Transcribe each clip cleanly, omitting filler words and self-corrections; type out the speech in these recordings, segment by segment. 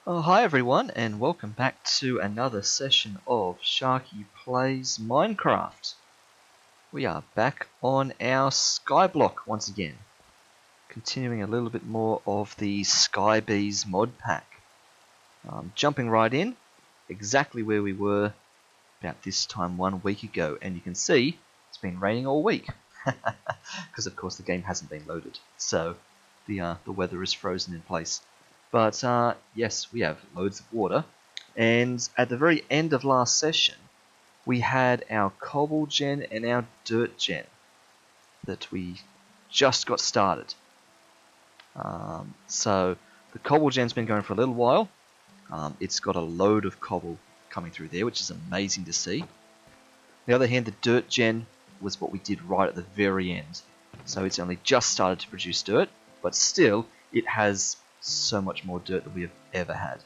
Oh, hi everyone, and welcome back to another session of Sharky Plays Minecraft. We are back on our skyblock once again, continuing a little bit more of the Skybees mod pack. Jumping right in, exactly where we were about this time 1 week ago, and you can see it's been raining all week, because of course the game hasn't been loaded, so the weather is frozen in place. But yes, we have loads of water. And at the very end of last session, we had our cobble gen and our dirt gen that we just got started. So the cobble gen's been going for a little while. It's got a load of cobble coming through there, which is amazing to see. On the other hand, the dirt gen was what we did right at the very end. So it's only just started to produce dirt, but still, it has so much more dirt than we have ever had,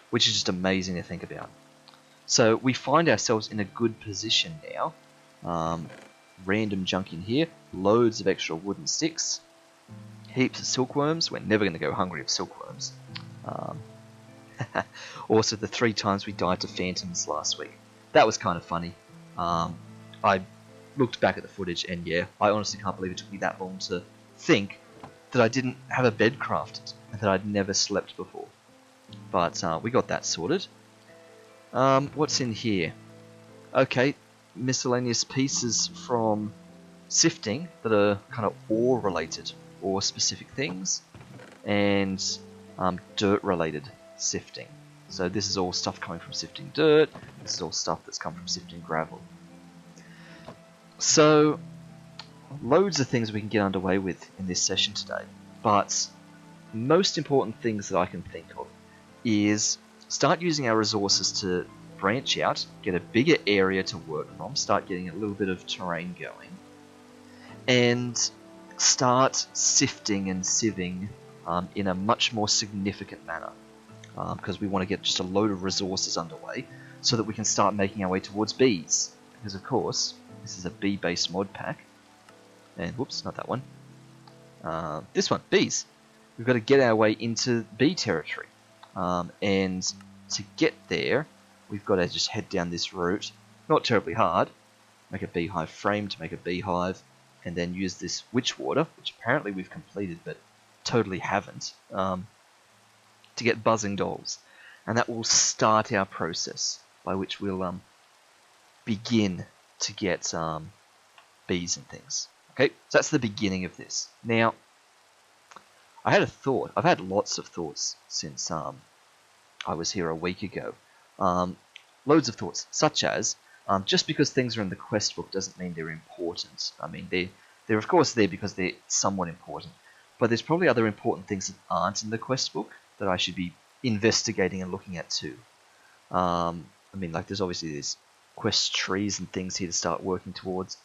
which is just amazing to think about. So we find ourselves in a good position now. Random junk in here, loads of extra wooden sticks, heaps of silkworms. We're never going to go hungry of silkworms. Also, the 3 times we died to phantoms last week. That was kind of funny. I looked back at the footage, and yeah, I honestly can't believe it took me that long to think that I didn't have a bed crafted and that I'd never slept before. But we got that sorted. What's in here? Okay, miscellaneous pieces from sifting that are kind of ore related, ore specific things, and dirt related sifting. So this is all stuff coming from sifting dirt, this is all stuff that's come from sifting gravel. So loads of things we can get underway with in this session today, but most important things that I can think of is start using our resources to branch out, get a bigger area to work from, start getting a little bit of terrain going, and start sifting and sieving in a much more significant manner, because we want to get just a load of resources underway so that we can start making our way towards bees, because of course this is a bee-based mod pack. And whoops, not that one. This one, bees. We've got to get our way into bee territory. And to get there, we've got to just head down this route. Not terribly hard. Make a beehive frame to make a beehive. And then use this witch water, which apparently we've completed, but totally haven't, to get buzzing dolls. And that will start our process, by which we'll begin to get bees and things. Okay, so that's the beginning of this. Now, I had a thought. I've had lots of thoughts since I was here a week ago. Loads of thoughts, such as, just because things are in the quest book doesn't mean they're important. I mean, they're of course there because they're somewhat important, but there's probably other important things that aren't in the quest book that I should be investigating and looking at too. I mean, like, there's obviously these quest trees and things here to start working towards.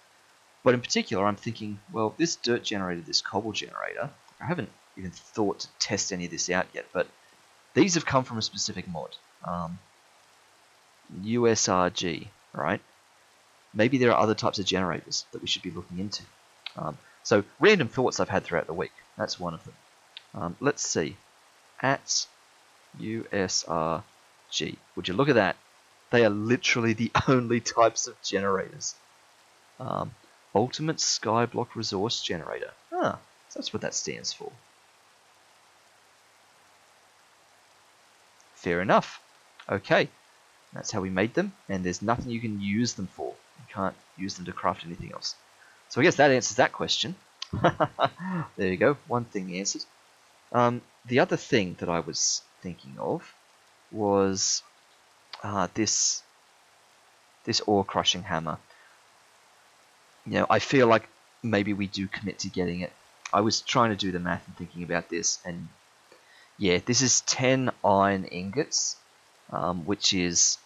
But in particular, I'm thinking, well, this dirt generator, this cobble generator, I haven't even thought to test any of this out yet, but these have come from a specific mod. USRG, right? Maybe there are other types of generators that we should be looking into. So, random thoughts I've had throughout the week. That's one of them. Let's see. At USRG. Would you look at that? They are literally the only types of generators. Ultimate Skyblock Resource Generator. So that's what that stands for. Fair enough. Okay, that's how we made them, and there's nothing you can use them for. You can't use them to craft anything else. So I guess that answers that question. There you go, one thing answered. The other thing that I was thinking of was this ore crushing hammer. You know, I feel like maybe we do commit to getting it. I was trying to do the math and thinking about this, and yeah, this is 10 iron ingots, which is,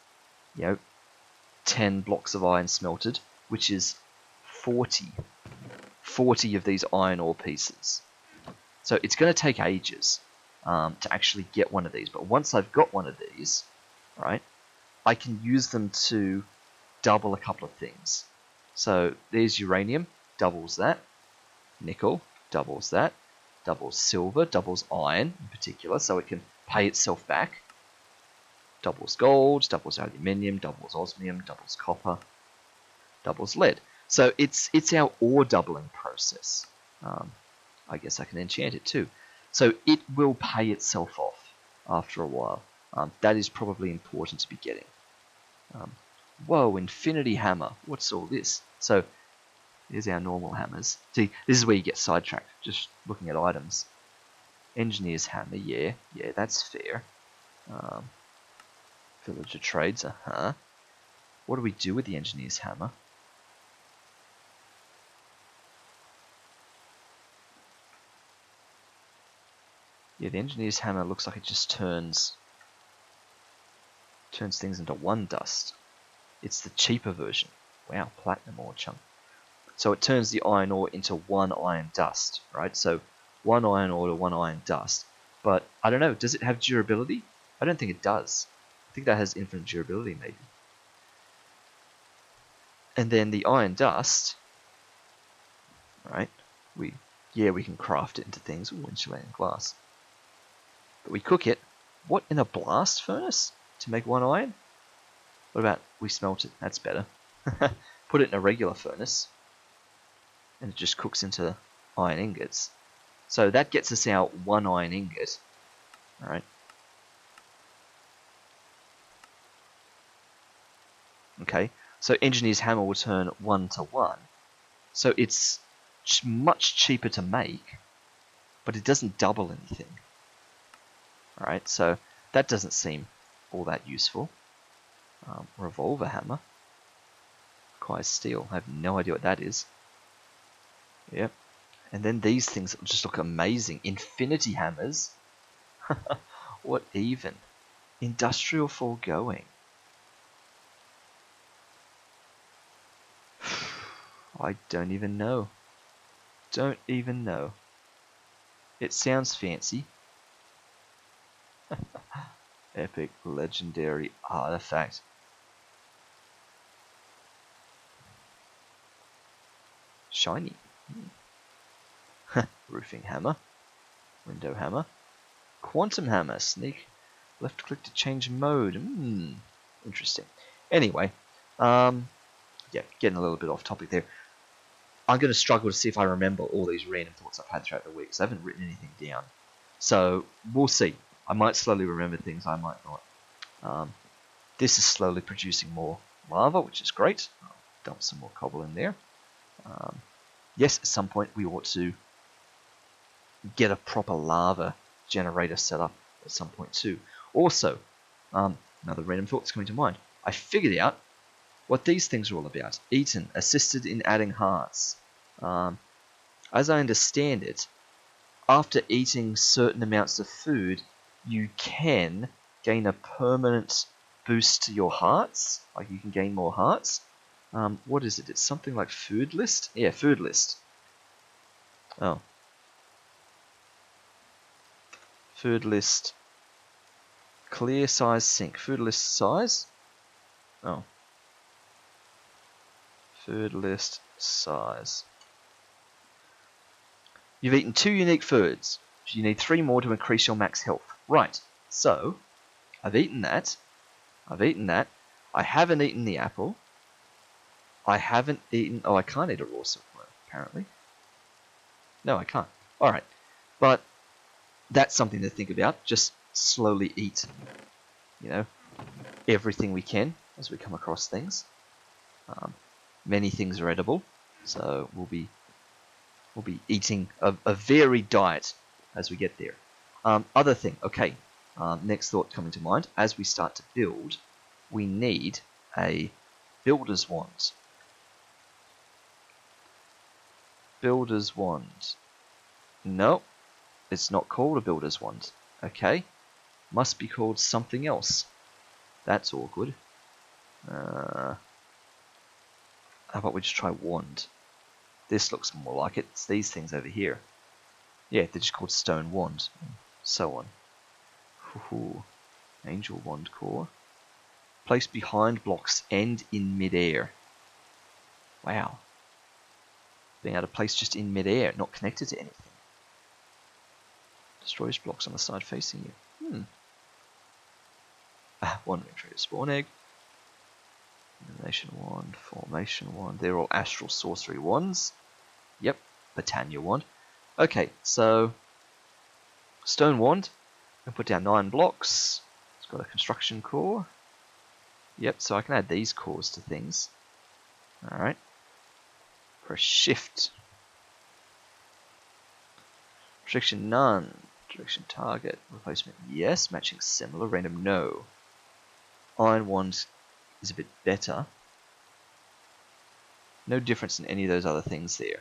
10 blocks of iron smelted, which is 40 of these iron ore pieces. So it's going to take ages to actually get one of these, but once I've got one of these, right, I can use them to double a couple of things. So there's uranium, doubles that. Nickel, doubles that. Doubles silver, doubles iron in particular, so it can pay itself back. Doubles gold, doubles aluminium, doubles osmium, doubles copper, doubles lead. So it's our ore doubling process. I guess I can enchant it too. So it will pay itself off after a while. That is probably important to be getting. Whoa, infinity hammer. What's all this? So here's our normal hammers. See, this is where you get sidetracked, just looking at items. Engineer's hammer, yeah, that's fair. Villager trades, What do we do with the engineer's hammer? Yeah, the engineer's hammer looks like it just turns things into one dust. It's the cheaper version. Wow, platinum ore chunk. So it turns the iron ore into one iron dust, right? So one iron ore to one iron dust. But I don't know, does it have durability? I don't think it does. I think that has infinite durability, maybe. And then the iron dust, right? We can craft it into things. Ooh, insulating glass. But we cook it. What, in a blast furnace to make one iron? What about we smelt it? That's better. Put it in a regular furnace, and it just cooks into iron ingots. So that gets us out one iron ingot. All right. Okay. So engineer's hammer will turn 1 to 1. So it's much cheaper to make, but it doesn't double anything. All right. So that doesn't seem all that useful. Revolver hammer. Requires steel. I have no idea what that is. Yep. And then these things just look amazing. Infinity hammers. What even? Industrial foregoing. I don't even know. Don't even know. It sounds fancy. Epic legendary artifact. Shiny. Roofing hammer. Window hammer. Quantum hammer. Sneak. Left click to change mode. Interesting. Anyway, yeah, getting a little bit off topic there. I'm going to struggle to see if I remember all these random thoughts I've had throughout the week, because I haven't written anything down. So we'll see. I might slowly remember things, I might not. This is slowly producing more lava, which is great. I'll dump some more cobble in there. Yes, at some point we ought to get a proper lava generator set up at some point too. Also, another random thought that's coming to mind. I figured out what these things are all about. Eaten, assisted in adding hearts. As I understand it, after eating certain amounts of food, you can gain a permanent boost to your hearts. Like you can gain more hearts. What is it? It's something like food list? Yeah, food list. Oh. Food list. Clear size sink. Food list size? Oh. Food list size. You've eaten 2 unique foods. You need 3 more to increase your max health. Right. So, I've eaten that. I haven't eaten the apple. I haven't eaten... Oh, I can't eat a raw silkworm, apparently. No, I can't. Alright. But that's something to think about. Just slowly eat, everything we can as we come across things. Many things are edible, so we'll be eating a varied diet as we get there. Other thing, okay. Next thought coming to mind, as we start to build, we need a builder's wand. Builder's wand. No, it's not called a builder's wand. Okay, must be called something else. That's awkward. How about we just try wand? This looks more like it. It's these things over here. Yeah, they're just called stone wand, and so on. Ooh, angel wand core. Placed behind blocks and in midair. Wow. Being able to place just in midair, not connected to anything. Destroys blocks on the side facing you. One retrieve spawn egg. Illumination wand, formation wand. They're all astral sorcery wands. Yep, Britannia wand. Okay, so stone wand. I put down 9 blocks. It's got a construction core. Yep, so I can add these cores to things. Alright. Press shift. Restriction none. Direction target. Replacement yes. Matching similar. Random no. Iron wand is a bit better. No difference in any of those other things there.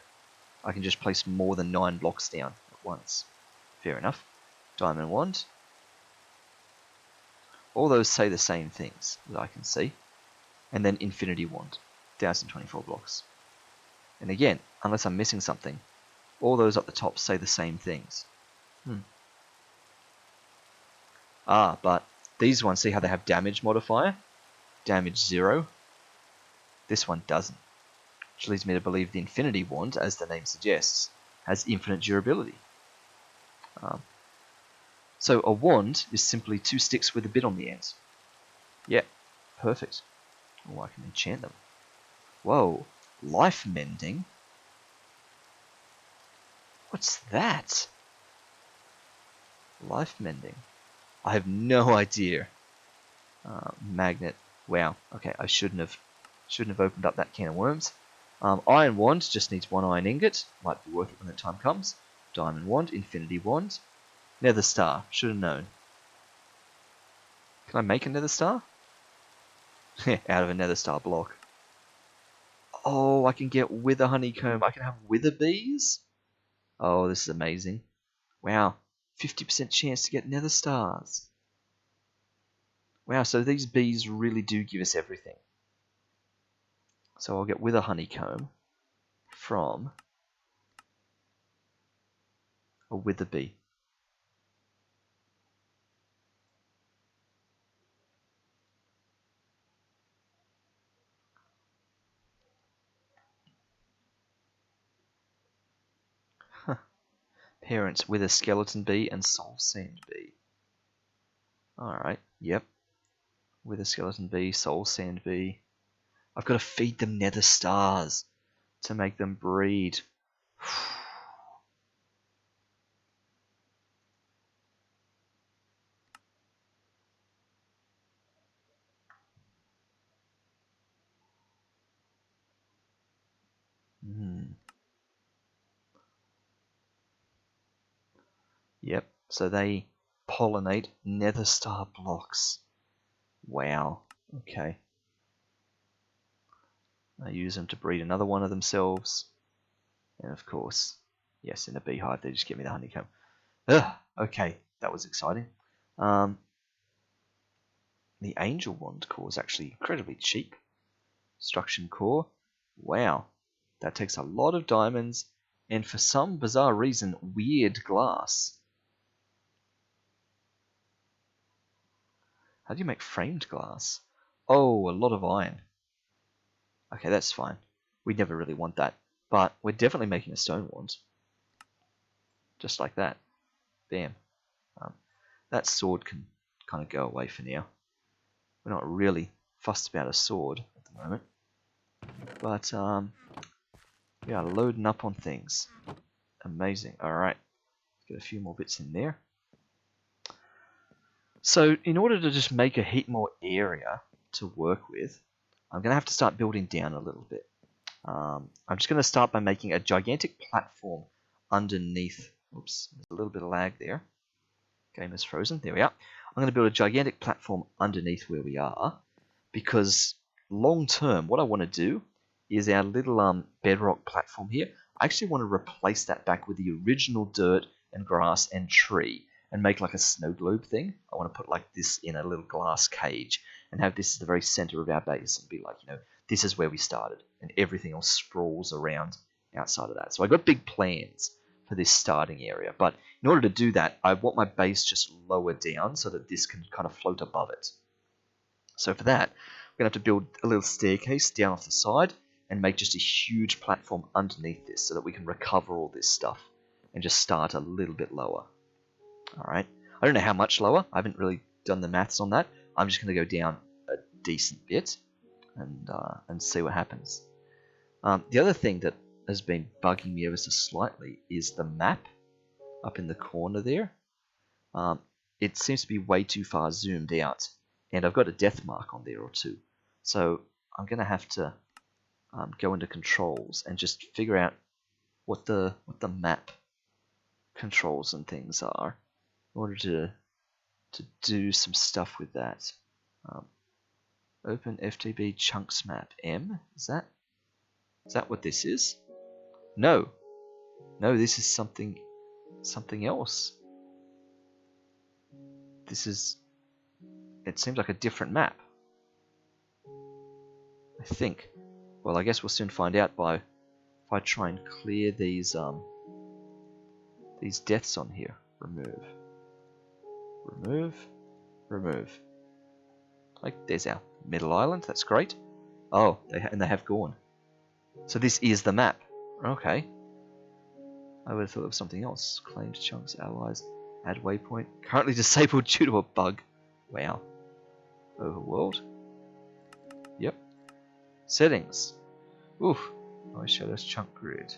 I can just place more than 9 blocks down at once. Fair enough. Diamond wand. All those say the same things that I can see. And then infinity wand. 1024 blocks. And again, unless I'm missing something, all those up the top say the same things. But these ones, see how they have damage modifier? Damage 0. This one doesn't. Which leads me to believe the Infinity Wand, as the name suggests, has infinite durability. So a wand is simply 2 sticks with a bit on the end. Yeah, perfect. Oh, I can enchant them. Whoa, life mending? What's that? Life mending. I have no idea. Magnet. Wow. Okay, I shouldn't have opened up that can of worms. Iron wand just needs 1 iron ingot. Might be worth it when the time comes. Diamond wand, infinity wand, nether star. Should have known. Can I make a nether star? Out of a nether star block. Oh, I can get wither honeycomb. I can have wither bees. Oh, this is amazing. Wow, 50% chance to get nether stars. Wow, so these bees really do give us everything. So I'll get wither honeycomb from a wither bee. Huh. Parents, wither skeleton bee and soul sand bee. Alright, yep. Wither skeleton bee, soul sand bee. I've got to feed them nether stars to make them breed. Yep, so they pollinate nether star blocks. Wow, okay. They use them to breed another one of themselves. And of course, yes, in a beehive, they just give me the honeycomb. Ugh, okay, that was exciting. The angel wand core is actually incredibly cheap. Destruction core, wow. That takes a lot of diamonds, and for some bizarre reason, weird glass. How do you make framed glass? Oh, a lot of iron. Okay, that's fine. We never really want that. But we're definitely making a stone wand. Just like that. Bam. That sword can kind of go away for now. We're not really fussed about a sword at the moment. But, we are loading up on things. Amazing. Alright. Get a few more bits in there. So, in order to just make a heap more area to work with, I'm going to have to start building down a little bit. I'm just going to start by making a gigantic platform underneath. Oops, there's a little bit of lag there. Game is frozen. There we are. I'm going to build a gigantic platform underneath where we are, because long term, what I want to do is our little bedrock platform here. I actually want to replace that back with the original dirt and grass and tree, and make like a snow globe thing. I want to put like this in a little glass cage and have this at the very center of our base and be like, this is where we started, and everything else sprawls around outside of that. So I got big plans for this starting area, but in order to do that, I want my base just lower down so that this can kind of float above it. So for that, we're going to have to build a little staircase down off the side and make just a huge platform underneath this so that we can recover all this stuff and just start a little bit lower. Alright, I don't know how much lower, I haven't really done the maths on that, I'm just going to go down a decent bit and see what happens. The other thing that has been bugging me ever so slightly is the map up in the corner there. It seems to be way too far zoomed out, and I've got a death mark on there or two. So I'm going to have to go into controls and just figure out what the map controls and things are in order to do some stuff with that. Open FTB chunks map M. Is that what this is? No, this is something else. It seems like a different map, I think. Well, I guess we'll soon find out if I try and clear these deaths on here. Remove. Like, there's our middle island. That's great. Oh, they have gone. So this is the map. Okay. I would have thought it was something else. Claimed chunks, allies, add waypoint. Currently disabled due to a bug. Wow. Overworld. Yep. Settings. Oof. Noise shadows chunk grid.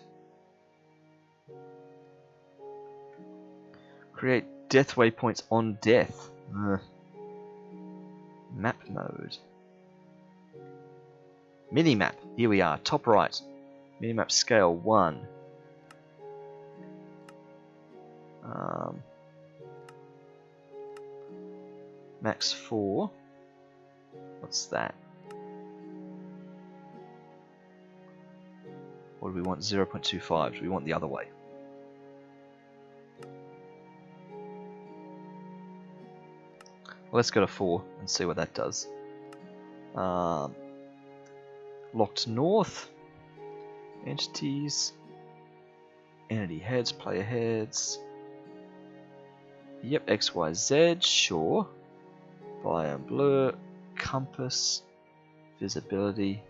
Create death waypoints on death. Ugh. Map mode. Minimap. Here we are. Top right. Minimap scale 1. Max 4. What's that? Or do we want 0.25? Do we want the other way? Well, let's go to 4 and see what that does. Locked north. Entities. Entity heads, player heads. Yep, XYZ, sure. Biome blur. Compass. Visibility.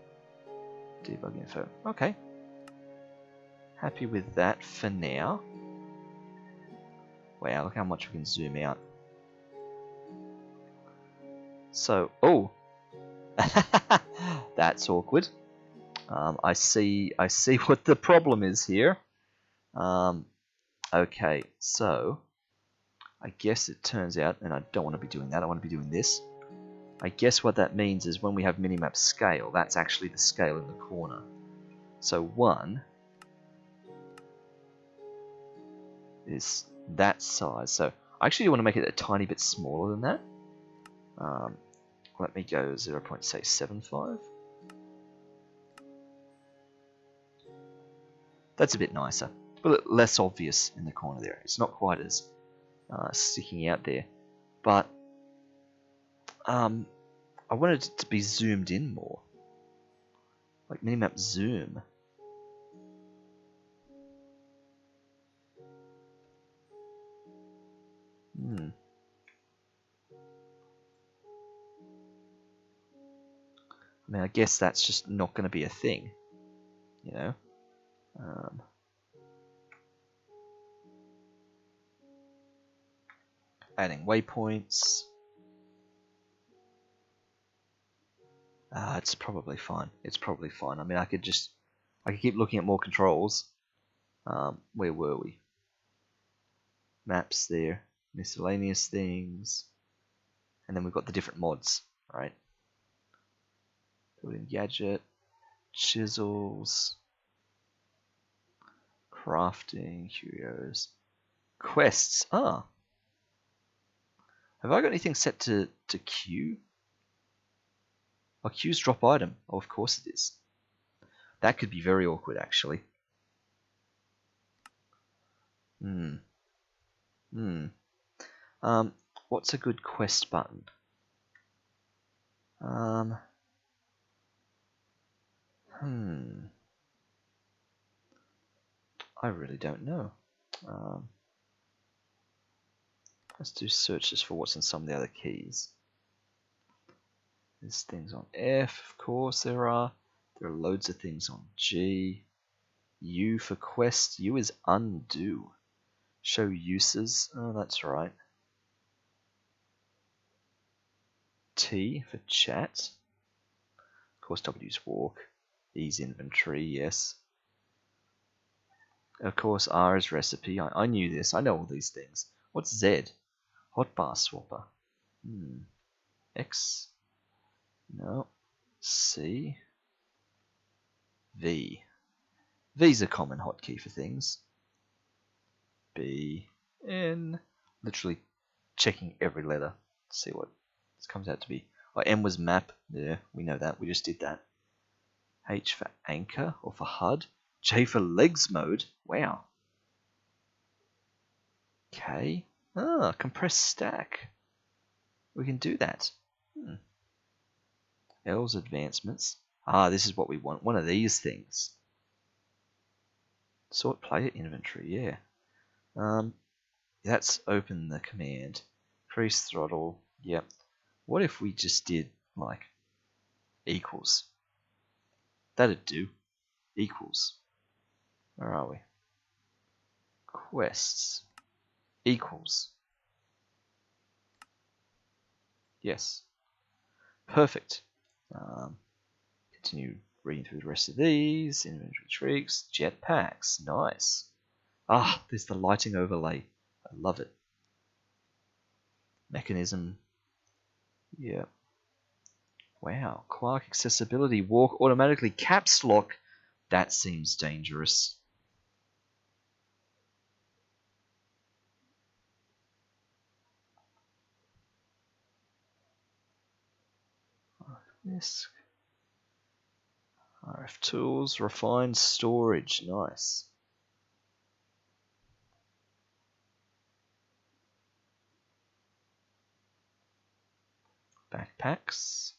Debug info. Okay. Happy with that for now. Wow, look how much we can zoom out. So, oh, that's awkward. I see what the problem is here. Okay, so I guess it turns out, and I don't want to be doing that. I want to be doing this. I guess what that means is when we have minimap scale, that's actually the scale in the corner. So 1 is that size. So I actually want to make it a tiny bit smaller than that. Let me go 0.75. That's a bit nicer, but less obvious in the corner there. It's not quite as sticking out there, but I wanted it to be zoomed in more, like minimap zoom. I mean, I guess that's just not going to be a thing, you know. Adding waypoints. It's probably fine. It's probably fine. I mean, I could keep looking at more controls. Where were we? Maps there, miscellaneous things, and then we've got the different mods, right? Building gadget, chisels, crafting, curios, quests. Ah, have I got anything set to queue? Oh, queues drop item. Oh, of course it is. That could be very awkward, actually. What's a good quest button? I really don't know. Let's do searches for what's in some of the other keys. There's things on F, of course there are. There are loads of things on G. U for quest. U is undo. Show uses. Oh, that's right. T for chat. Of course, W's walk. E's inventory, yes. Of course, R is recipe. I knew this. I know all these things. What's Z? Hotbar swapper. X. No. C. V. V's a common hotkey for things. B. N. Literally checking every letter to see what this comes out to be. Oh, M was map. Yeah, we know that. We just did that. H for anchor or for HUD. J for legs mode. Wow. K. Compressed stack. We can do that. L's advancements. This is what we want. One of these things. Sort player inventory, yeah. That's open the command. Increase throttle, yep. What if we just did, like, equals? That'd do. Equals. Where are we? Quests. Equals. Yes. Perfect. Continue reading through the rest of these. Inventory tricks. Jetpacks. Nice. There's the lighting overlay. I love it. Mechanism. Yep. Wow. Quark accessibility. Walk automatically. Caps lock. That seems dangerous. Disk. RF tools. Refined storage. Nice. Backpacks.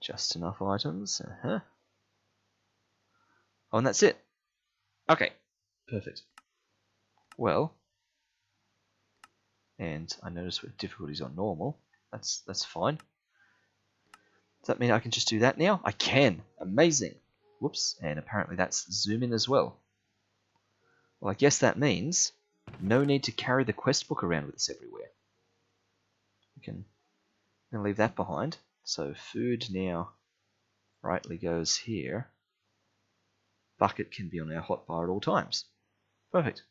Just enough items. Oh, and that's it. Okay. Perfect. Well, and I notice with difficulties on normal. That's fine. Does that mean I can just do that now? I can. Amazing. Whoops. And apparently that's zoom in as well. Well, I guess that means no need to carry the quest book around with us everywhere. We can leave that behind. So food now rightly goes here. Bucket can be on our hotbar at all times. Perfect.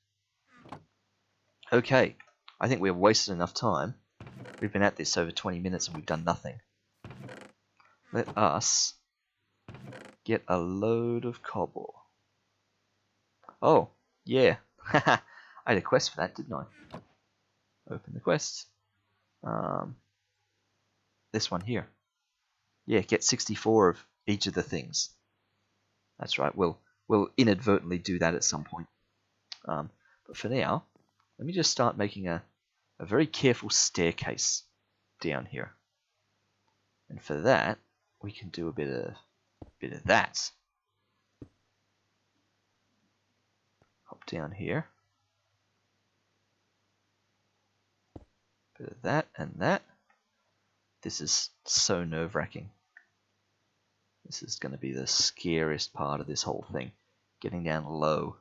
Okay. I think we've wasted enough time. We've been at this over 20 minutes and we've done nothing. Let us get a load of cobble. Oh, yeah. I had a quest for that, didn't I? Open the quest. This one here. Yeah, get 64 of each of the things. That's right. We'll inadvertently do that at some point. But for now, let me just start making a very careful staircase down here. And for that, we can do a bit of that. Hop down here. Bit of that and that. This is so nerve-wracking. This is going to be the scariest part of this whole thing. Getting down low.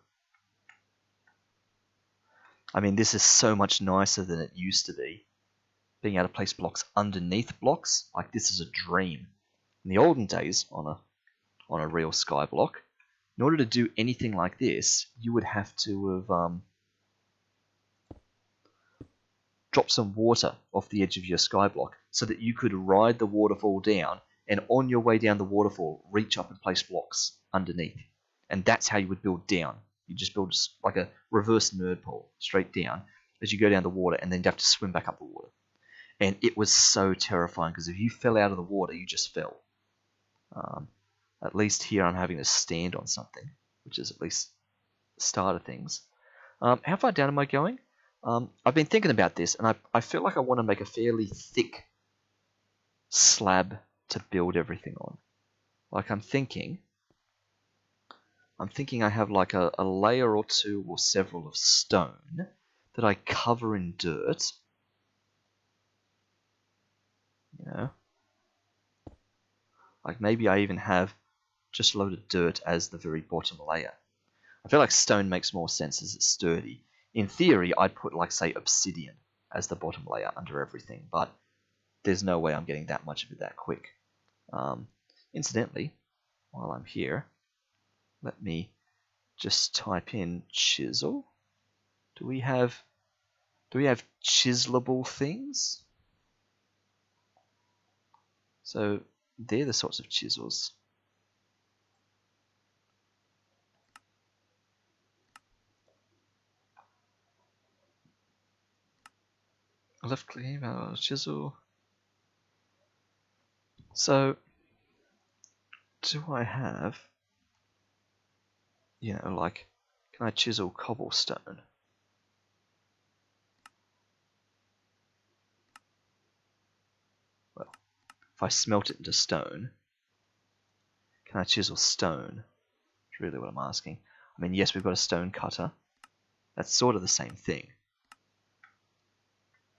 I mean, this is so much nicer than it used to be. Being able to place blocks underneath blocks, like this is a dream. In the olden days, on a real sky block, in order to do anything like this, you would have to have dropped some water off the edge of your sky block so that you could ride the waterfall down and on your way down the waterfall, reach up and place blocks underneath. And that's how you would build down. You just build like a reverse nerd pole straight down as you go down the water and then you have to swim back up the water. And it was so terrifying because if you fell out of the water, you just fell. At least here I'm having to stand on something, which is at least the start of things. How far down am I going? I've been thinking about this, and I feel like I want to make a fairly thick slab to build everything on. Like I'm thinking I have like a layer or two or several of stone that I cover in dirt. You know? Like maybe I even have just a load of dirt as the very bottom layer. I feel like stone makes more sense as it's sturdy. In theory, I'd put like, say, obsidian as the bottom layer under everything, but there's no way I'm getting that much of it that quick. Incidentally, while I'm here, let me just type in chisel. Do we have chiselable things? So they're the sorts of chisels. Left click, chisel. So do I have, like, can I chisel cobblestone? Well, if I smelt it into stone, can I chisel stone? That's really what I'm asking. I mean, yes, we've got a stone cutter. That's sort of the same thing.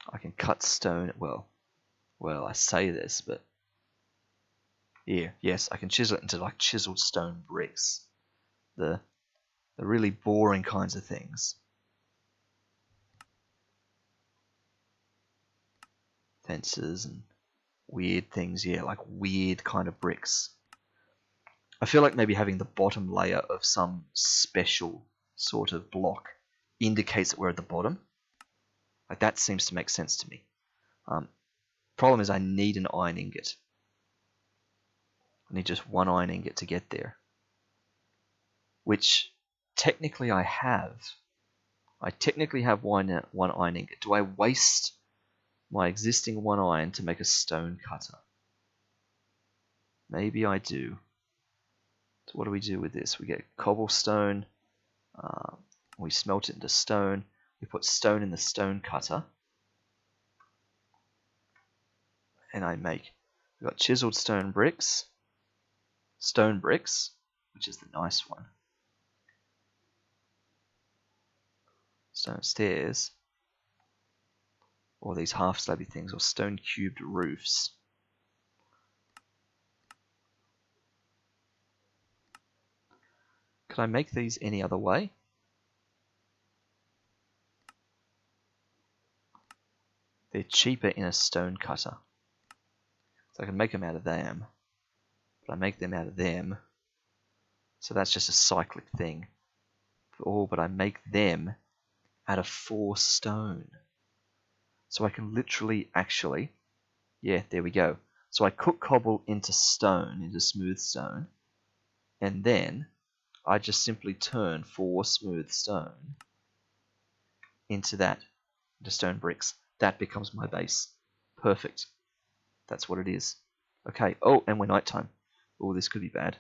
I can cut stone. Well, I say this, but here, yes, I can chisel it into like chiseled stone bricks. The really boring kinds of things. Fences and weird things, yeah, like weird kind of bricks. I feel like maybe having the bottom layer of some special sort of block indicates that we're at the bottom. Like that seems to make sense to me. Problem is I need an iron ingot. I need just one iron ingot to get there. Which technically I have. I technically have one iron ingot. Do I waste my existing one iron to make a stone cutter? Maybe I do. So what do we do with this? We get cobblestone. We smelt it into stone. We put stone in the stone cutter. And we've got chiseled stone bricks, which is the nice one. Stone stairs, or these half slabby things, or stone cubed roofs. Could I make these any other way? They're cheaper in a stone cutter. So I can make them out of them. But I make them out of them. So that's just a cyclic thing. Oh, but I make them out of 4 stone. So I can literally actually... Yeah, there we go. So I cook cobble into stone, into smooth stone. And then I just simply turn 4 smooth stone into stone bricks. That becomes my base. Perfect. That's what it is. Okay. Oh, and we're nighttime. Oh, this could be bad.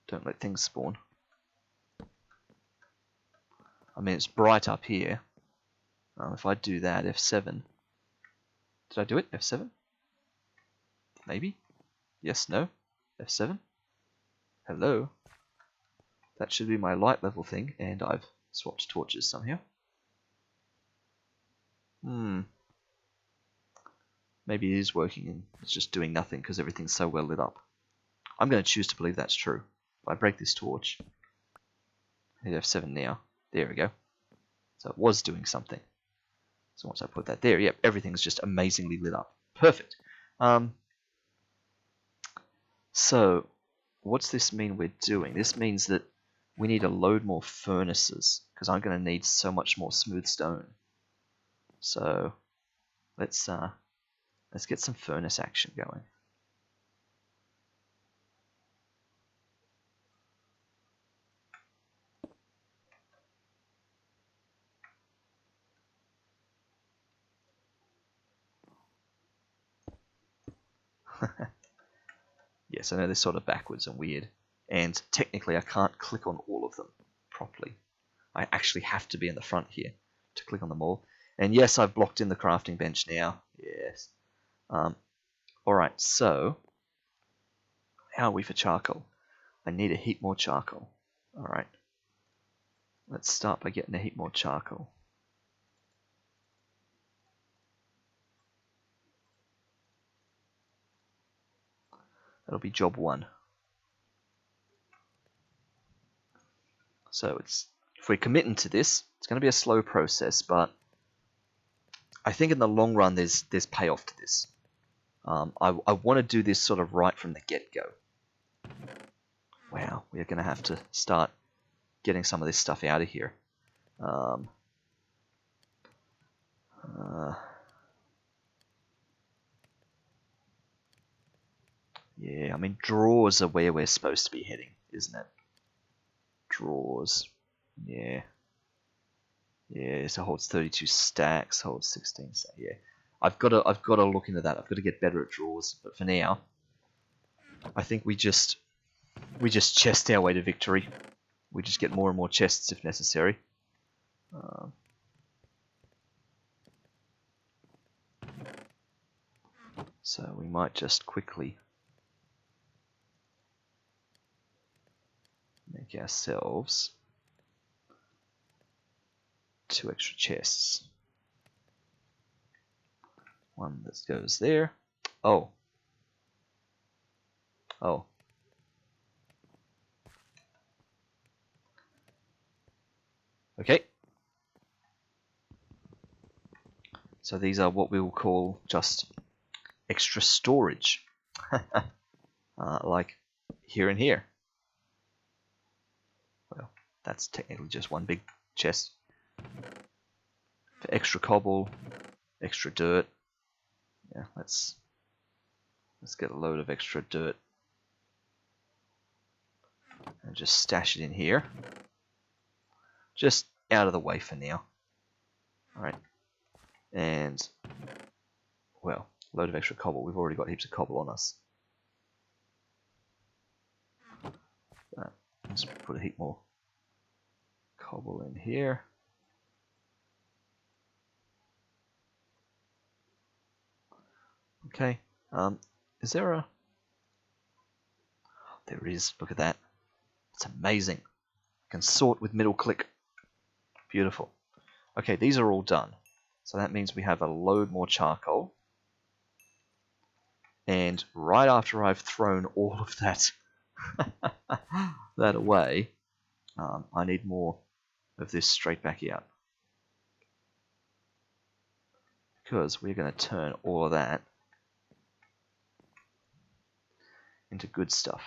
Don't let things spawn. I mean, it's bright up here. If I do that, F7. Did I do it? F7? Maybe? Yes, no? F7? Hello? That should be my light level thing, and I've swapped torches somehow. Maybe it is working and it's just doing nothing because everything's so well lit up. I'm going to choose to believe that's true. If I break this torch, I hit F7 now. There we go. So it was doing something. So once I put that there, yep, everything's just amazingly lit up. Perfect. So what's this mean we're doing? This means that we need to load more furnaces because I'm going to need so much more smooth stone. So let's get some furnace action going. Yes, I know they're sort of backwards and weird, and technically I can't click on all of them properly. I actually have to be in the front here to click on them all. And yes, I've blocked in the crafting bench now. Yes. Alright, so how are we for charcoal? I need a heap more charcoal. Alright. Let's start by getting a heap more charcoal. That'll be job 1. So if we're committing to this, it's going to be a slow process, but I think in the long run there's payoff to this. I want to do this sort of right from the get-go. Wow, we're going to have to start getting some of this stuff out of here. Yeah, I mean, drawers are where we're supposed to be heading, isn't it? Drawers. Yeah. Yeah, so holds 32 stacks, holds 16 stacks. Yeah. I've got to look into that. I've got to get better at drawers, but for now, I think we just chest our way to victory. We just get more and more chests if necessary. So we might just quickly make ourselves 2 extra chests. One that goes there. Oh. Oh. Okay. So these are what we will call just extra storage. Like here and here. Well, that's technically just one big chest. For extra cobble, extra dirt. Yeah, let's get a load of extra dirt. And just stash it in here. Just out of the way for now. Alright. And, well, load of extra cobble. We've already got heaps of cobble on us. Let's put a heap more cobble in here. Okay. Is there a... There is. Look at that. It's amazing. I can sort with middle click. Beautiful. Okay, these are all done. So that means we have a load more charcoal. And right after I've thrown all of that that away, I need more of this straight back out. Because we're going to turn all of that into good stuff.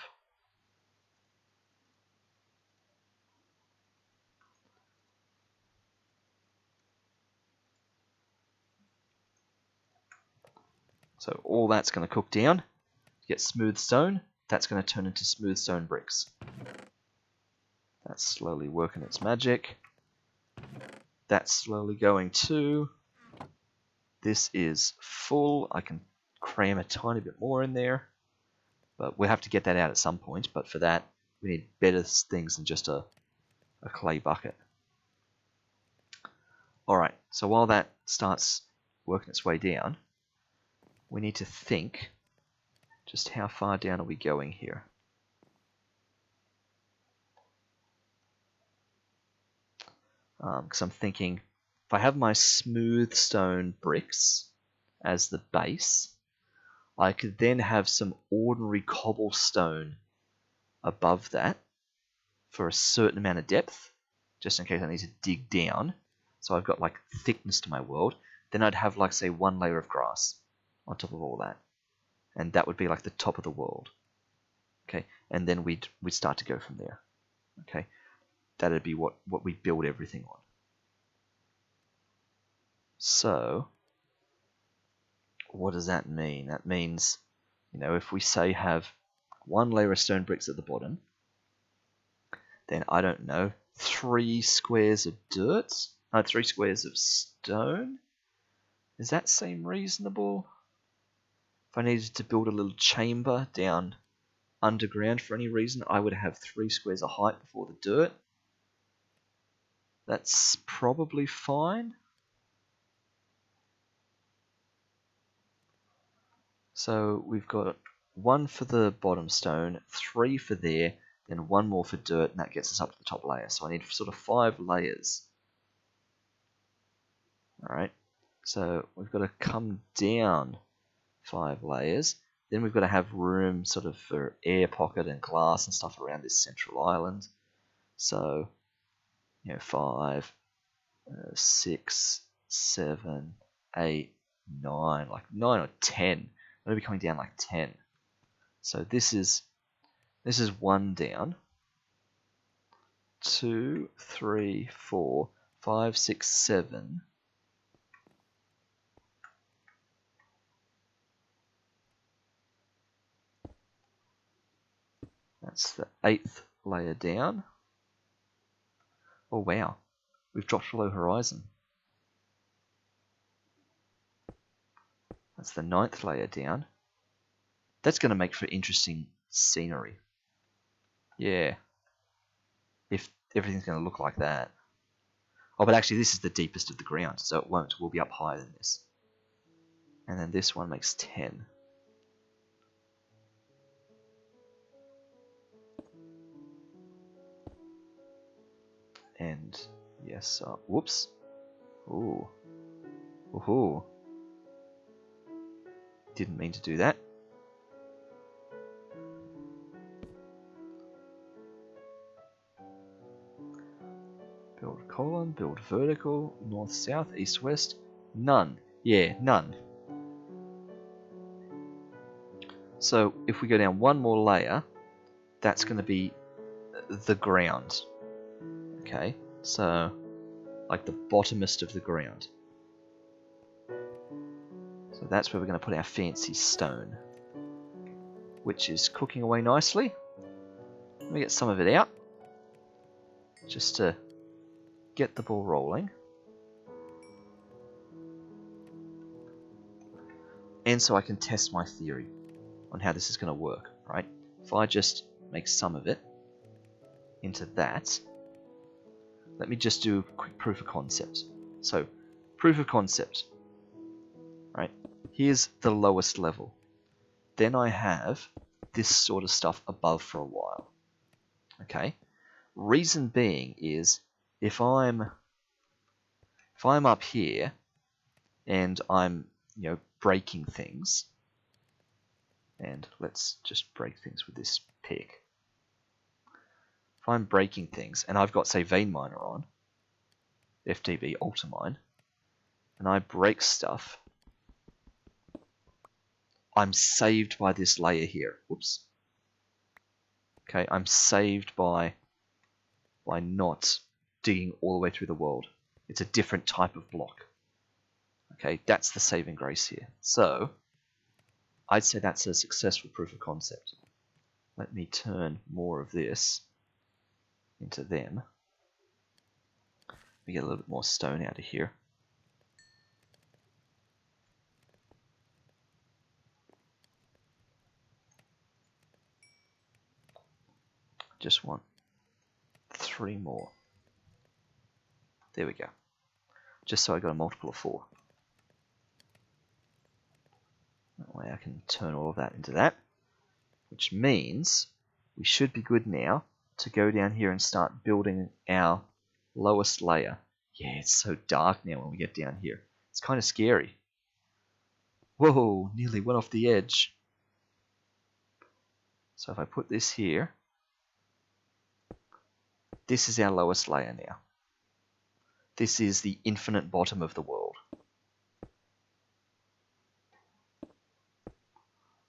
So all that's going to cook down, get smooth stone. That's going to turn into smooth stone bricks. That's slowly working its magic. That's slowly going too. This is full. I can cram a tiny bit more in there. But we'll have to get that out at some point. But for that, we need better things than just a clay bucket. Alright, so while that starts working its way down, we need to think just how far down are we going here. Because I'm thinking, if I have my smooth stone bricks as the base, I could then have some ordinary cobblestone above that for a certain amount of depth, just in case I need to dig down. So I've got like thickness to my world. Then I'd have like, say, 1 layer of grass on top of all that. And that would be like the top of the world. Okay, and then we'd start to go from there. Okay, that'd be what we build everything on. So, what does that mean? That means, if we say have 1 layer of stone bricks at the bottom, then I don't know, 3 squares of dirt? 3 squares of stone? Does that seem reasonable? If I needed to build a little chamber down underground for any reason, I would have 3 squares of height before the dirt. That's probably fine. So we've got 1 for the bottom stone, 3 for there, then 1 more for dirt, and that gets us up to the top layer. So I need sort of 5 layers. Alright, so we've got to come down 5 layers. Then we've got to have room sort of for air pocket and glass and stuff around this central island. So, 5, 6, 7, 8, 9, like 9 or 10. It'll be coming down like 10. So this is one down. 2, 3, 4, 5, 6, 7. That's the 8th layer down. Oh wow, we've dropped below horizon. That's the 9th layer down. That's going to make for interesting scenery. Yeah. If everything's going to look like that. Oh, but actually this is the deepest of the ground, so it won't. We'll be up higher than this. And then this one makes 10. And yes, whoops. Ooh. Woohoo. Didn't mean to do that. Build column, build vertical, north, south, east, west. None. Yeah, none. So if we go down one more layer, that's going to be the ground. Okay, so like the bottomest of the ground. So that's where we're going to put our fancy stone, which is cooking away nicely. Let me get some of it out, just to get the ball rolling. And so I can test my theory on how this is going to work, right? If I just make some of it into that, let me just do a quick proof of concept. So, proof of concept, right? Here's the lowest level. Then I have this sort of stuff above for a while. Okay? Reason being is if I'm up here and I'm, breaking things, and let's just break things with this pick. If I'm breaking things and I've got, say, vein miner on, FTB Ultimine, and I break stuff, I'm saved by this layer here. Whoops. Okay, I'm saved by not digging all the way through the world. It's a different type of block. Okay, that's the saving grace here. So, I'd say that's a successful proof of concept. Let me turn more of this into them. We get a little bit more stone out of here. Just want 3 more. There we go. Just so I got a multiple of 4. That way I can turn all of that into that. Which means we should be good now to go down here and start building our lowest layer. Yeah, it's so dark now when we get down here. It's kind of scary. Whoa, nearly went off the edge. So if I put this here, this is our lowest layer now. This is the infinite bottom of the world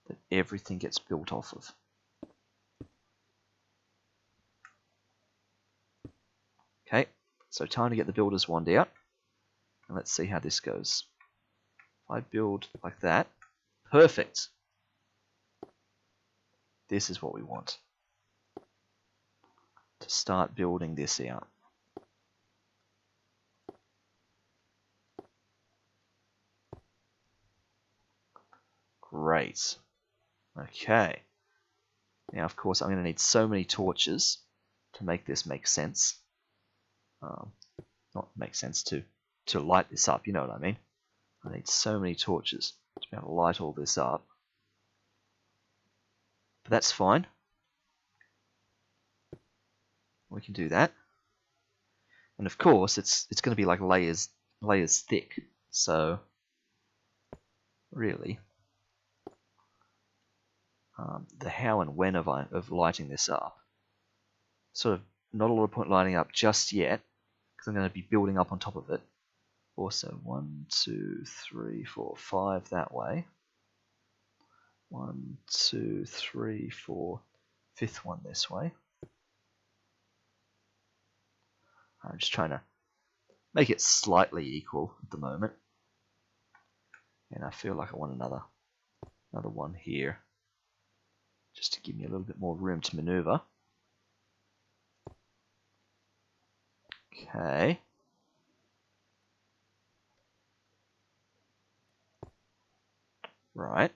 that everything gets built off of. Okay, so time to get the builder's wand out. And let's see how this goes. If I build like that, perfect. This is what we want. To start building this out. Great. Okay. Now, of course, I'm going to need so many torches to make this make sense. Not make sense to light this up, you know what I mean. I need so many torches to be able to light all this up. But that's fine. We can do that. And of course, it's going to be like layers thick. So, really, the how and when of lighting this up, sort of not a lot of point lighting up just yet, because I'm going to be building up on top of it. Also 1, 2, 3, 4, 5 that way. 1, 2, 3, 4, fifth one this way. I'm just trying to make it slightly equal at the moment. And I feel like I want another one here, just to give me a little bit more room to maneuver. Okay. Right.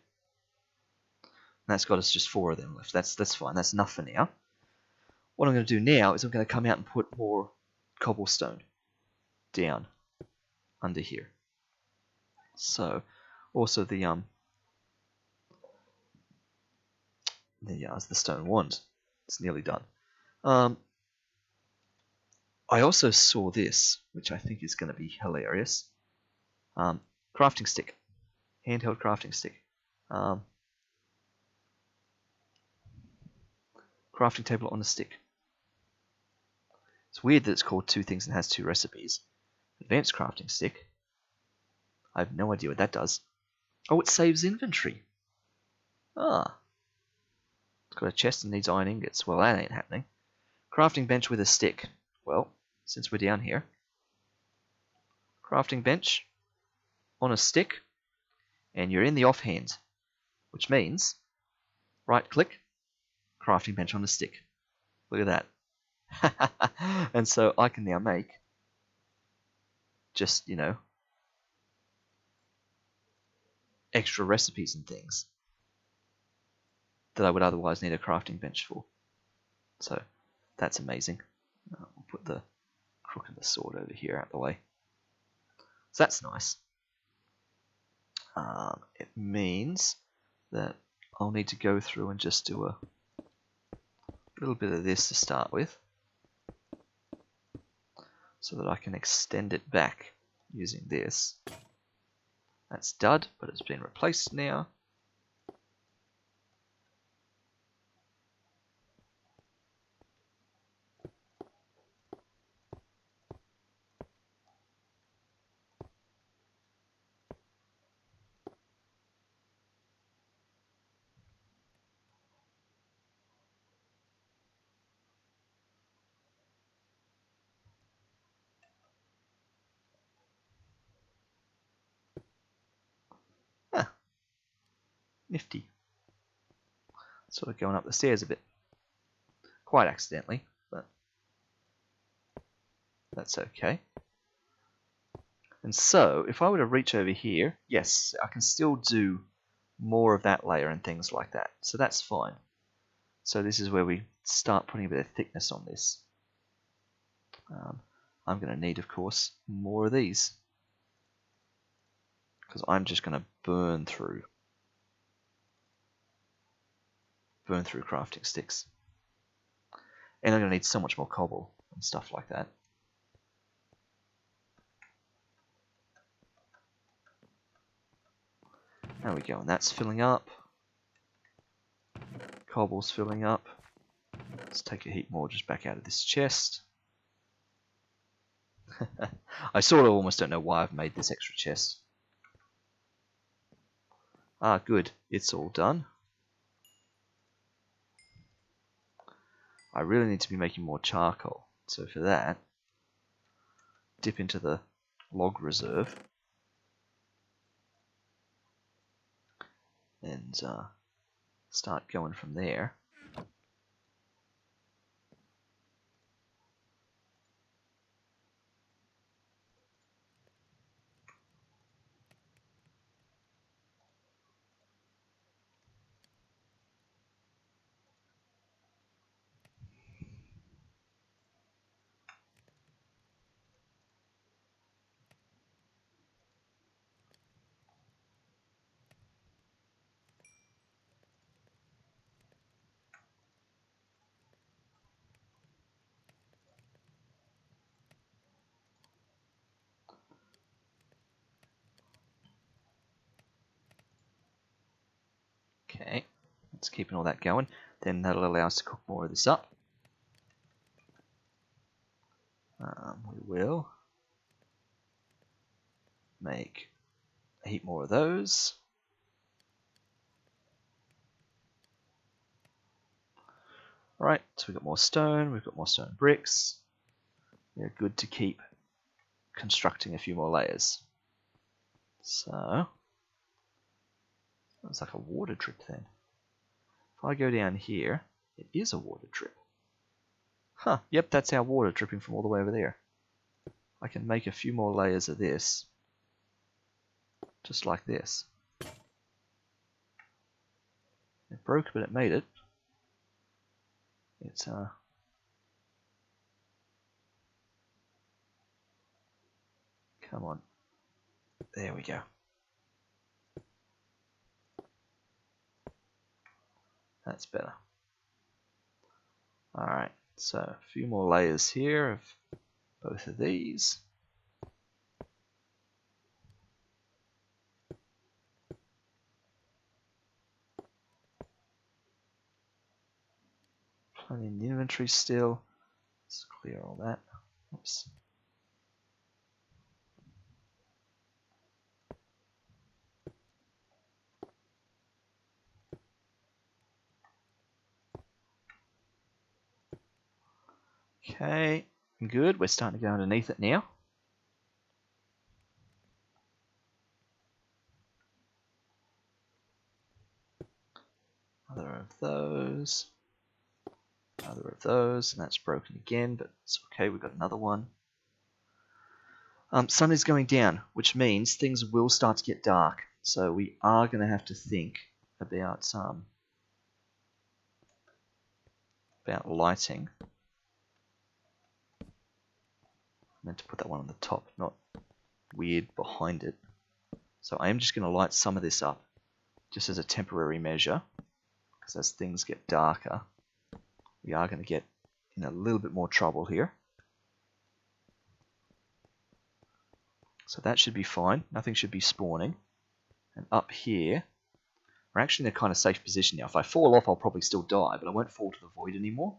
And that's got us just 4 of them left. That's fine. That's enough for now. What I'm going to do now is I'm going to come out and put more cobblestone down under here. So, also the stone wand. It's nearly done. I also saw this, which I think is going to be hilarious. Crafting stick, handheld crafting stick. Crafting table on a stick. It's weird that it's called 2 things and has 2 recipes. Advanced crafting stick. I have no idea what that does. Oh, it saves inventory. Ah. It's got a chest and needs iron ingots. Well, that ain't happening. Crafting bench with a stick. Well, since we're down here. Crafting bench on a stick. And you're in the offhand. Which means, right click, crafting bench on a stick. Look at that. And so I can now make just, extra recipes and things that I would otherwise need a crafting bench for. So that's amazing. We'll put the crook and the sword over here out the way. So that's nice. It means that I'll need to go through and just do a little bit of this to start with, so that I can extend it back using this. That's dud, but it's been replaced now. Ah, nifty. Sort of going up the stairs a bit. Quite accidentally, but that's okay. And so, if I were to reach over here, yes, I can still do more of that layer and things like that. So that's fine. So this is where we start putting a bit of thickness on this. I'm going to need, of course, more of these, because I'm just going to burn through crafting sticks. And I'm going to need so much more cobble and stuff like that. There we go, and that's filling up. Cobble's filling up. Let's take a heap more just back out of this chest. I sort of almost don't know why I've made this extra chest. Ah, good. It's all done. I really need to be making more charcoal. So for that, dip into the log reserve. And start going from there. Okay, let's keeping all that going. Then that'll allow us to cook more of this up. We will make a heap more of those. Alright, so we've got more stone bricks. They're good to keep constructing a few more layers. So, it's like a water drip then. If I go down here, it is a water drip. Huh, yep, that's our water dripping from all the way over there. I can make a few more layers of this. Just like this. It broke, but it made it. It's come on. There we go. That's better. Alright, so a few more layers here of both of these. Plenty in the inventory still. Let's clear all that. Oops. Okay, good. We're starting to go underneath it now. Another of those. Another of those, and that's broken again, but it's okay, we've got another one. Sun is going down, which means things will start to get dark. So we are going to have to think about lighting. I meant to put that one on the top, not weird behind it. So I am just going to light some of this up, just as a temporary measure, because as things get darker, we are going to get in a little bit more trouble here. So that should be fine. Nothing should be spawning. And up here, we're actually in a kind of safe position now. If I fall off, I'll probably still die, but I won't fall to the void anymore.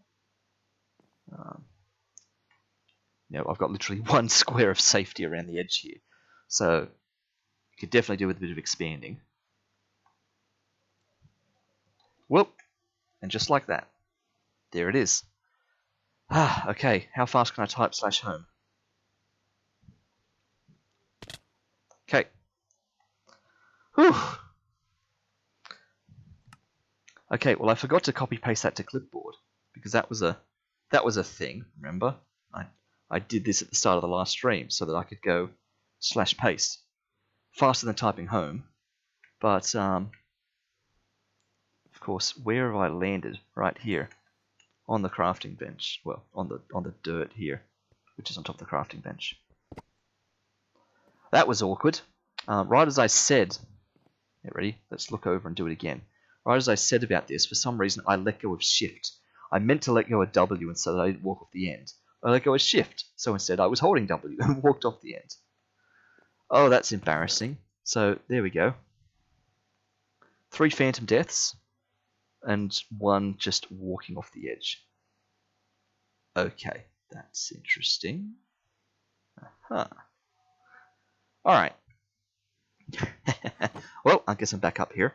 I've got literally one square of safety around the edge here. So you could definitely do with a bit of expanding. Whoop! And just like that, there it is. Okay, how fast can I type /home? Okay. Whew. Okay, well I forgot to copy paste that to clipboard because that was a thing, remember? I did this at the start of the last stream so that I could go /paste faster than typing home. But of course, where have I landed? Right here on the crafting bench. Well, on the dirt here, which is on top of the crafting bench. That was awkward. Right as I said, get ready, let's look over and do it again. Right as I said about this, for some reason I let go of shift. I meant to let go of W and so that I didn't walk off the end. I let go of shift, so instead I was holding W and walked off the end. Oh, that's embarrassing. So there we go. 3 phantom deaths and 1 just walking off the edge. Okay, that's interesting. Alright. Well, I guess I'm back up here.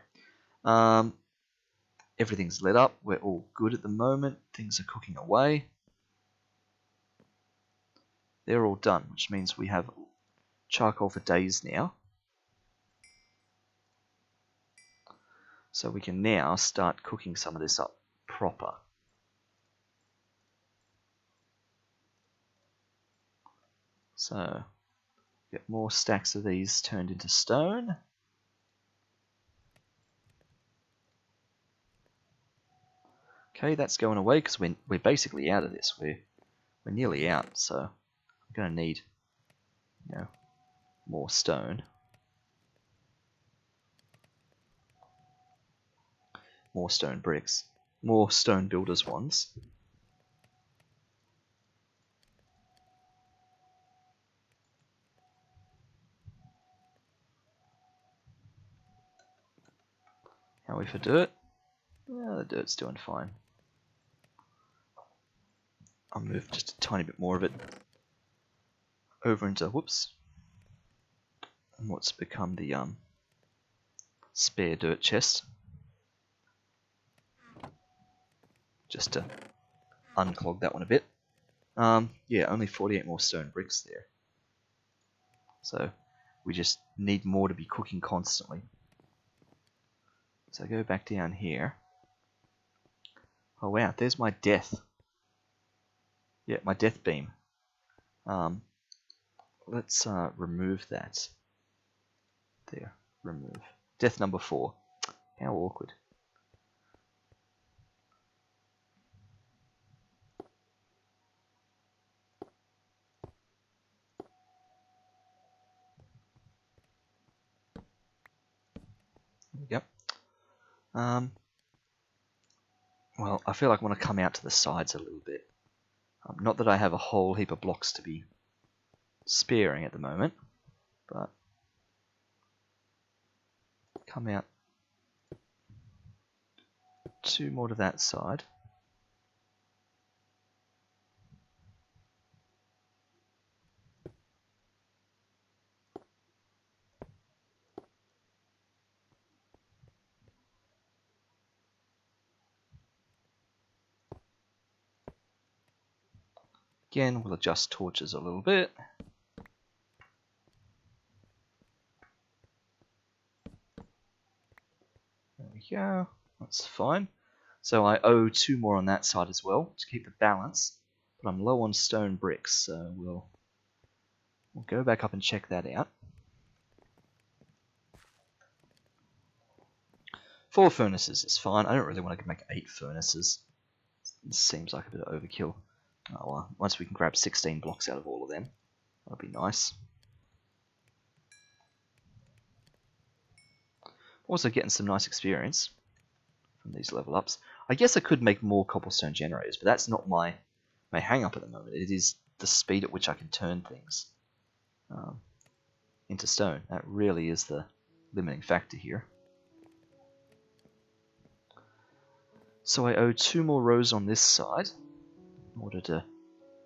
Everything's lit up. We're all good at the moment. Things are cooking away. They're all done, which means we have charcoal for days now. So we can now start cooking some of this up proper. So, get more stacks of these turned into stone. Okay, that's going away because we're basically out of this. We're nearly out, so I'm going to need, more stone. More stone bricks. More stone builders ones. How are we for dirt? Yeah, the dirt's doing fine. I'll move just a tiny bit more of it over into, whoops, what's become the spare dirt chest, just to unclog that one a bit. Yeah, only 48 more stone bricks there. So we just need more to be cooking constantly. So I go back down here. Oh wow, there's my death. Yeah, my death beam. Let's remove that. There, remove. Death number 4. How awkward. Yep. Well, I feel like I want to come out to the sides a little bit. Not that I have a whole heap of blocks to be sparing at the moment, but come out 2 more to that side. Again, we'll adjust torches a little bit. There we go. That's fine. So I owe 2 more on that side as well to keep the balance, but I'm low on stone bricks, so we'll go back up and check that out. 4 furnaces is fine. I don't really want to make 8 furnaces. It seems like a bit of overkill. Oh, well, once we can grab 16 blocks out of all of them, that'll be nice. Also getting some nice experience from these level ups. I guess I could make more cobblestone generators, but that's not my hang up at the moment. It is the speed at which I can turn things into stone. That really is the limiting factor here. So I owe 2 more rows on this side in order to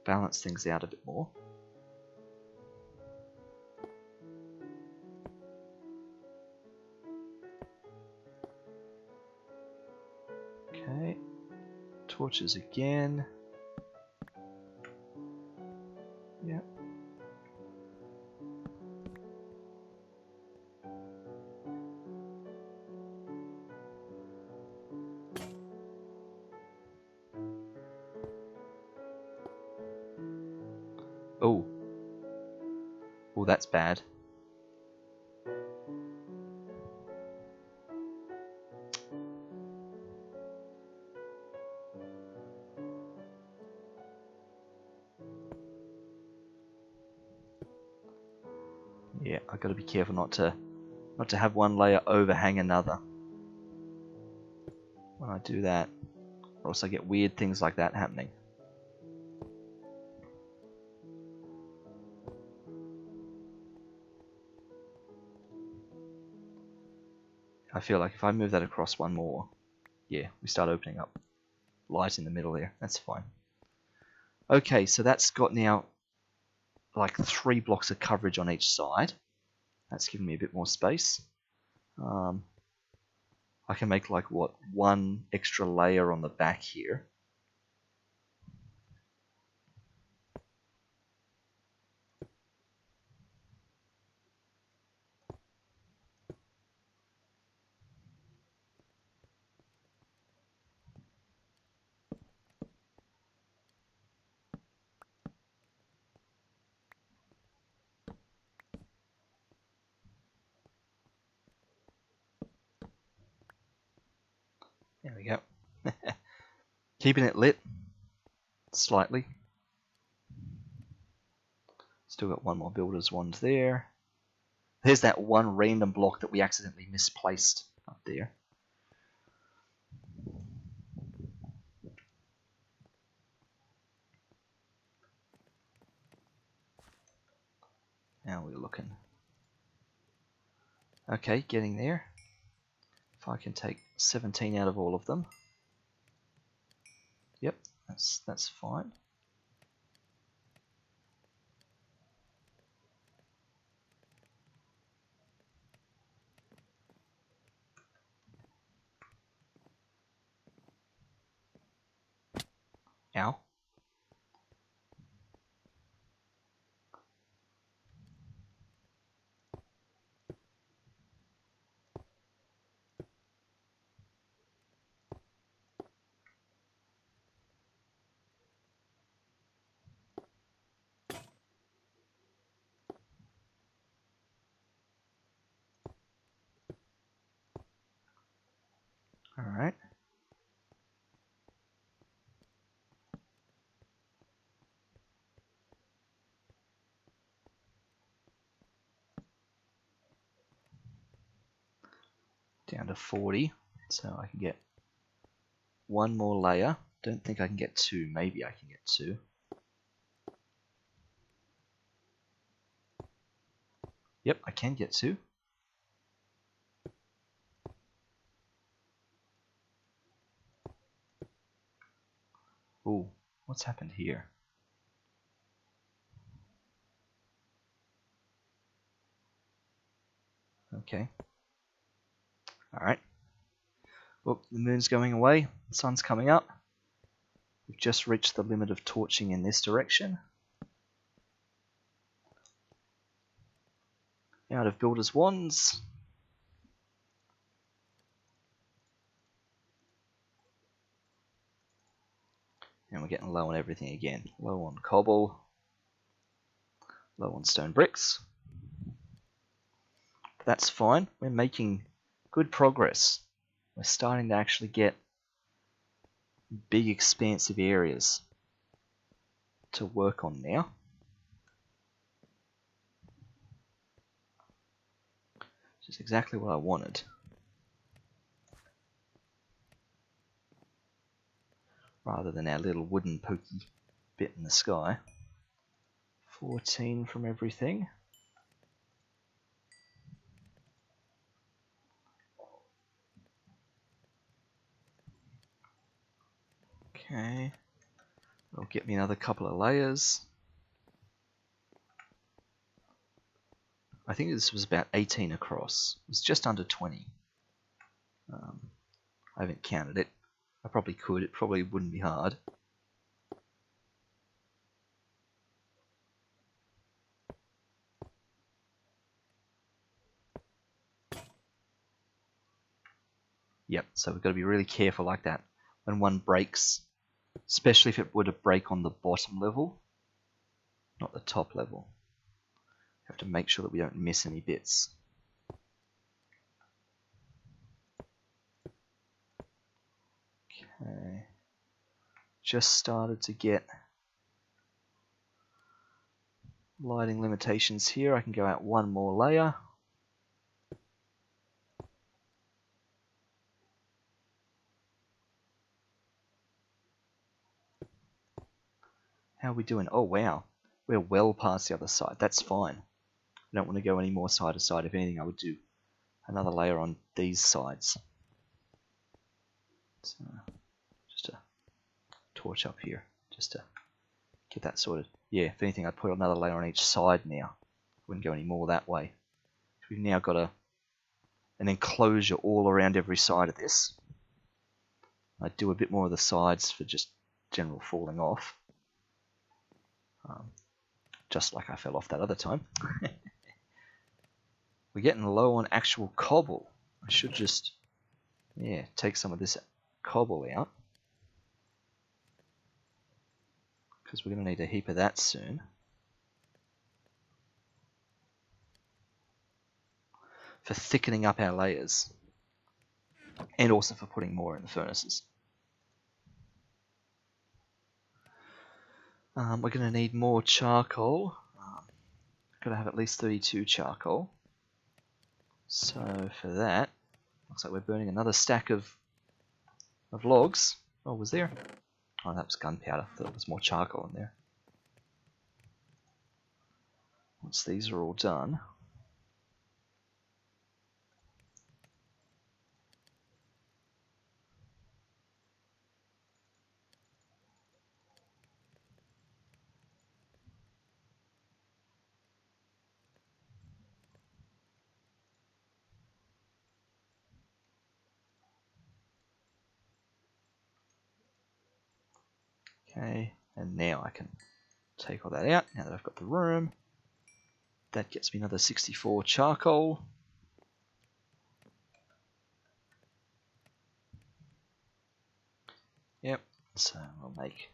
balance things out a bit more. Okay, torches again. Yep. Oh. Oh, that's bad. Yeah, I got to be careful not to have one layer overhang another when I do that, or else I get weird things like that happening. I feel like if I move that across one more, yeah, we start opening up light in the middle there. That's fine. Okay, so that's got now like 3 blocks of coverage on each side. That's giving me a bit more space. I can make like, what, 1 extra layer on the back here. There we go. Keeping it lit slightly. Still got 1 more builder's wand there. There's that 1 random block that we accidentally misplaced up there. Now we're looking. Okay, getting there. If I can take 17 out of all of them. Yep, that's fine. Ow. Alright. Down to 40, so I can get one more layer. Don't think I can get two, maybe I can get two. Yep, I can get two. Ooh, what's happened here? Okay. Alright. Well, the moon's going away, the sun's coming up. We've just reached the limit of torching in this direction. Out of builder's wands. And we're getting low on everything again. Low on cobble. Low on stone bricks. But that's fine. We're making good progress. We're starting to actually get big expansive areas to work on now. Which is exactly what I wanted. Rather than our little wooden pokey bit in the sky. 14 from everything. Okay. That'll get me another couple of layers. I think this was about 18 across. It was just under 20. I haven't counted it. I probably could. It probably wouldn't be hard. Yep, so we've got to be really careful like that when one breaks, especially if it were to break on the bottom level, not the top level. We have to make sure that we don't miss any bits. Okay. Just started to get lighting limitations here. I can go out one more layer. How are we doing? Oh wow, we're well past the other side. That's fine. I don't want to go any more side to side. If anything, I would do another layer on these sides. So just a torch up here, just to get that sorted. Yeah, if anything, I'd put another layer on each side now. Wouldn't go any more that way. We've now got an enclosure all around every side of this. I'd do a bit more of the sides for just general falling off. Just like I fell off that other time. We're getting low on actual cobble. I should just, yeah, take some of this cobble out. Because we're going to need a heap of that soon. For thickening up our layers. And also for putting more in the furnaces. We're going to need more charcoal. Got to have at least 32 charcoal. So for that, looks like we're burning another stack of logs. Oh, was there? Oh, that was gunpowder. I thought there was more charcoal in there. Once these are all done, Okay, and now I can take all that out, now that I've got the room. That gets me another 64 charcoal. Yep, so I'll make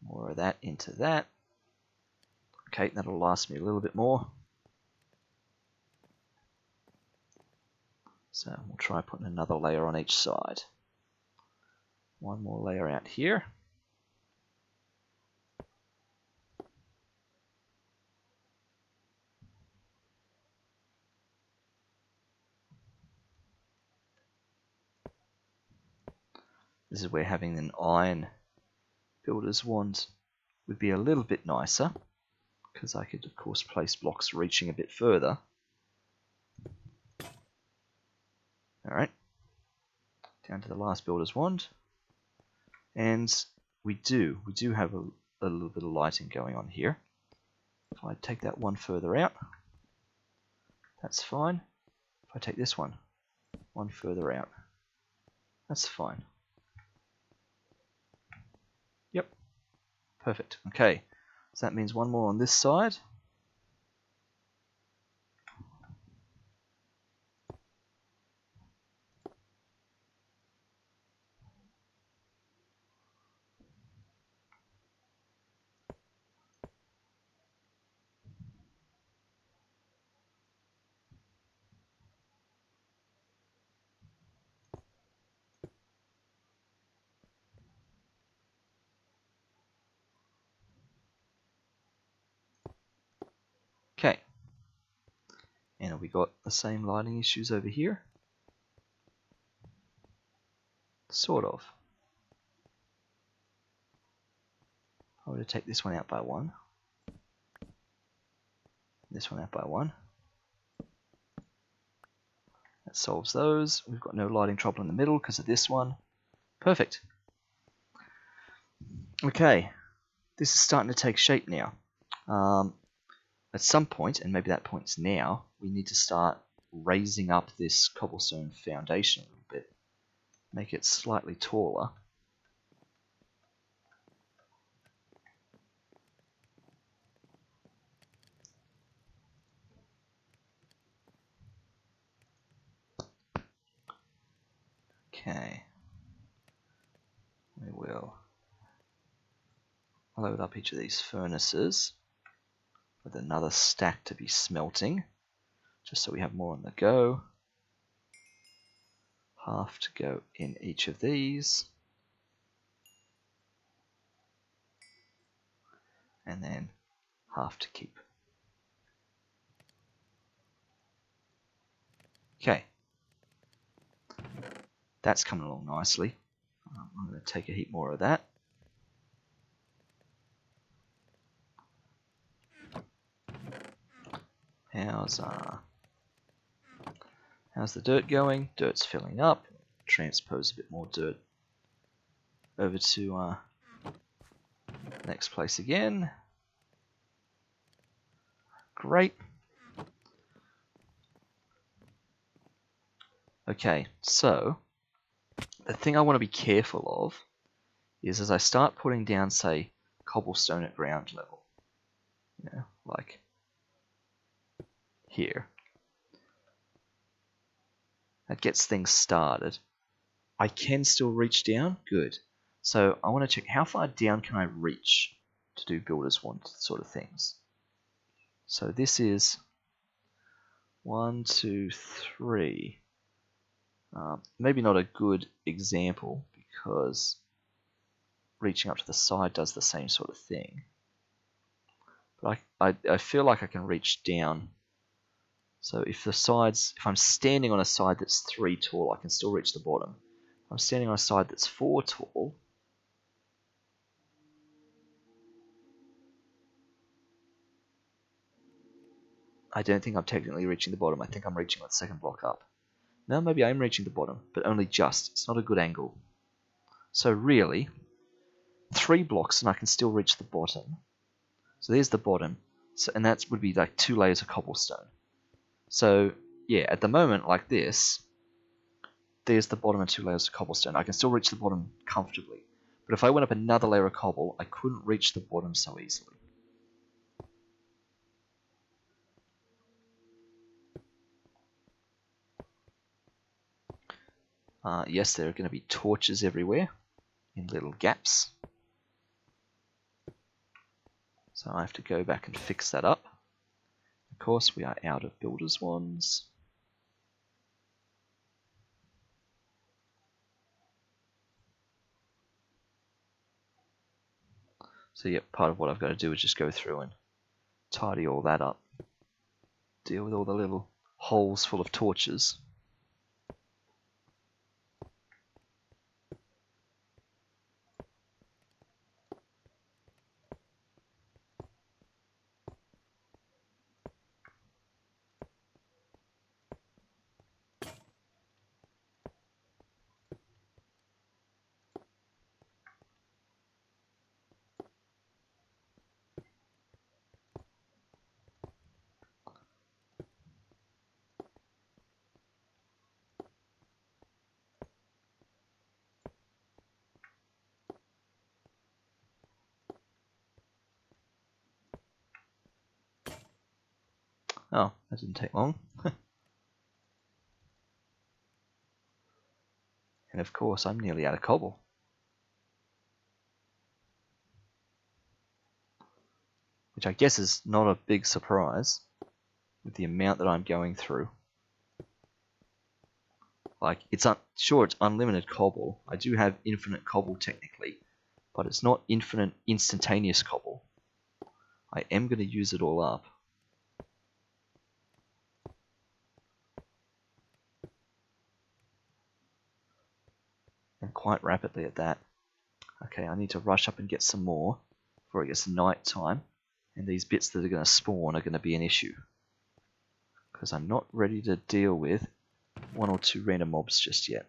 more of that into that. Okay, that'll last me a little bit more. So we'll try putting another layer on each side. One more layer out here. This is where having an iron builder's wand would be a little bit nicer, because I could of course place blocks reaching a bit further. Alright, down to the last builder's wand. And we do have a little bit of lighting going on here. If I take that one further out, that's fine. If I take this one further out, that's fine. Yep, perfect. Okay, so that means one more on this side. Okay, and have we got the same lighting issues over here? Sort of. I were to take this one out by one, this one out by one. That solves those. We've got no lighting trouble in the middle because of this one. Perfect. Okay, this is starting to take shape now. At some point, and maybe that point's now, we need to start raising up this cobblestone foundation a little bit. Make it slightly taller. Okay. We will load up each of these furnaces with another stack to be smelting, just so we have more on the go. Half to go in each of these. And then half to keep. Okay. That's coming along nicely. I'm going to take a heap more of that. How's the dirt going? Dirt's filling up. Transpose a bit more dirt over to next place again. Great. Okay, so the thing I want to be careful of is as I start putting down, say, cobblestone at ground level, you know, like here, that gets things started. I can still reach down, good. So I want to check how far down can I reach to do builder's wand sort of things. So this is 1, 2, 3. Maybe not a good example because reaching up to the side does the same sort of thing. But I feel like I can reach down. So if I'm standing on a side that's 3 tall, I can still reach the bottom. If I'm standing on a side that's 4 tall, I don't think I'm technically reaching the bottom. I think I'm reaching the second block up. Now maybe I'm reaching the bottom, but only just. It's not a good angle. So really, 3 blocks and I can still reach the bottom. So there's the bottom, and that would be like 2 layers of cobblestone. So yeah, at the moment like this, there's the bottom and 2 layers of cobblestone. I can still reach the bottom comfortably. But if I went up another layer of cobble, I couldn't reach the bottom so easily. Yes, there are going to be torches everywhere in little gaps. So I have to go back and fix that up. Of course, we are out of builder's wands. So yeah, part of what I've got to do is just go through and tidy all that up. Deal with all the little holes full of torches. Oh, that didn't take long. And of course, I'm nearly out of cobble. Which I guess is not a big surprise with the amount that I'm going through. Like, sure, it's unlimited cobble. I do have infinite cobble technically, but it's not infinite instantaneous cobble. I am going to use it all up. And quite rapidly at that. Okay, I need to rush up and get some more before it gets night time. And these bits that are going to spawn are going to be an issue. Because I'm not ready to deal with 1 or 2 random mobs just yet.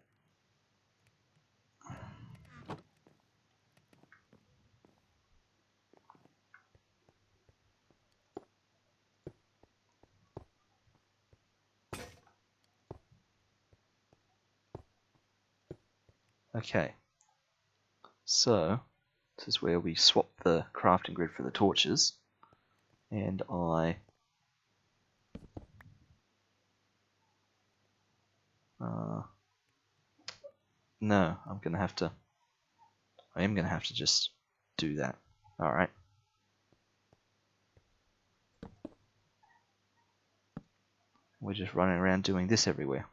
Okay, so this is where we swap the crafting grid for the torches, and no, I am gonna have to just do that. All right. We're just running around doing this everywhere.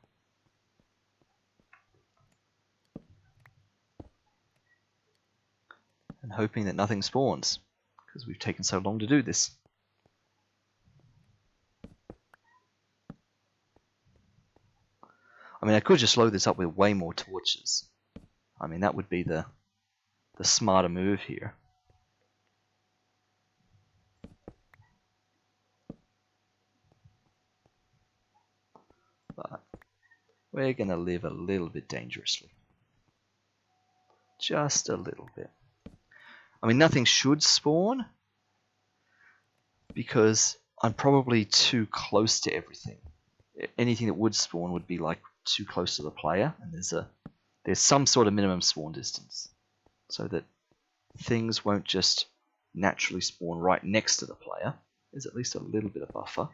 And hoping that nothing spawns, because we've taken so long to do this. I mean, I could just load this up with way more torches. I mean, that would be the smarter move here. But we're going to live a little bit dangerously. Just a little bit. I mean, nothing should spawn, because I'm probably too close to everything. Anything that would spawn would be like too close to the player, and there's some sort of minimum spawn distance, so that things won't just naturally spawn right next to the player. There's at least a little bit of buffer.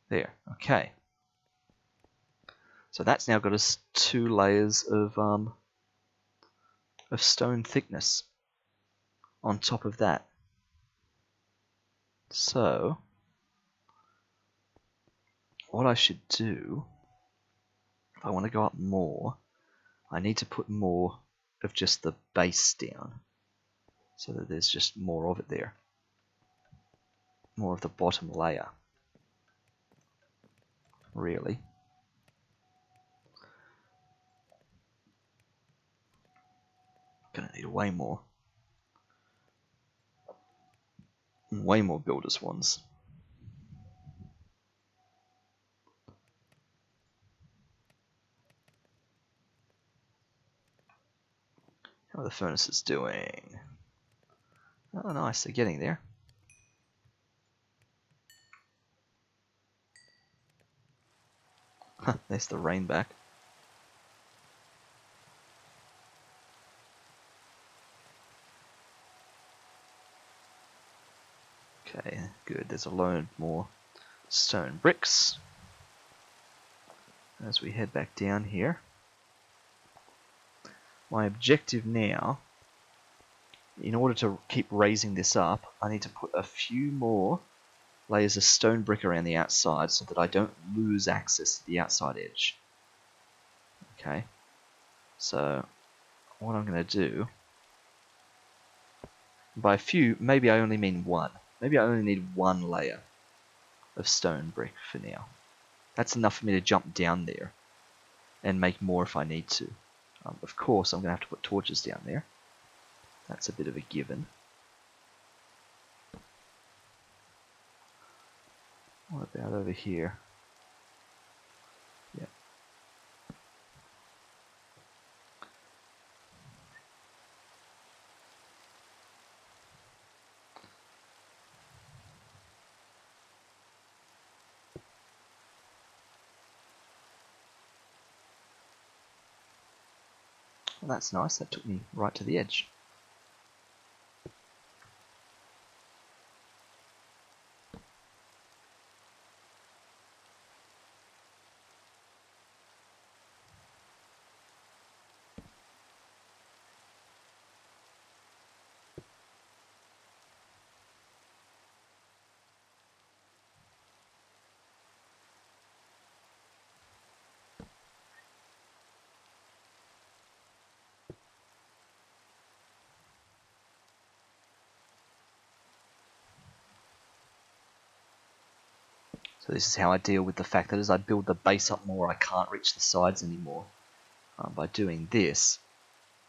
There, okay. So that's now got us 2 layers of stone thickness on top of that. So what I should do, if I want to go up more, I need to put more of just the base down, so that there's just more of it there. More of the bottom layer, really. Gonna need way more builders ones. How are the furnaces doing? Oh, nice, they're getting there. There's the rain back. Okay, good. There's a load more stone bricks as we head back down here. My objective now, in order to keep raising this up, I need to put a few more layers of stone brick around the outside so that I don't lose access to the outside edge. Okay, so what I'm going to do, by a few, maybe I only mean one. Maybe I only need one layer of stone brick for now. That's enough for me to jump down there and make more if I need to. Of course, I'm going to have to put torches down there. That's a bit of a given. What about over here? Yeah. Well, that's nice. That took me right to the edge. So this is how I deal with the fact that as I build the base up more, I can't reach the sides anymore. By doing this,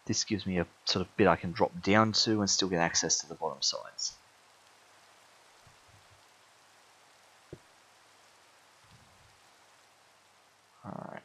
this gives me a sort of bit I can drop down to and still get access to the bottom sides. Alright.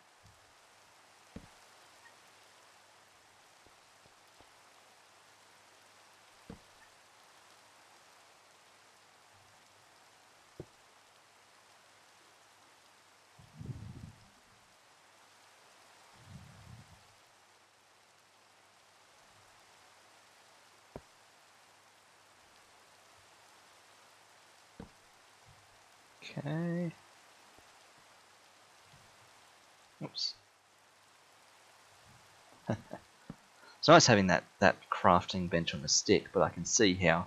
Okay. Oops. It's nice having that crafting bench on the stick, but I can see how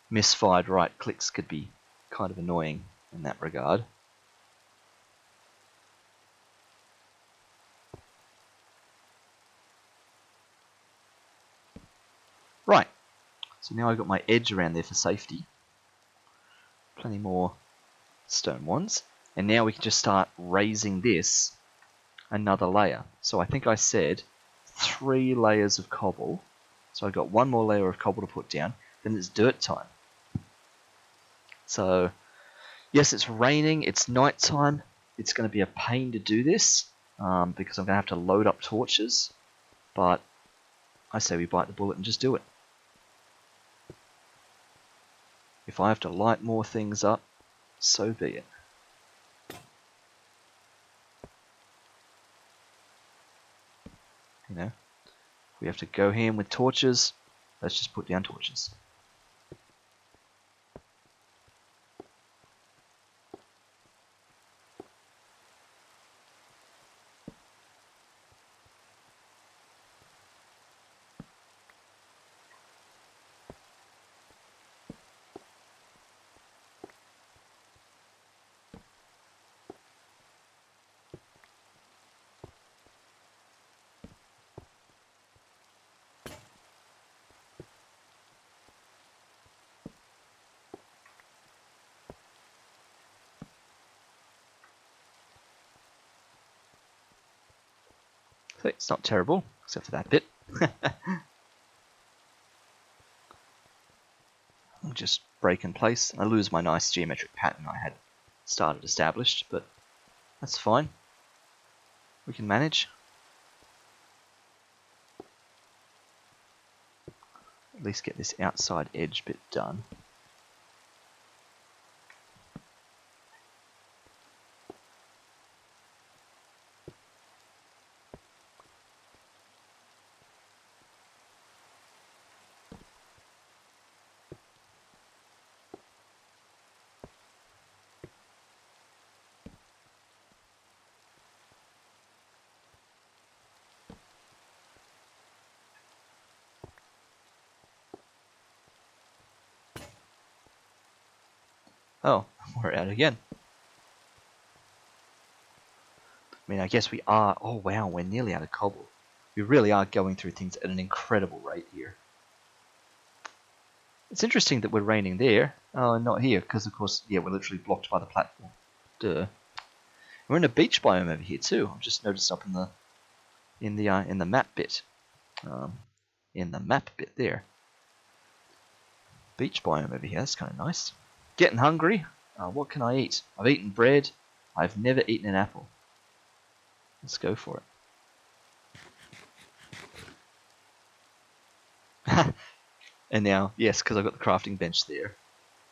misfired right clicks could be kind of annoying in that regard. Right, so now I've got my edge around there for safety. Plenty more stone ones. And now we can just start raising this another layer. So I think I said 3 layers of cobble. So I've got one more layer of cobble to put down. Then it's dirt time. So yes, it's raining, it's night time. It's going to be a pain to do this because I'm going to have to load up torches. But I say we bite the bullet and just do it. If I have to light more things up, so be it. You know, if we have to go ham with torches, let's just put down torches. So it's not terrible, except for that bit. I'll just break in place. I lose my nice geometric pattern I had started established, but that's fine. We can manage. At least get this outside edge bit done. Oh, we're out again. I mean, I guess we are... Oh, wow, we're nearly out of cobble. We really are going through things at an incredible rate here. It's interesting that we're raining there. Oh, and not here, because, of course, yeah, we're literally blocked by the platform. Duh. We're in a beach biome over here, too. I've just noticed up in the map bit. In the map bit there. Beach biome over here, that's kind of nice. Getting hungry. What can I eat? I've eaten bread. I've never eaten an apple. Let's go for it. And now, yes, because I've got the crafting bench there,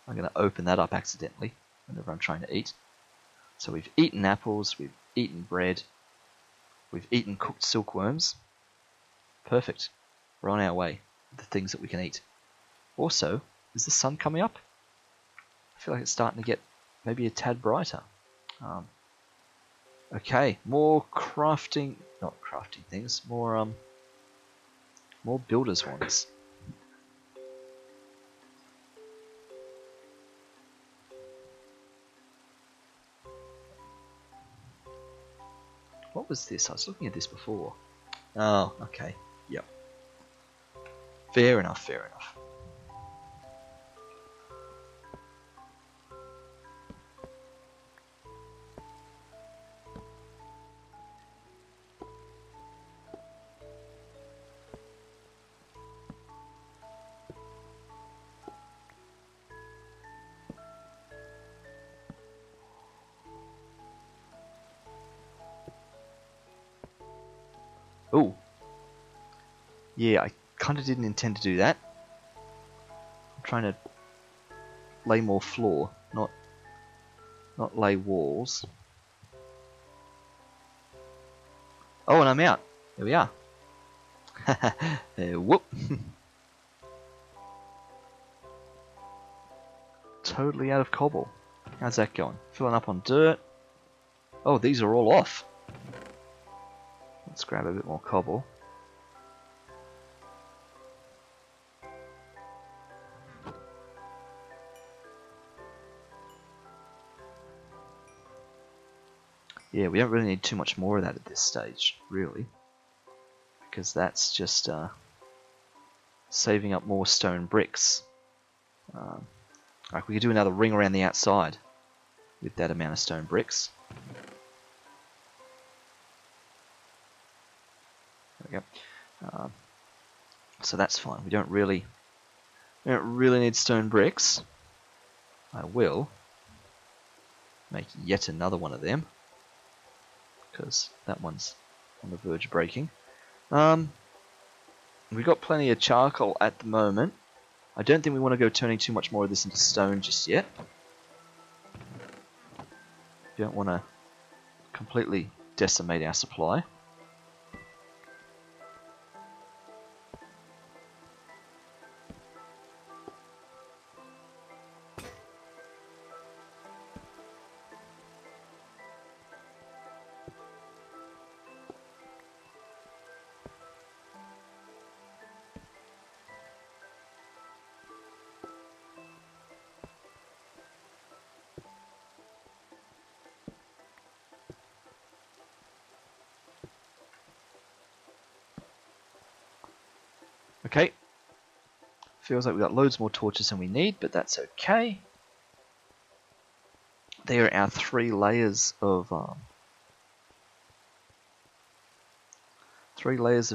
I'm going to open that up accidentally whenever I'm trying to eat. So we've eaten apples, we've eaten bread, we've eaten cooked silkworms. Perfect. We're on our way with the things that we can eat. Also, is the sun coming up? I feel like it's starting to get maybe a tad brighter. Okay, more crafting, not crafting things, more builders ones. What was this? I was looking at this before. Oh, okay. Yep. Fair enough, fair enough. Oh. Yeah, I kind of didn't intend to do that. I'm trying to lay more floor, not lay walls. Oh, and I'm out. There we are. Whoop. Totally out of cobble. How's that going? Filling up on dirt. Oh, these are all off. Let's grab a bit more cobble. Yeah, we don't really need too much more of that at this stage, really. Because that's just saving up more stone bricks. Like we could do another ring around the outside with that amount of stone bricks. There we go. So that's fine. We don't really need stone bricks. I will make yet another one of them, because that one's on the verge of breaking. We've got plenty of charcoal at the moment. I don't think we want to go turning too much more of this into stone just yet. Don't want to completely decimate our supply. Okay. Feels like we've got loads more torches than we need, but that's okay. There are our 3 layers of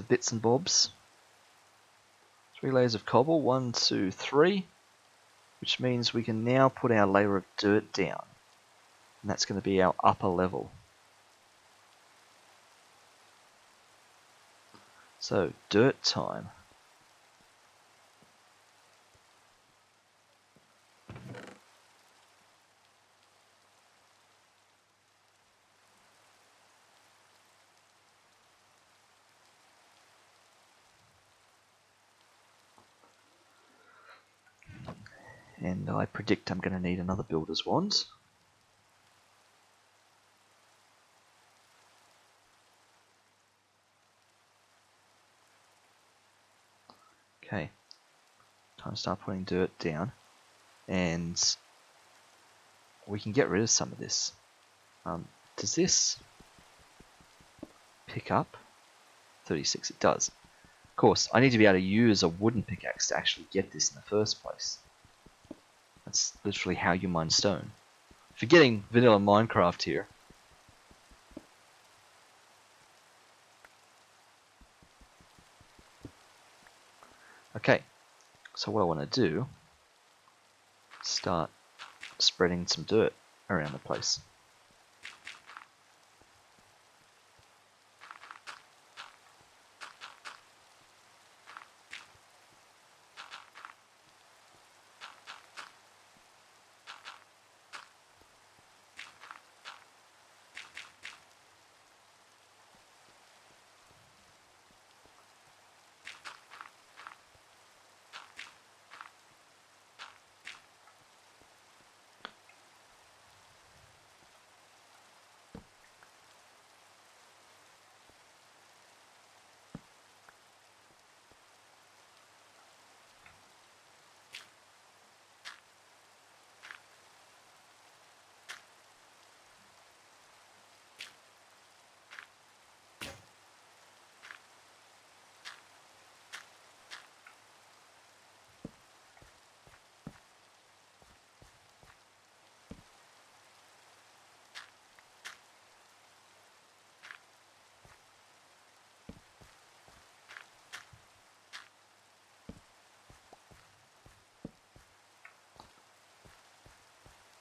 bits and bobs. 3 layers of cobble, 1, 2, 3, which means we can now put our layer of dirt down, and that's going to be our upper level. So, dirt time. And I predict I'm going to need another builder's wand. Okay, time to start putting dirt down. And we can get rid of some of this. Does this pick up? 36, it does. Of course, I need to be able to use a wooden pickaxe to actually get this in the first place. That's literally how you mine stone. Forgetting vanilla Minecraft here. Okay, so what I want to do, start spreading some dirt around the place.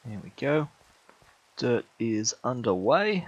There we go. Dirt is underway.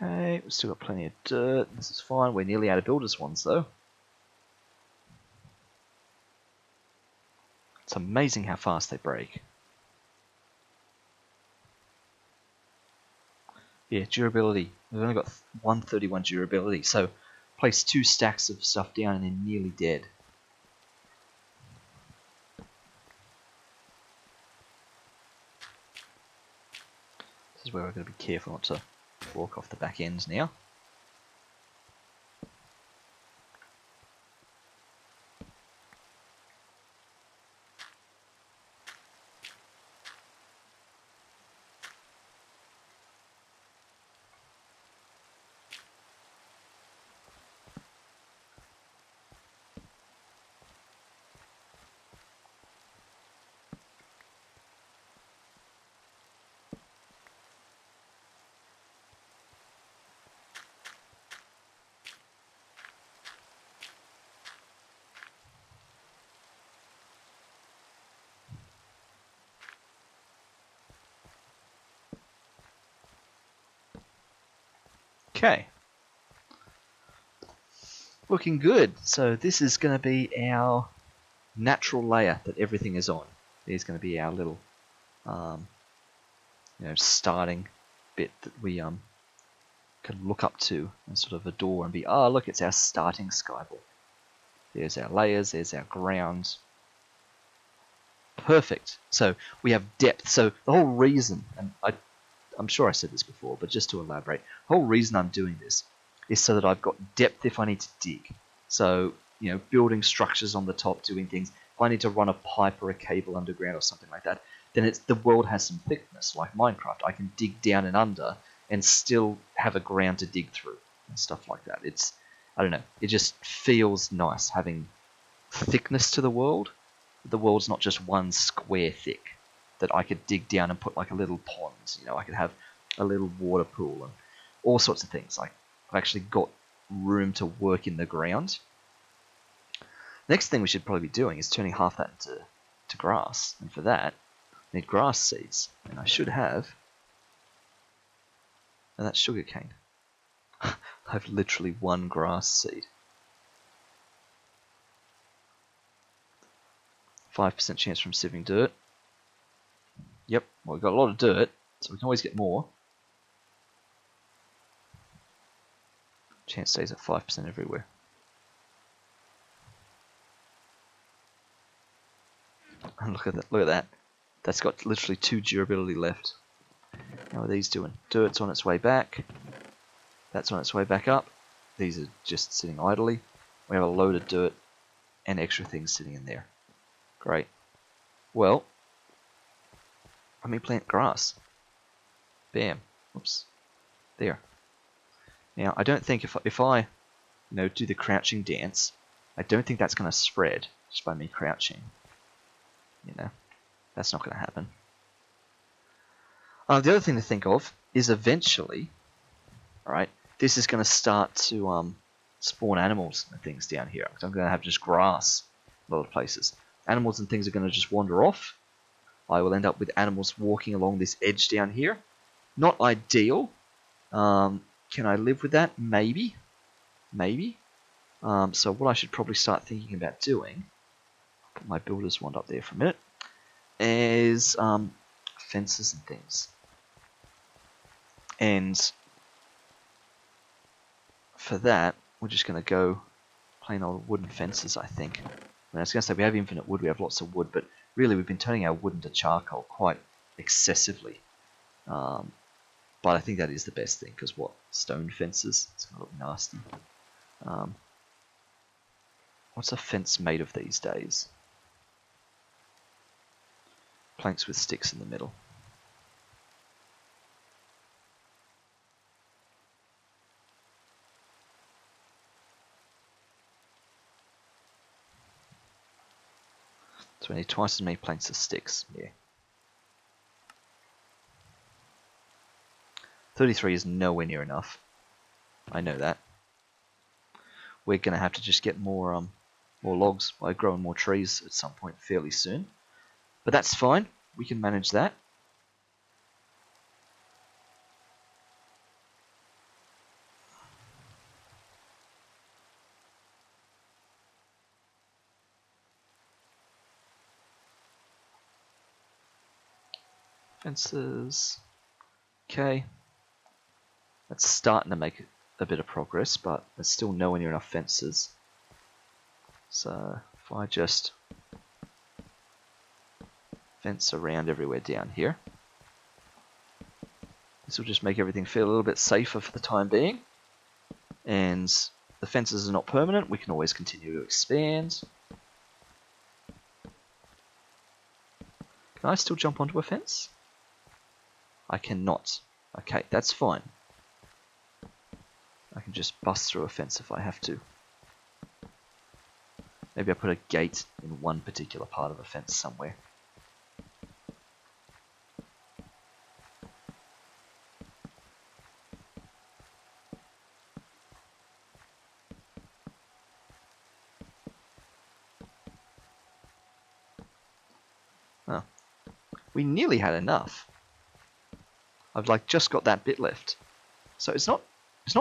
Okay, we've still got plenty of dirt. This is fine. We're nearly out of builders ones though. It's amazing how fast they break. Yeah, durability. We've only got 131 durability, so place 2 stacks of stuff down and they're nearly dead. This is where we're going to be careful not to walk off the back ends now. Okay. Looking good. So this is going to be our natural layer that everything is on. There's going to be our little starting bit that we can look up to and sort of adore and be, oh look, it's our starting skyboard. There's our layers, there's our grounds. Perfect. So we have depth. So the whole reason, and I'm sure I said this before, but just to elaborate, the whole reason I'm doing this is so that I've got depth if I need to dig. So, building structures on the top, doing things. If I need to run a pipe or a cable underground or something like that, then the world has some thickness, like Minecraft. I can dig down and under and still have a ground to dig through and stuff like that. I don't know, it just feels nice having thickness to the world. the world's not just one square thick, that I could dig down and put like a little pond. You know, I could have a little water pool and all sorts of things. Like, I've actually got room to work in the ground. Next thing we should probably be doing is turning half that into grass. And for that, I need grass seeds. And I should have... And that's sugarcane. I have literally one grass seed. 5% chance from sieving dirt. Yep, well, we've got a lot of dirt, so we can always get more. Chance stays at 5% everywhere. And look at that, look at that. That's got literally 2 durability left. How are these doing? Dirt's on its way back. That's on its way back up. These are just sitting idly. We have a load of dirt and extra things sitting in there. Great. Well, let me plant grass. Bam. Oops. There. Now, I don't think if I do the crouching dance, I don't think that's going to spread just by me crouching. That's not going to happen. The other thing to think of is eventually, alright, this is going to start to spawn animals and things down here. I'm going to have just grass a lot of places. Animals and things are going to just wander off. I will end up with animals walking along this edge down here. Not ideal. Can I live with that? Maybe. Maybe. So what I should probably start thinking about doing, put my builder's wand up there for a minute, is fences and things. And for that, we're just going to go plain old wooden fences, I think. I was going to say we have infinite wood, we have lots of wood, but really we've been turning our wood into charcoal quite excessively. But I think that is the best thing, because what? Stone fences? It's going to look nasty. What's a fence made of these days? Planks with sticks in the middle. So we need twice as many planks as sticks. Yeah. 33 is nowhere near enough. I know that. We're going to have to just get more logs by growing more trees at some point fairly soon. But that's fine. We can manage that. Fences. Okay. That's starting to make a bit of progress, but there's still nowhere near enough fences. So if I just fence around everywhere down here, this will just make everything feel a little bit safer for the time being. And the fences are not permanent, we can always continue to expand. Can I still jump onto a fence? I cannot. Okay, that's fine. I can just bust through a fence if I have to. Maybe I put a gate in one particular part of a fence somewhere. Oh. We nearly had enough. I've just got that bit left. So it's not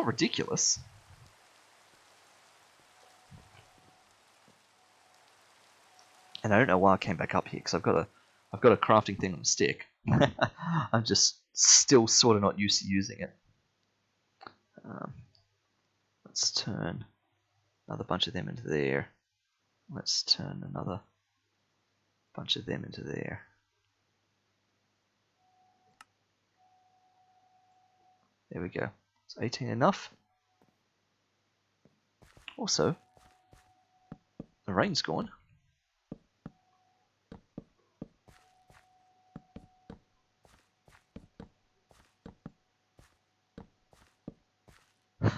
ridiculous. And I don't know why I came back up here, because I've got a crafting thing on a stick. I'm just still sort of not used to using it. Let's turn another bunch of them into there. Let's turn another bunch of them into there. There we go. Is 18 enough? Also, the rain's gone.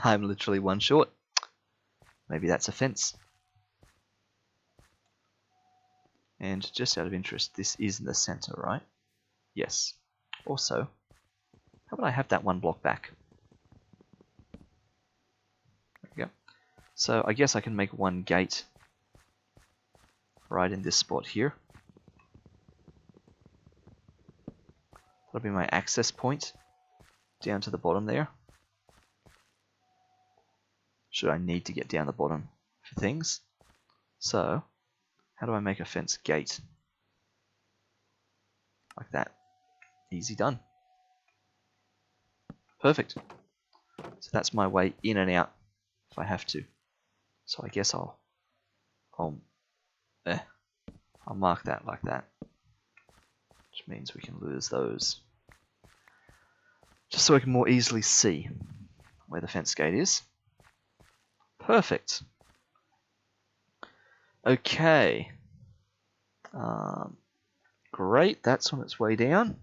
I'm literally one short. Maybe that's a fence. And just out of interest, this is in the center, right? Yes. Also, how about I have that one block back? There we go. So I guess I can make one gate right in this spot here. That'll be my access point down to the bottom there. Should I need to get down the bottom for things. So, how do I make a fence gate? Like that. Easy done. Perfect. So that's my way in and out if I have to. So I guess I'll mark that like that. Which means we can lose those. Just so I can more easily see where the fence gate is. Perfect. Okay. Great, that's on its way down.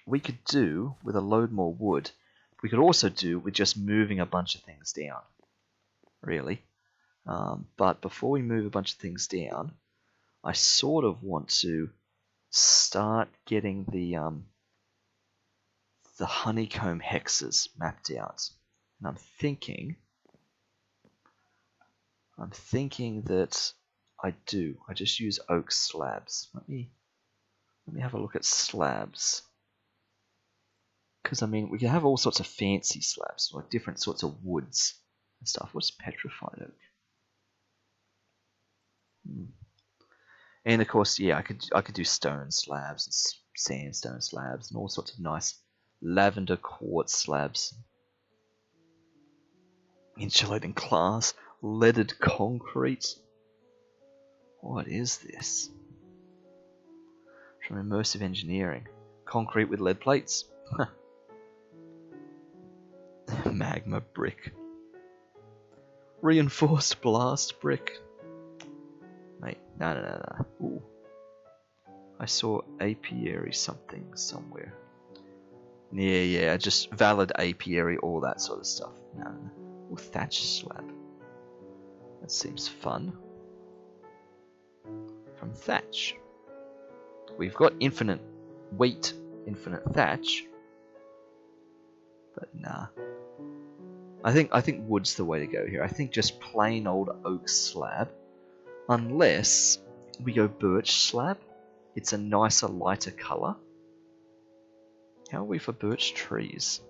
We could do with a load more wood. We could also do with just moving a bunch of things down. Really. But before we move a bunch of things down, I sort of want to start getting the honeycomb hexes mapped out. And I'm thinking that I just use oak slabs. Let me have a look at slabs. Because I mean, we can have all sorts of fancy slabs, like different sorts of woods and stuff. What's petrified oak? And of course, yeah, I could do stone slabs and sandstone slabs and all sorts of nice lavender quartz slabs. Insulating glass, leaded concrete. What is this? From immersive engineering. Concrete with lead plates. Magma brick. Reinforced blast brick. Mate, no. Ooh. I saw apiary something somewhere. Yeah, just valid apiary, all that sort of stuff. No. Ooh, thatch slab. That seems fun. From thatch. We've got infinite wheat, infinite thatch. But nah. I think wood's the way to go here. I think just plain old oak slab. Unless we go birch slab. It's a nicer, lighter colour. How are we for birch trees?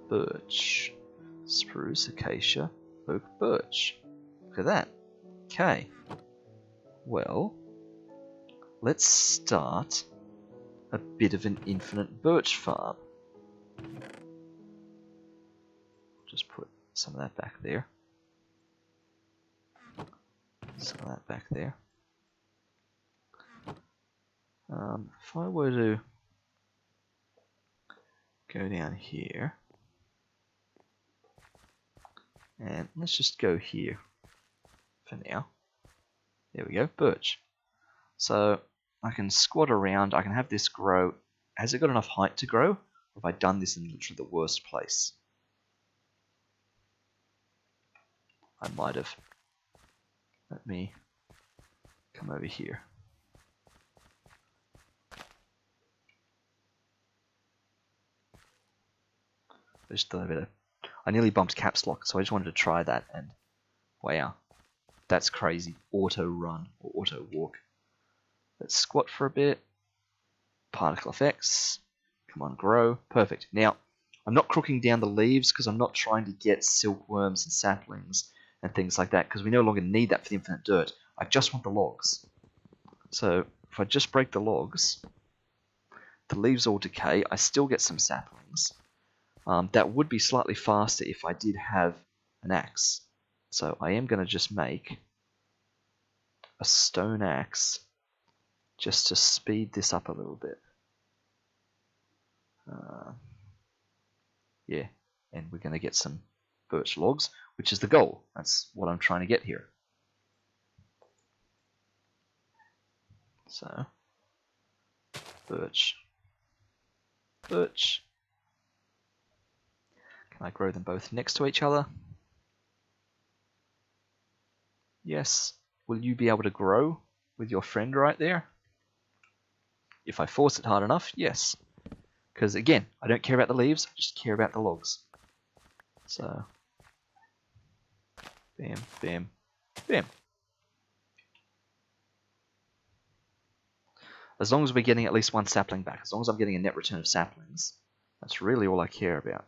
Birch. Spruce, acacia, oak, birch. Look at that. Okay. Well, let's start a bit of an infinite birch farm. Just put some of that back there. Some of that back there. If I were to go down here, and let's just go here for now. There we go, birch. So I can squat around, I can have this grow. Has it got enough height to grow? Or have I done this in literally the worst place? I might have. Let me come over here. Just a bit of, I nearly bumped caps lock, so I just wanted to try that, and wow, that's crazy. Auto run or auto walk. Let's squat for a bit. Particle effects. Come on, grow. Perfect. Now, I'm not crooking down the leaves because I'm not trying to get silkworms and saplings and things like that because we no longer need that for the infinite dirt. I just want the logs. So if I just break the logs, the leaves all decay. I still get some saplings. That would be slightly faster if I did have an axe. So I am going to just make a stone axe just to speed this up a little bit. Yeah, and we're going to get some birch logs, which is the goal. That's what I'm trying to get here. So, birch. Birch. Can I grow them both next to each other? Yes. Will you be able to grow with your friend right there? If I force it hard enough, yes. Because again, I don't care about the leaves, I just care about the logs. So, bam, bam, bam. As long as we're getting at least one sapling back, as long as I'm getting a net return of saplings, that's really all I care about.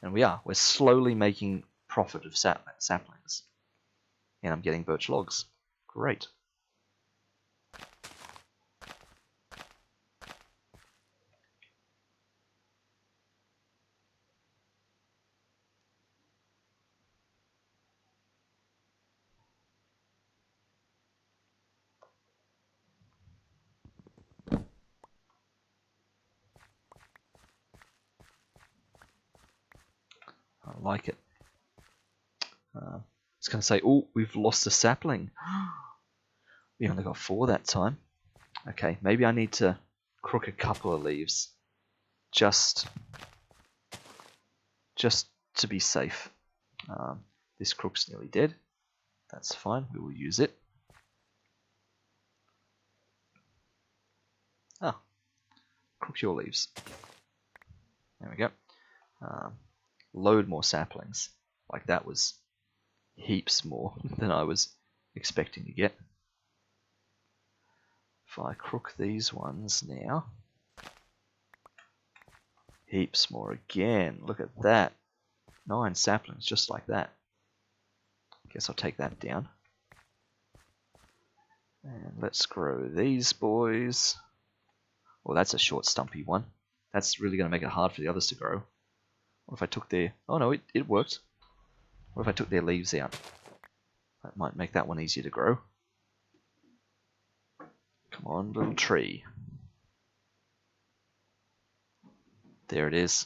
And we're slowly making profit of saplings. And I'm getting birch logs. Great. I like it. I was going to say, oh, we've lost a sapling. We only got 4 that time. Okay, maybe I need to crook a couple of leaves. Just to be safe. This crook's nearly dead. That's fine, we will use it. Ah, crook your leaves. There we go. Load more saplings. Like that was heaps more than I was expecting to get. If I crook these ones now, heaps more again. Look at that. 9 saplings just like that. Guess I'll take that down. And let's grow these boys. Well, that's a short stumpy one. That's really going to make it hard for the others to grow. What if I took their... Oh no, it worked. What if I took their leaves out? That might make that one easier to grow. Come on, little tree. There it is.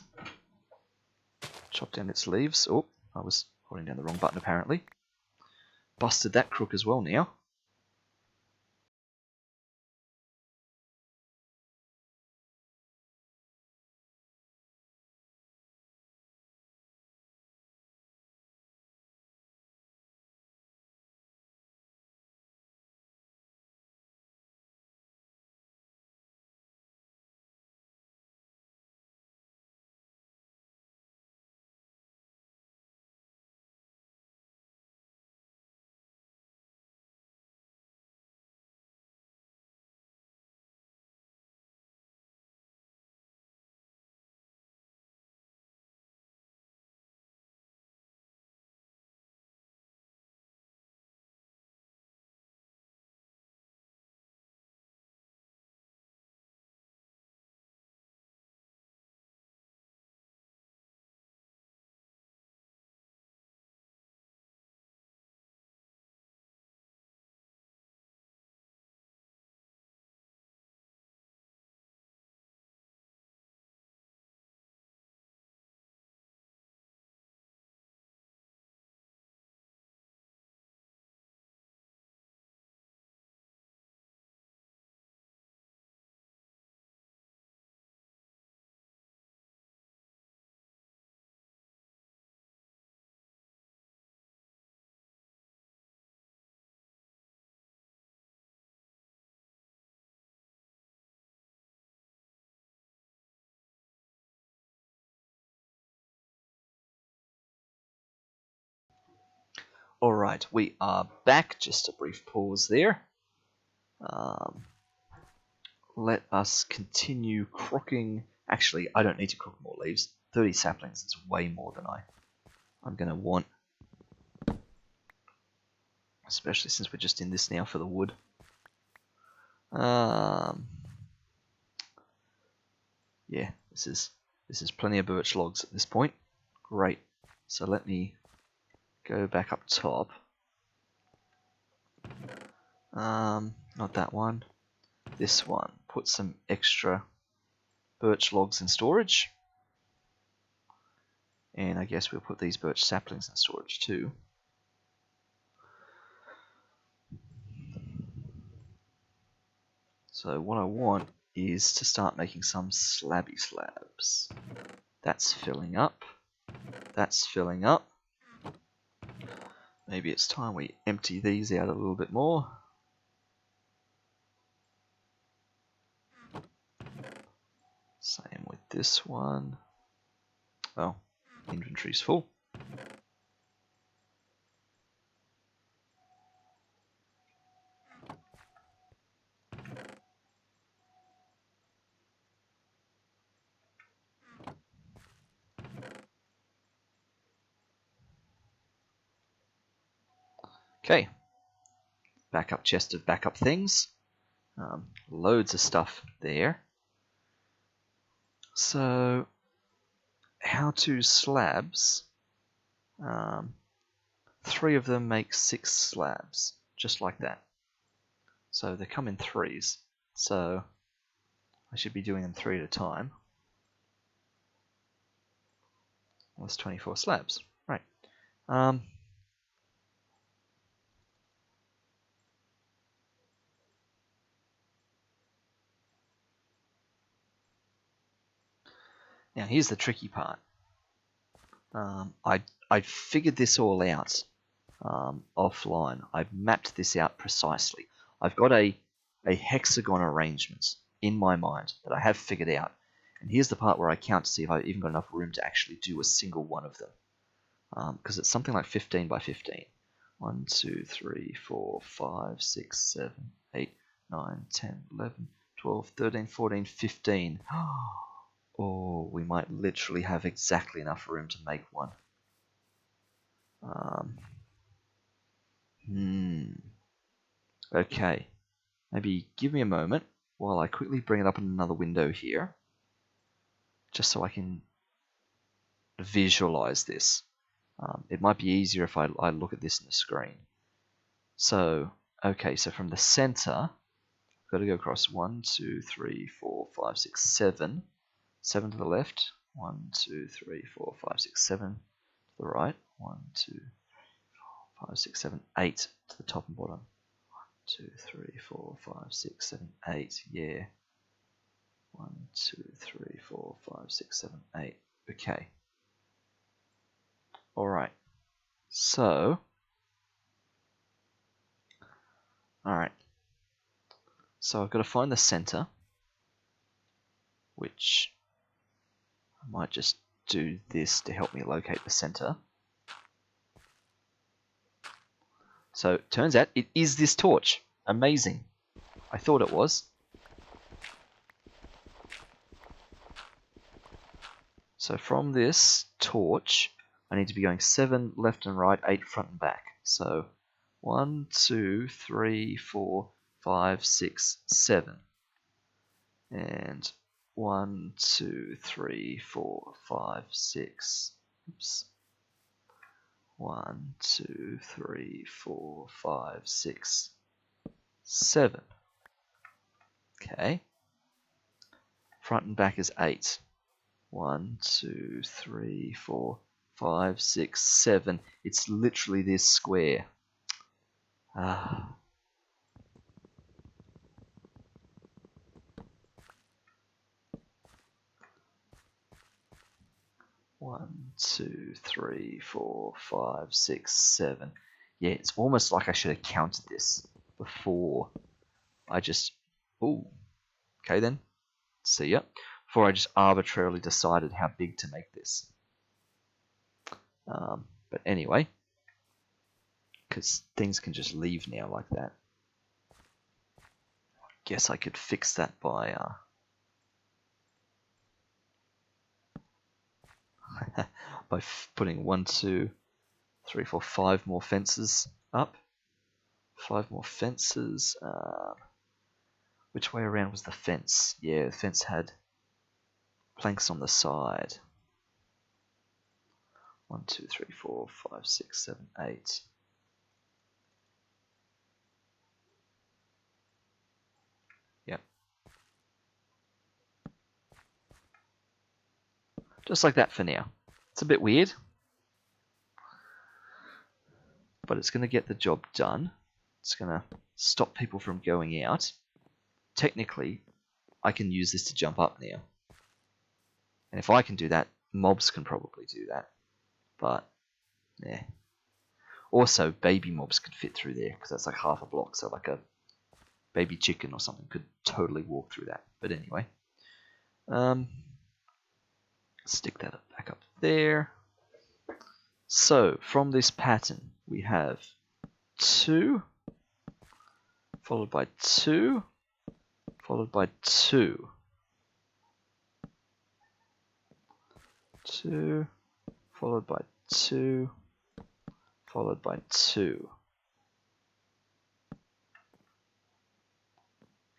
Chop down its leaves. Oh, I was holding down the wrong button apparently. Busted that crook as well now. Alright, we are back. Just a brief pause there. Let us continue crooking. Actually, I don't need to crook more leaves. 30 saplings is way more than I'm going to want. Especially since we're just in this now for the wood. Yeah, this is plenty of birch logs at this point. Great. So let me go back up top. Not that one. This one. Put some extra birch logs in storage. And I guess we'll put these birch saplings in storage too. So what I want is to start making some slabby slabs. That's filling up. That's filling up. Maybe it's time we empty these out a little bit more. Same with this one. Well, inventory's full. Okay, backup chest of backup things. Loads of stuff there. So, how to slabs. 3 of them make 6 slabs, just like that. So they come in 3s. So I should be doing them 3 at a time. Well, that's 24 slabs, right? Now here's the tricky part. I figured this all out offline. I've mapped this out precisely. I've got a hexagon arrangement in my mind that I have figured out. And here's the part where I count to see if I've even got enough room to actually do a single one of them. Because it's something like 15 by 15. 1, 2, 3, 4, 5, 6, 7, 8, 9, 10, 11, 12, 13, 14, 15. Oh, we might literally have exactly enough room to make one. Okay. Maybe give me a moment while I quickly bring it up in another window here. Just so I can visualize this. It might be easier if I look at this in the screen. So, okay, so from the center, I've got to go across 1, 2, 3, 4, 5, 6, 7. 7 to the left. 1, 2, 3, 4, 5, 6, 7 to the right. 1, 2, 3, 4, 5, 6, 7, 8 to the top and bottom. 1, 2, 3, 4, 5, 6, 7, 8. Yeah. 1, 2, 3, 4, 5, 6, 7, 8. Okay. Alright. So. Alright. So I've got to find the center. Which I might just do this to help me locate the center. So it turns out it is this torch. Amazing. I thought it was. So from this torch, I need to be going 7 left and right, 8 front and back. So 1, 2, 3, 4, 5, 6, 7. And 1, 2, 3, 4, 5, 6. Oops. 1, 2, 3, 4, 5, 6, 7. Okay. Front and back is 8. 1, 2, 3, 4, 5, 6, 7. It's literally this square. 1, 2, 3, 4, 5, 6, 7. Yeah, it's almost like I should have counted this before I just... Ooh. Okay then. See ya. Before I just arbitrarily decided how big to make this. But anyway. Because things can just leave now like that. Guess I could fix that by... by putting 1, 2, 3, 4, 5 more fences up. 5 more fences. Which way around was the fence? Yeah, the fence had planks on the side. 1, 2, 3, 4, 5, 6, 7, 8. Yep. Just like that for now. It's a bit weird, but it's going to get the job done. It's going to stop people from going out. Technically, I can use this to jump up now. And if I can do that, mobs can probably do that. but yeah. Also, baby mobs could fit through there because that's like half a block, so like a baby chicken or something could totally walk through that. But anyway, stick that back up there. So from this pattern, we have 2, followed by 2, followed by 2. 2, followed by 2, followed by 2.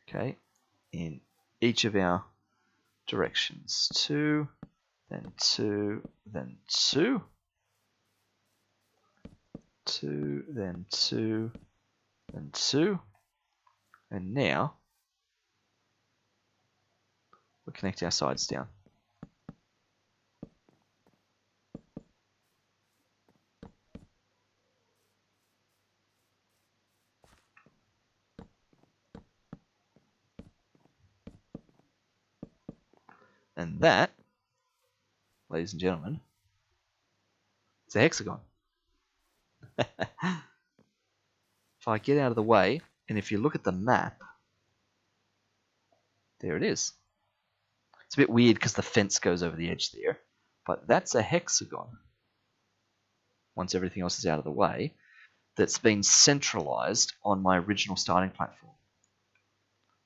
Okay, in each of our directions. 2, then 2, then 2. 2, then 2, then 2. And now, we'll connect our sides down. And that, ladies and gentlemen, is a hexagon. If I get out of the way, and if you look at the map, there it is. It's a bit weird because the fence goes over the edge there, but that's a hexagon. Once everything else is out of the way, that's been centralized on my original starting platform.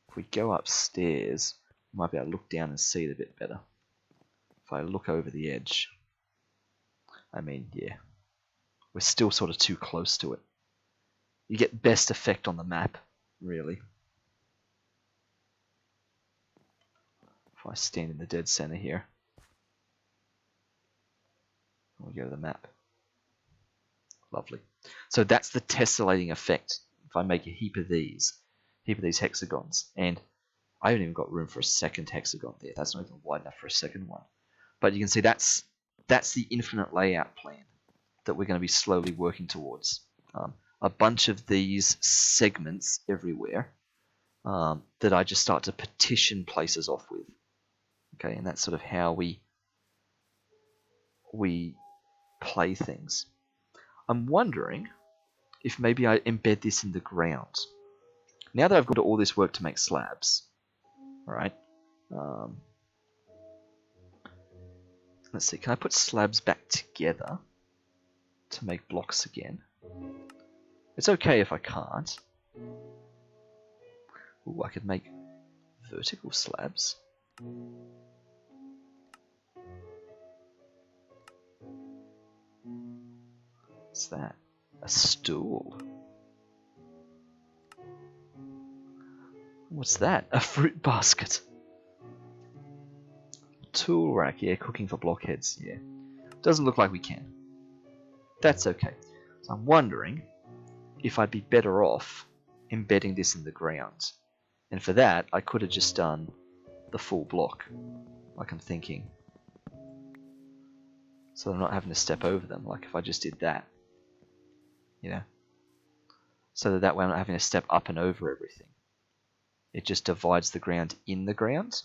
If we go upstairs, we might be able to look down and see it a bit better. If I look over the edge, I mean, yeah, we're still sort of too close to it. You get best effect on the map, really. If I stand in the dead center here, we go to the map. Lovely. So that's the tessellating effect. If I make a heap of these hexagons, and I haven't even got room for a second hexagon there. That's not even wide enough for a second one. But you can see that's the infinite layout plan that we're going to be slowly working towards. A bunch of these segments everywhere that I just start to partition places off with. Okay, and that's sort of how we play things. I'm wondering if maybe I embed this in the ground. Now that I've got all this work to make slabs, all right. Let's see, can I put slabs back together to make blocks again? It's okay if I can't. Ooh, I could make vertical slabs. What's that? A stool. What's that? A fruit basket. Tool rack, yeah, cooking for blockheads, yeah. Doesn't look like we can. That's okay. So I'm wondering if I'd be better off embedding this in the ground. And for that, I could have just done the full block, like I'm thinking. So I'm not having to step over them, like if I just did that. You know? So that way I'm not having to step up and over everything. It just divides the ground in the ground.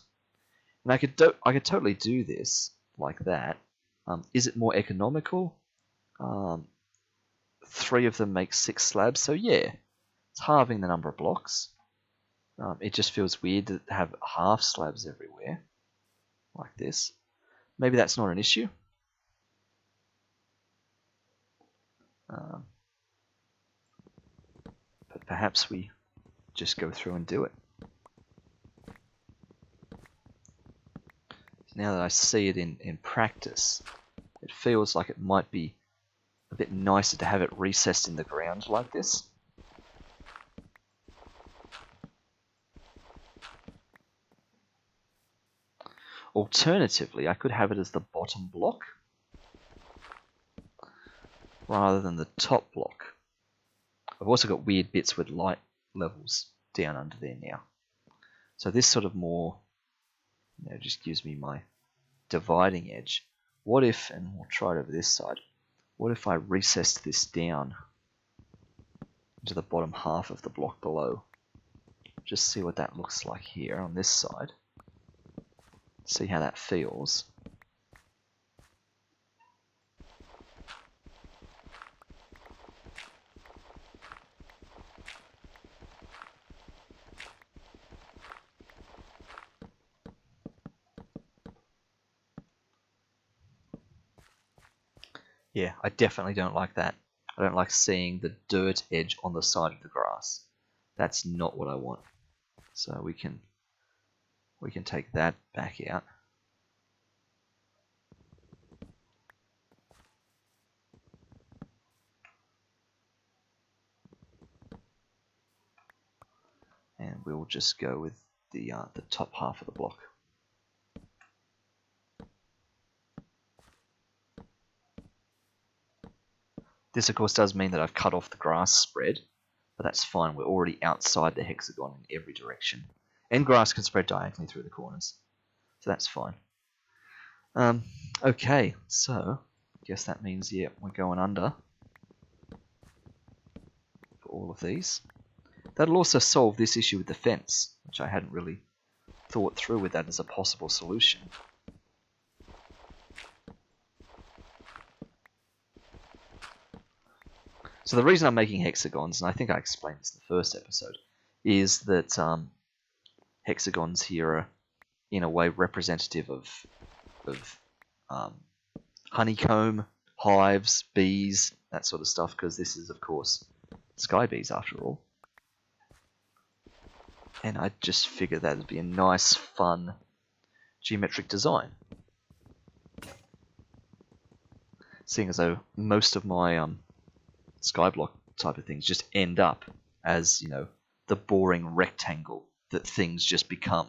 And I could totally do this like that. Is it more economical? 3 of them make 6 slabs, so yeah, it's halving the number of blocks. It just feels weird to have half slabs everywhere, like this. Maybe that's not an issue. But perhaps we just go through and do it. Now that I see it in practice, it feels like it might be a bit nicer to have it recessed in the ground like this. Alternatively, I could have it as the bottom block rather than the top block. I've also got weird bits with light levels down under there now. So this sort of more, just gives me my dividing edge. What if, and we'll try it over this side, what if I recessed this down into the bottom half of the block below? Just see what that looks like here on this side. See how that feels. Yeah, I definitely don't like that. I don't like seeing the dirt edge on the side of the grass. That's not what I want. So we can take that back out. And we'll just go with the top half of the block. This of course does mean that I've cut off the grass spread, but that's fine. We're already outside the hexagon in every direction. And grass can spread diagonally through the corners. So that's fine. Okay, so I guess that means, yeah, we're going under for all of these. That'll also solve this issue with the fence, which I hadn't really thought through with that as a possible solution. So the reason I'm making hexagons, and I think I explained this in the first episode, is that hexagons here are, in a way, representative of honeycomb, hives, bees, that sort of stuff, because this is, of course, sky bees after all. And I just figured that would be a nice, fun geometric design. Seeing as though most of my skyblock type of things just end up as, you know, the boring rectangle that things just become.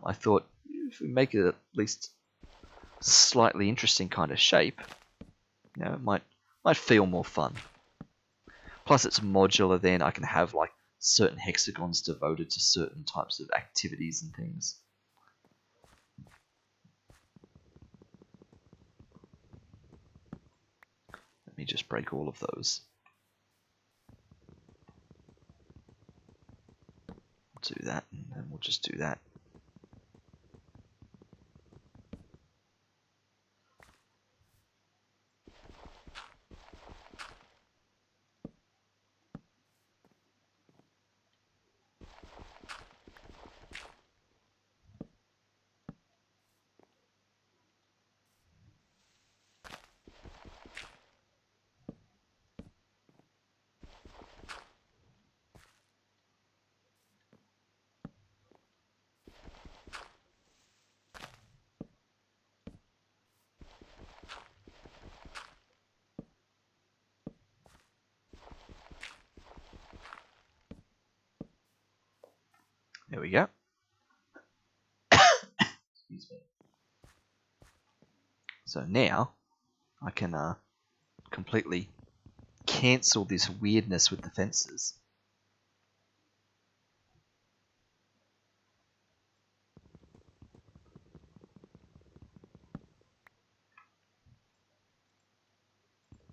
I thought if we make it at least slightly interesting kind of shape, you know, it might feel more fun. Plus it's modular, then I can have like certain hexagons devoted to certain types of activities and things. Let me just break all of those. Do that, and then we'll just do that. There we go. Excuse me. So now I can completely cancel this weirdness with the fences.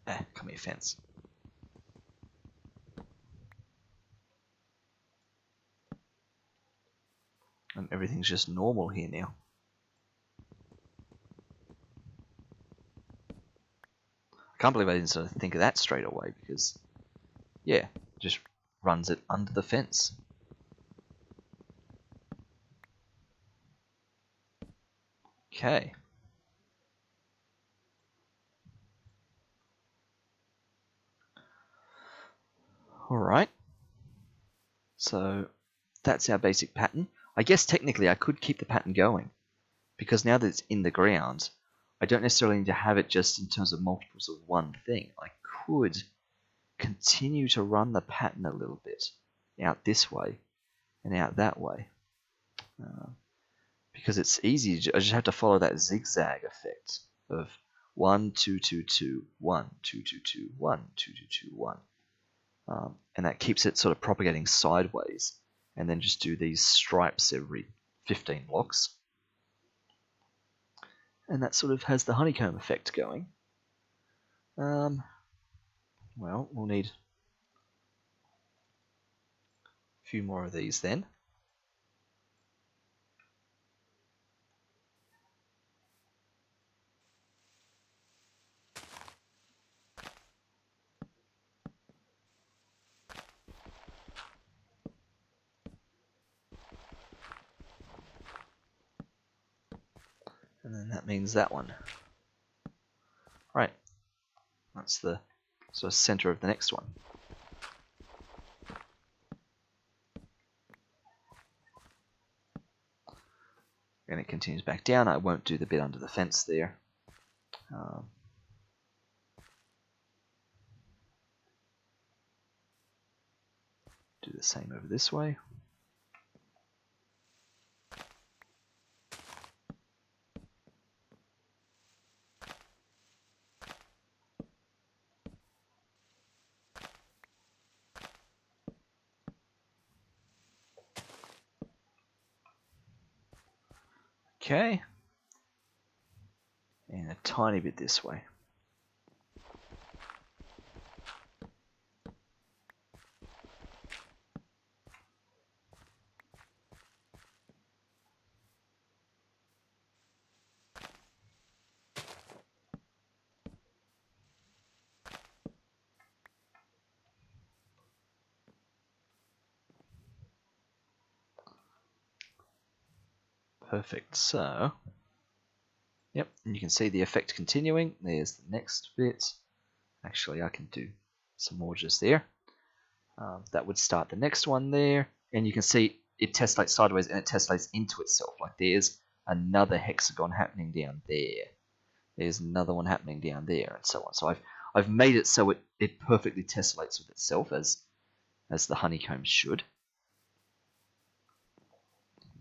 Come here, fence. And everything's just normal here now. I can't believe I didn't sort of think of that straight away, because, yeah, just runs it under the fence. Okay. Alright. So that's our basic pattern. I guess technically I could keep the pattern going, because now that it's in the ground, I don't necessarily need to have it just in terms of multiples of one thing. I could continue to run the pattern a little bit out this way and out that way, because it's easy. I just have to follow that zigzag effect of 1 2 2 2 1 2 2 2 1 2 2 2 1, and that keeps it sort of propagating sideways, and then just do these stripes every 15 blocks, and that sort of has the honeycomb effect going. Well, we'll need a few more of these then. And then that means that one. Right. That's the sort of center of the next one. And it continues back down. I won't do the bit under the fence there. Do the same over this way. Okay. And a tiny bit this way. Perfect. So, yep, and you can see the effect continuing. There's the next bit. Actually, I can do some more just there. That would start the next one there. And you can see it tessellates sideways and it tessellates into itself. Like there's another hexagon happening down there. There's another one happening down there, and so on. So I've made it so it perfectly tessellates with itself as the honeycomb should.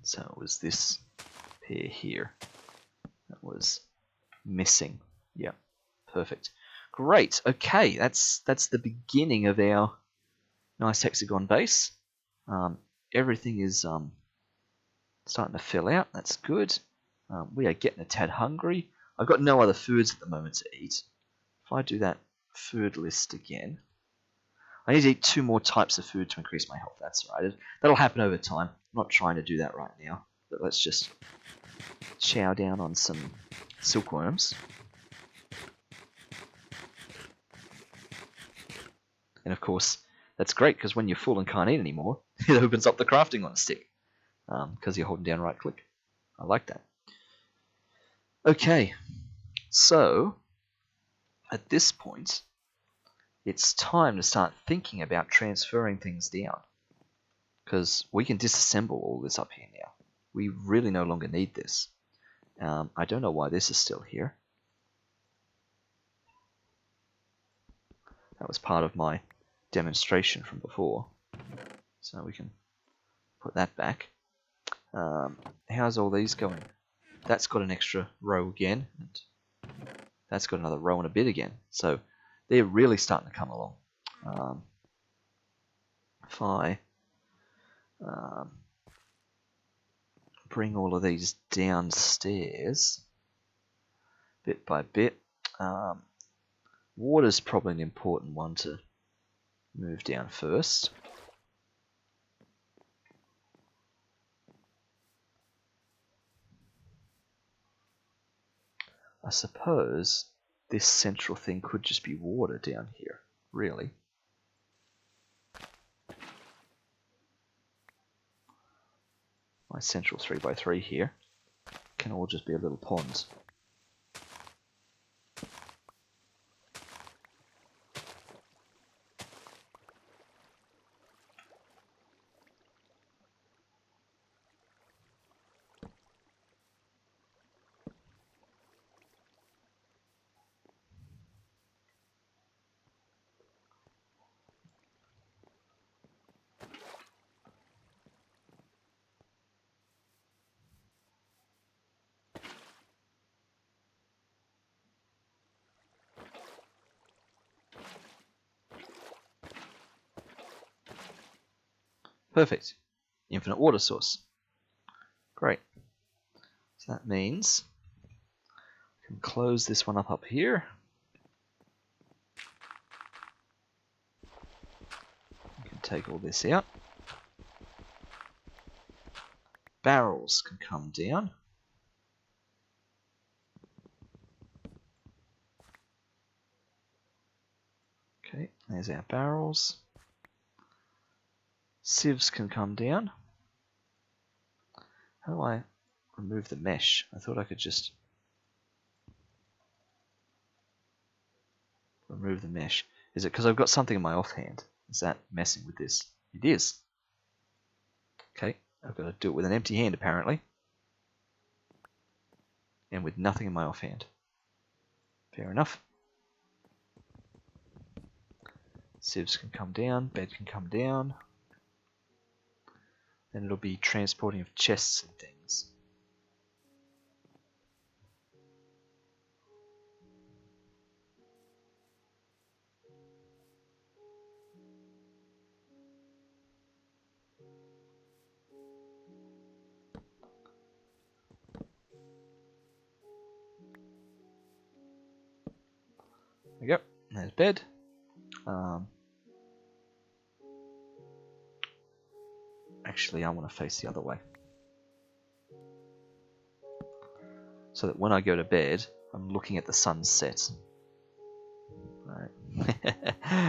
So it was this pair here that was missing. Yeah, perfect. Great. Okay, that's the beginning of our nice hexagon base. Everything is starting to fill out. That's good. We are getting a tad hungry. I've got no other foods at the moment to eat. If I do that food list again, I need to eat 2 more types of food to increase my health. That's right. That'll happen over time. I'm not trying to do that right now. But let's just chow down on some silkworms. And of course, that's great because when you're full and can't eat anymore, it opens up the crafting on a stick. Because you're holding down right click. I like that. Okay, so at this point, it's time to start thinking about transferring things down. Because we can disassemble all this up here now. We really no longer need this. I don't know why this is still here. That was part of my demonstration from before. So we can put that back. How's all these going? That's got an extra row again. And that's got another row and a bit again. So they're really starting to come along. If I bring all of these downstairs bit by bit, water's probably an important one to move down first. I suppose this central thing could just be water down here, really. My central 3x3 here can all just be a little pond. Perfect. Infinite water source. Great. So that means I can close this one up here. I can take all this out. Barrels can come down. Okay, there's our barrels. Sieves can come down. How do I remove the mesh? I thought I could just Remove the mesh. Is it because I've got something in my offhand? Is that messing with this? It is. Okay, I've got to do it with an empty hand apparently. And with nothing in my offhand. Fair enough. Sieves can come down, bed can come down. Then it'll be transporting of chests and things. There we go. There's bed. Actually, I want to face the other way. So that when I go to bed, I'm looking at the sunset. Right.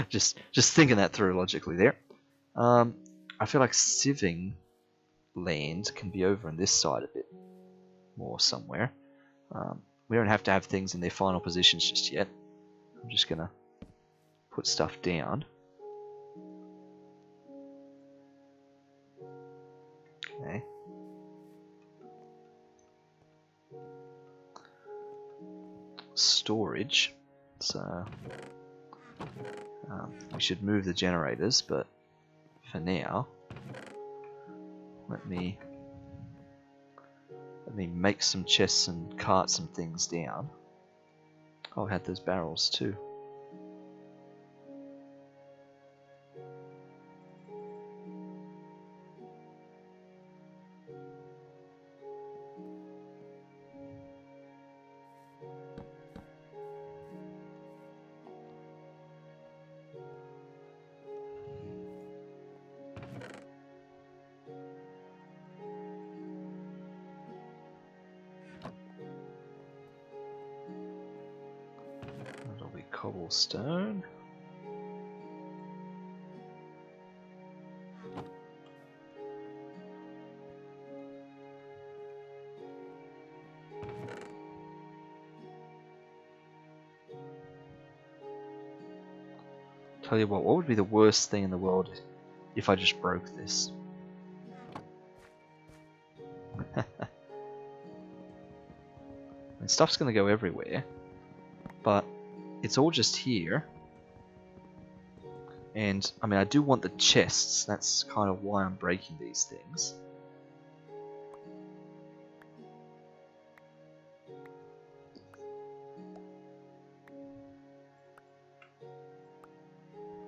just thinking that through logically there. I feel like sieving land can be over on this side a bit more somewhere. We don't have to have things in their final positions just yet. I'm just gonna put stuff down. Okay. Storage. So we should move the generators, but for now, let me make some chests and cart some things down. Oh, I had those barrels too. That'll be cobblestone. Tell you what would be the worst thing in the world if I just broke this? And stuff's gonna go everywhere, but it's all just here. And I mean, I do want the chests. That's kind of why I'm breaking these things.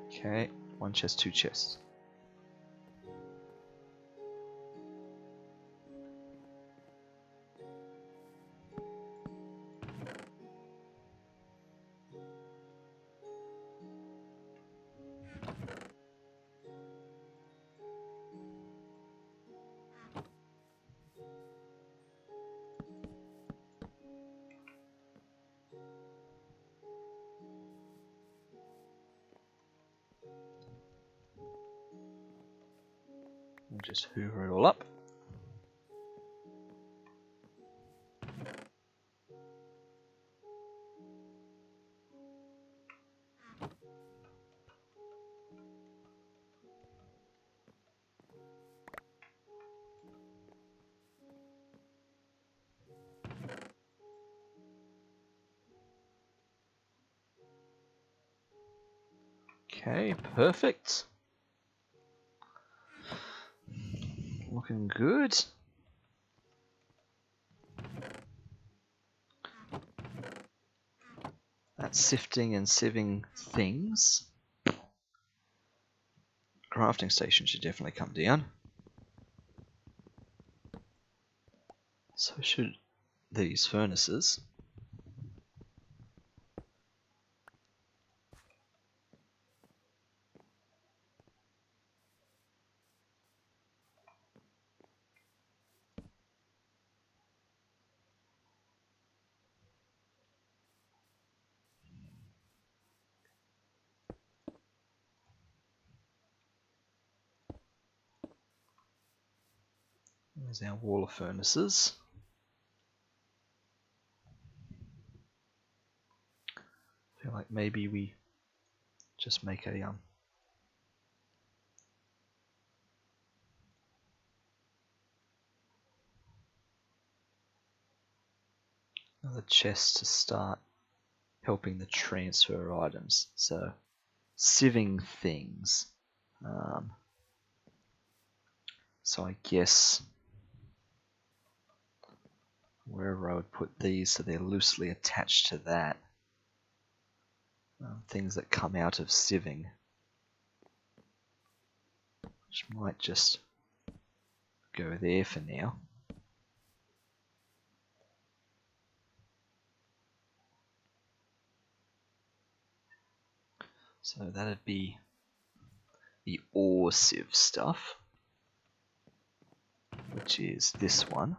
Okay, one chest, two chests. We'll just hoover it all up. Okay, perfect. Looking good. That's sifting and sieving things. Crafting station should definitely come down. So should these furnaces. There's our wall of furnaces. I feel like maybe we just make a another chest to start helping the transfer items. So sieving things. So I guess wherever I would put these so they're loosely attached to that. Things that come out of sieving, which might just go there for now. So that'd be the ore sieve stuff, which is this one.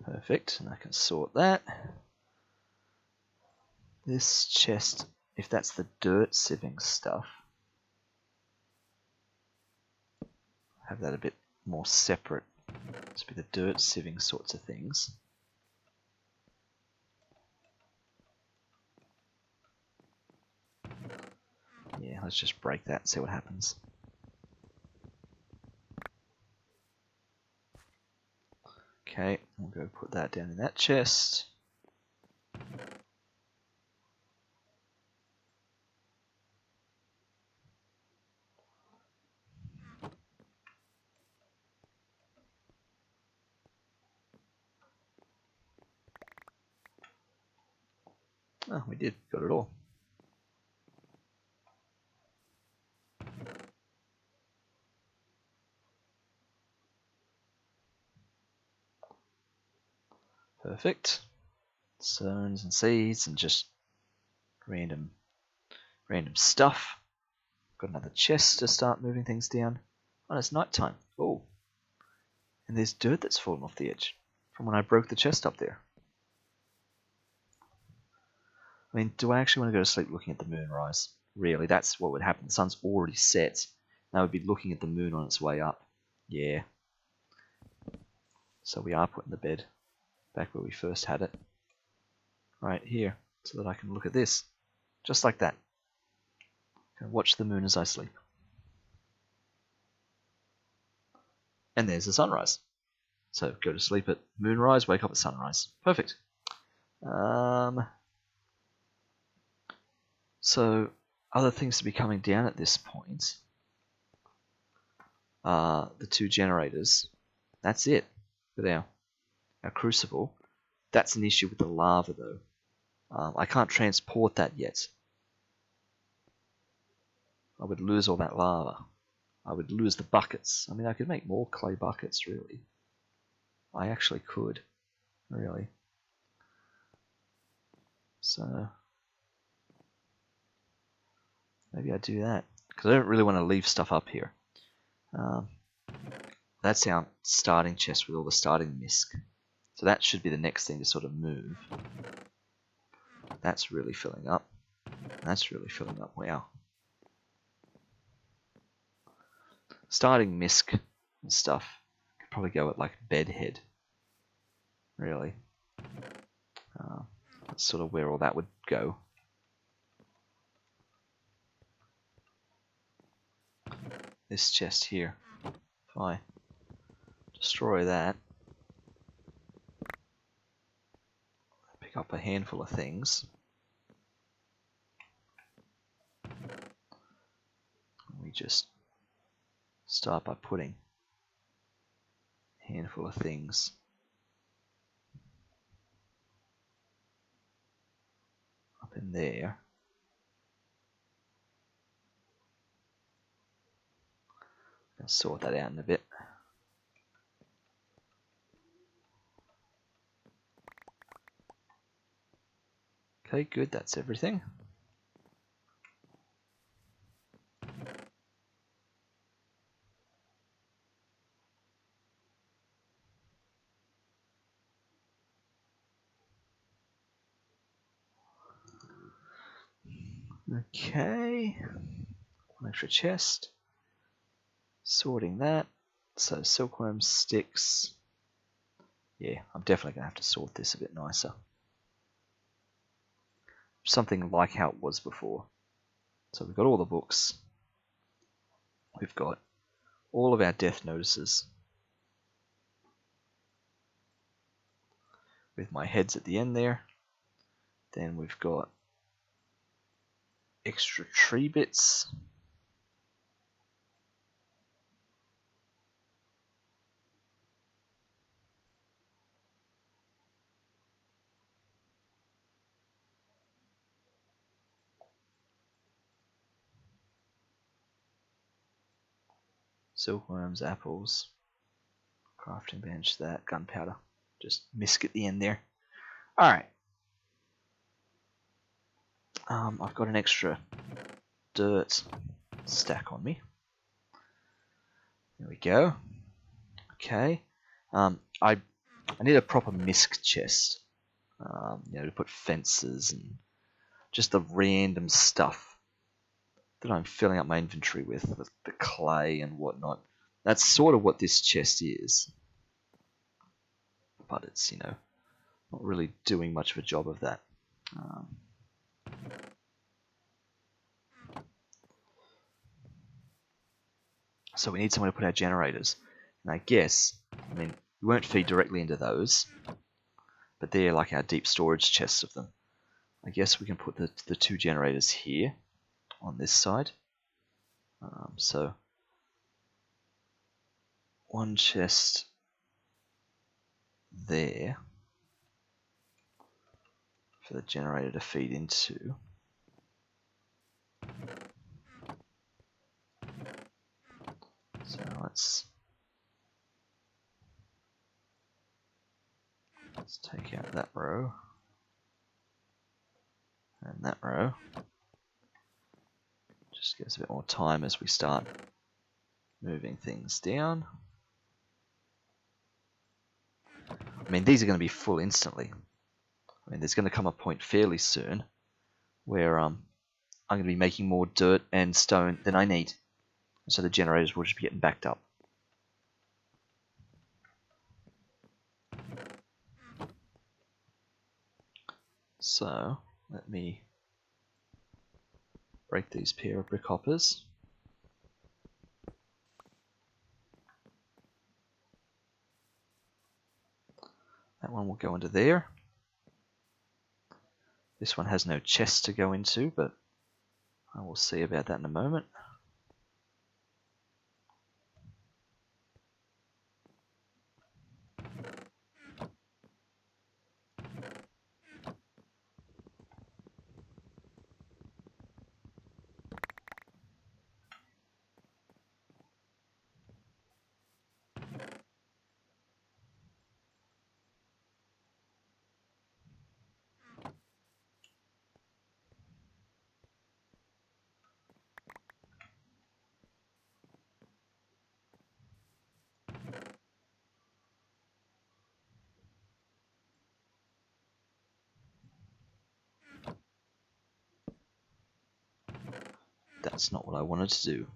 Perfect, and I can sort that. This chest, if that's the dirt sieving stuff, have that a bit more separate. This be the dirt sieving sorts of things. Yeah, let's just break that and see what happens. Okay, we'll go put that down in that chest. Oh, we did, got it all. Perfect. Stones and seeds and just random stuff. Got another chest to start moving things down. Oh, it's night time. Oh, and there's dirt that's fallen off the edge from when I broke the chest up there. I mean, do I actually want to go to sleep looking at the moon rise? Really, that's what would happen. The sun's already set. And I would be looking at the moon on its way up. Yeah. So we are putting the bed back where we first had it. Right here, so that I can look at this. Just like that. And watch the moon as I sleep. And there's the sunrise. So go to sleep at moonrise, wake up at sunrise. Perfect. So other things to be coming down at this point are the two generators. That's it with our crucible. That's an issue with the lava though. I can't transport that yet. I would lose all that lava. I would lose the buckets. I mean, I could make more clay buckets, really. I actually could, really. So maybe I do that because I don't really want to leave stuff up here. That's our starting chest with all the starting misc. So that should be the next thing to sort of move. That's really filling up. That's really filling up. Wow. Starting misc and stuff could probably go at like bedhead. Really. That's sort of where all that would go. This chest here. If I destroy that, pick up a handful of things. We just start by putting a handful of things up in there. I'll sort that out in a bit. Okay, good, that's everything. Okay, one extra chest. Sorting that. So silkworm sticks. Yeah, I'm definitely going to have to sort this a bit nicer. Something like how it was before. So we've got all the books. We've got all of our death notices. With my heads at the end there. Then we've got extra tree bits. Silkworms, apples, crafting bench, that, gunpowder. Just misc at the end there. Alright. I've got an extra dirt stack on me. There we go. Okay. I need a proper misc chest. To put fences and just the random stuff that I'm filling up my inventory with, the clay and whatnot. That's sort of what this chest is. But it's, not really doing much of a job of that. So we need somewhere to put our generators. And I guess, we won't feed directly into those, but they're like our deep storage chests of them. I guess we can put the two generators here on this side. So one chest there for the generator to feed into. So let's take out that row and that row. Just gives a bit more time as we start moving things down. These are going to be full instantly. There's going to come a point fairly soon where I'm going to be making more dirt and stone than I need. So the generators will just be getting backed up. So let me break these pair of brick hoppers. That one will go into there. This one has no chest to go into, but I will see about that in a moment. That's not what I wanted to do.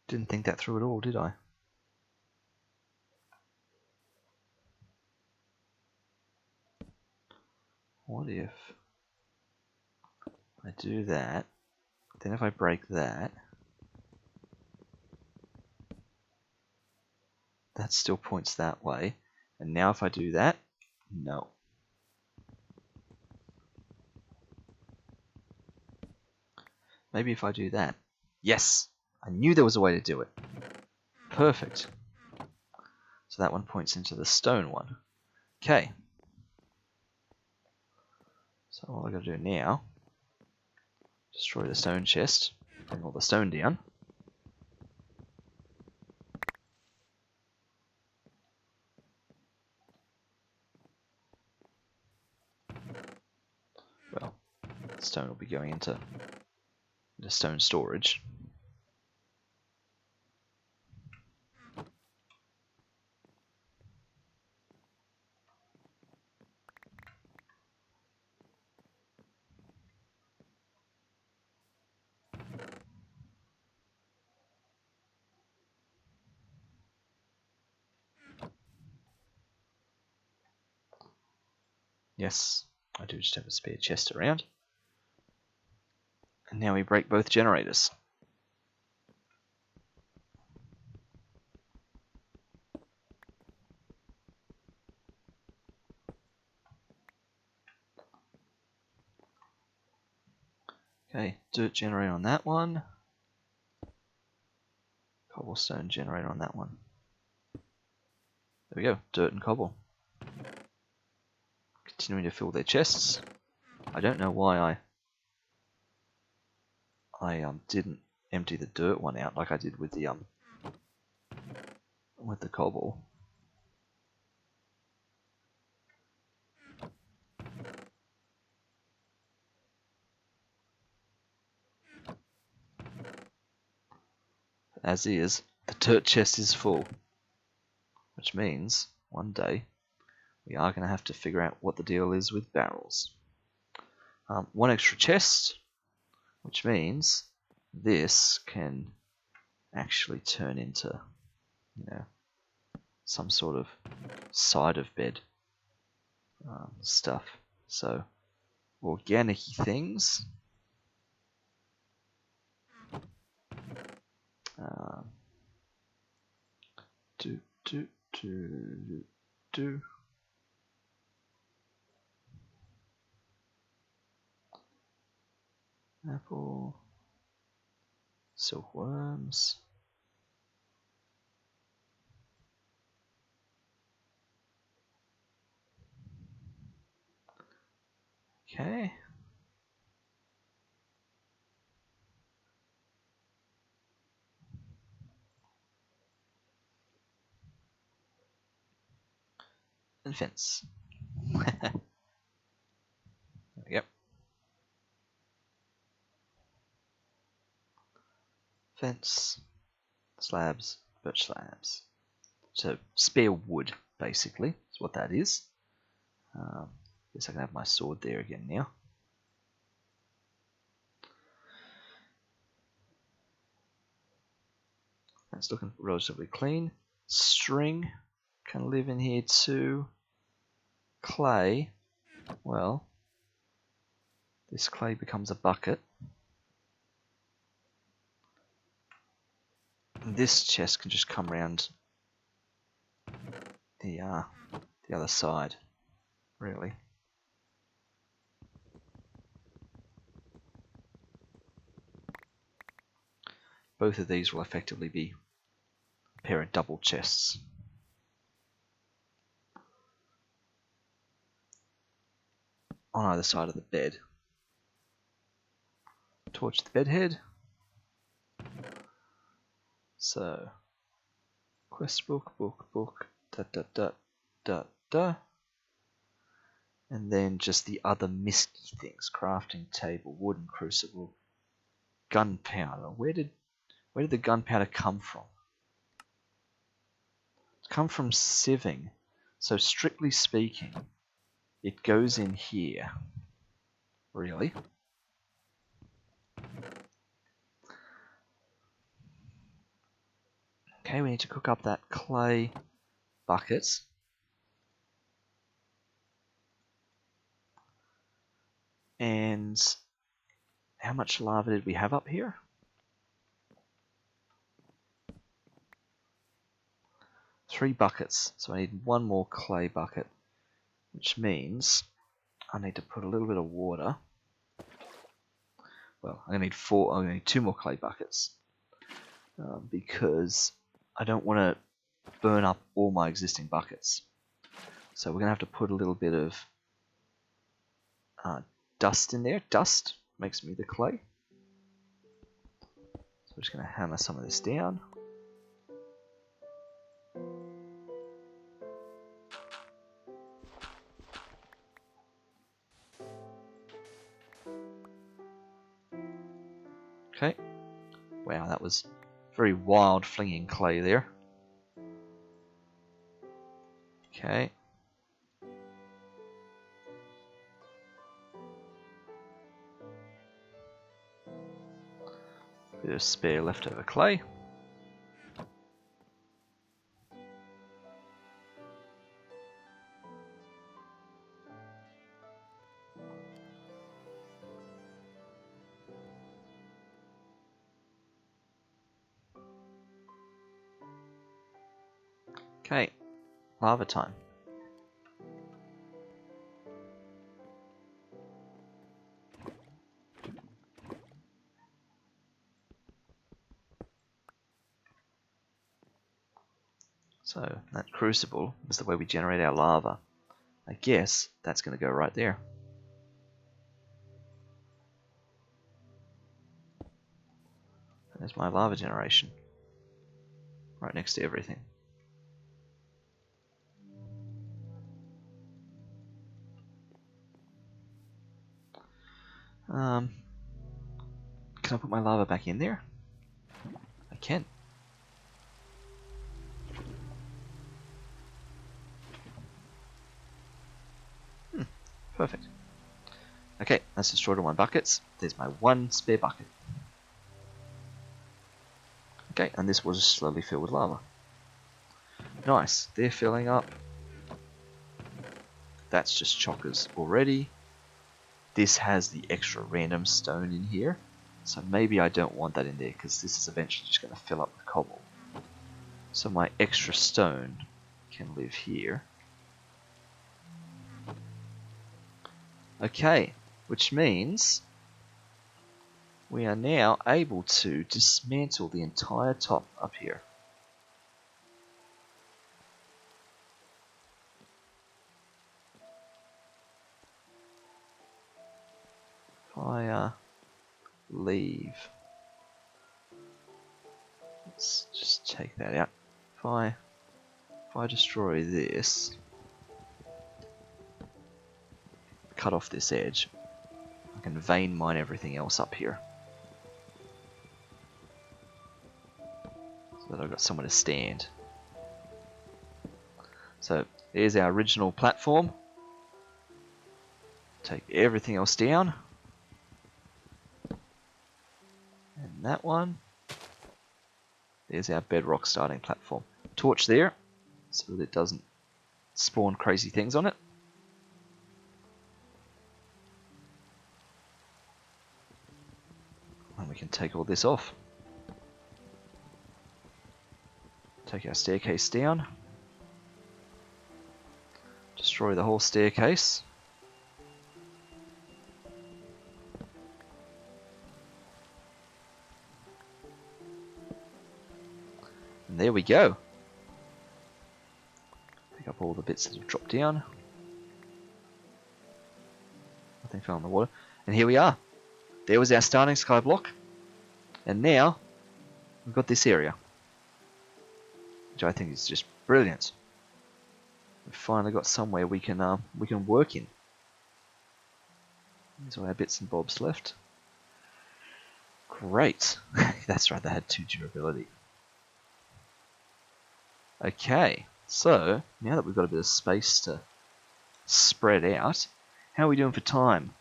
Didn't think that through at all, did I? What if I do that, then if I break that, that still points that way, and now if I do that, no. Maybe if I do that. Yes! I knew there was a way to do it. Perfect. So that one points into the stone one. Okay. So all I gotta do now, destroy the stone chest, bring all the stone down. Well, stone will be going into stone storage. Yes, I do just have a spare chest around. And now we break both generators. Okay, dirt generator on that one. Cobblestone generator on that one. There we go, dirt and cobble. Continuing to fill their chests. I don't know why I didn't empty the dirt one out like I did with the cobble. As is, the dirt chest is full, which means one day we are going to have to figure out what the deal is with barrels. One extra chest, which means this can actually turn into, some sort of side of bed stuff. So, organic-y things. Do. Apple. Silkworms. Okay. And fence. Yep. Fence. Slabs. Birch slabs. So, spare wood, basically, is what that is. Guess I can have my sword there again now. That's looking relatively clean. String can live in here too. Clay, well, this clay becomes a bucket. And this chest can just come around the other side, really. Both of these will effectively be a pair of double chests. On either side of the bed. Torch the bed head. So, quest book, da. And then just the other misty things. Crafting table, wooden crucible, gunpowder. Where did the gunpowder come from? It come from sieving. So strictly speaking, it goes in here. Really? Okay, we need to cook up that clay bucket. And how much lava did we have up here? 3 buckets. So I need one more clay bucket, which means I need to put a little bit of water. Well, I'm gonna need 2 more clay buckets because I don't want to burn up all my existing buckets. So we're gonna have to put a little bit of dust in there. Dust makes me the clay. So we're just gonna hammer some of this down. Okay. Wow, that was very wild flinging clay there. Okay. Bit of spare leftover clay. Okay, lava time. So that crucible is the way we generate our lava. I guess that's going to go right there. There's my lava generation. Right next to everything. Can I put my lava back in there? I can. Perfect. Okay, that's destroyed all my buckets. There's my one spare bucket. Okay, and this will just slowly fill with lava. Nice, they're filling up. That's just chockers already. This has the extra random stone in here, so maybe I don't want that in there because this is eventually just going to fill up with cobble. So my extra stone can live here. Okay, which means we are now able to dismantle the entire top up here. If I leave, let's just take that out. If I destroy this, cut off this edge, I can vein mine everything else up here. So that I've got somewhere to stand. So there's our original platform. Take everything else down. And that one. There's our bedrock starting platform. Torch there, so that it doesn't spawn crazy things on it. And we can take all this off. Take our staircase down. Destroy the whole staircase. And there we go. Pick up all the bits that have dropped down. Nothing fell in the water. And here we are. There was our starting sky block. And now we've got this area, which I think is just brilliant. We've finally got somewhere we can work in. There's all our bits and bobs left. Great. That's right, they had 2 durability. Okay, so now that we've got a bit of space to spread out, how are we doing for time?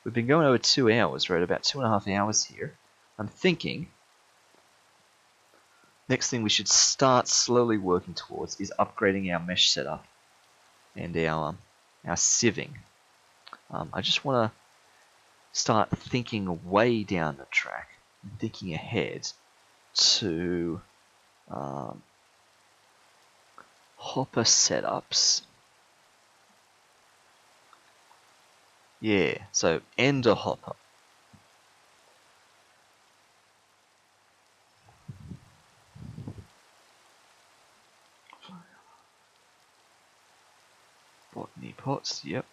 We've been going over 2 hours. We're at about 2.5 hours here. I'm thinking next thing we should start slowly working towards is upgrading our mesh setup and our sieving. I just want to start thinking way down the track and thinking ahead to hopper setups. Yeah, so ender hopper. Botany pots, yep.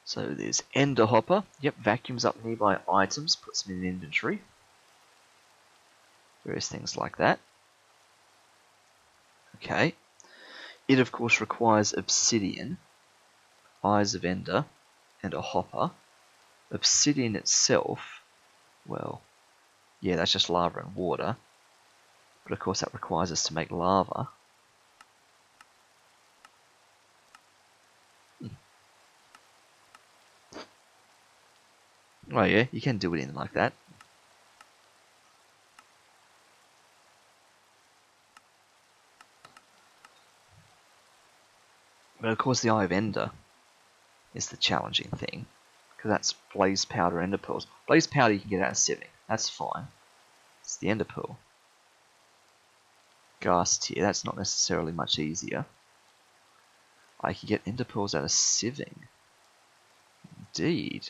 So there's ender hopper, yep, vacuums up nearby items, puts them in inventory. Various things like that. Okay. It of course requires obsidian, eyes of ender, and a hopper. Obsidian itself, well, yeah, that's just lava and water. But of course that requires us to make lava. Oh yeah, you can do it in like that. But of course the Eye of Ender is the challenging thing, because that's blaze powder ender pearls. Blaze powder you can get out of sieving, that's fine. It's the ender pearl. gas tier. That's not necessarily much easier. I can get ender pearls out of sieving. Indeed.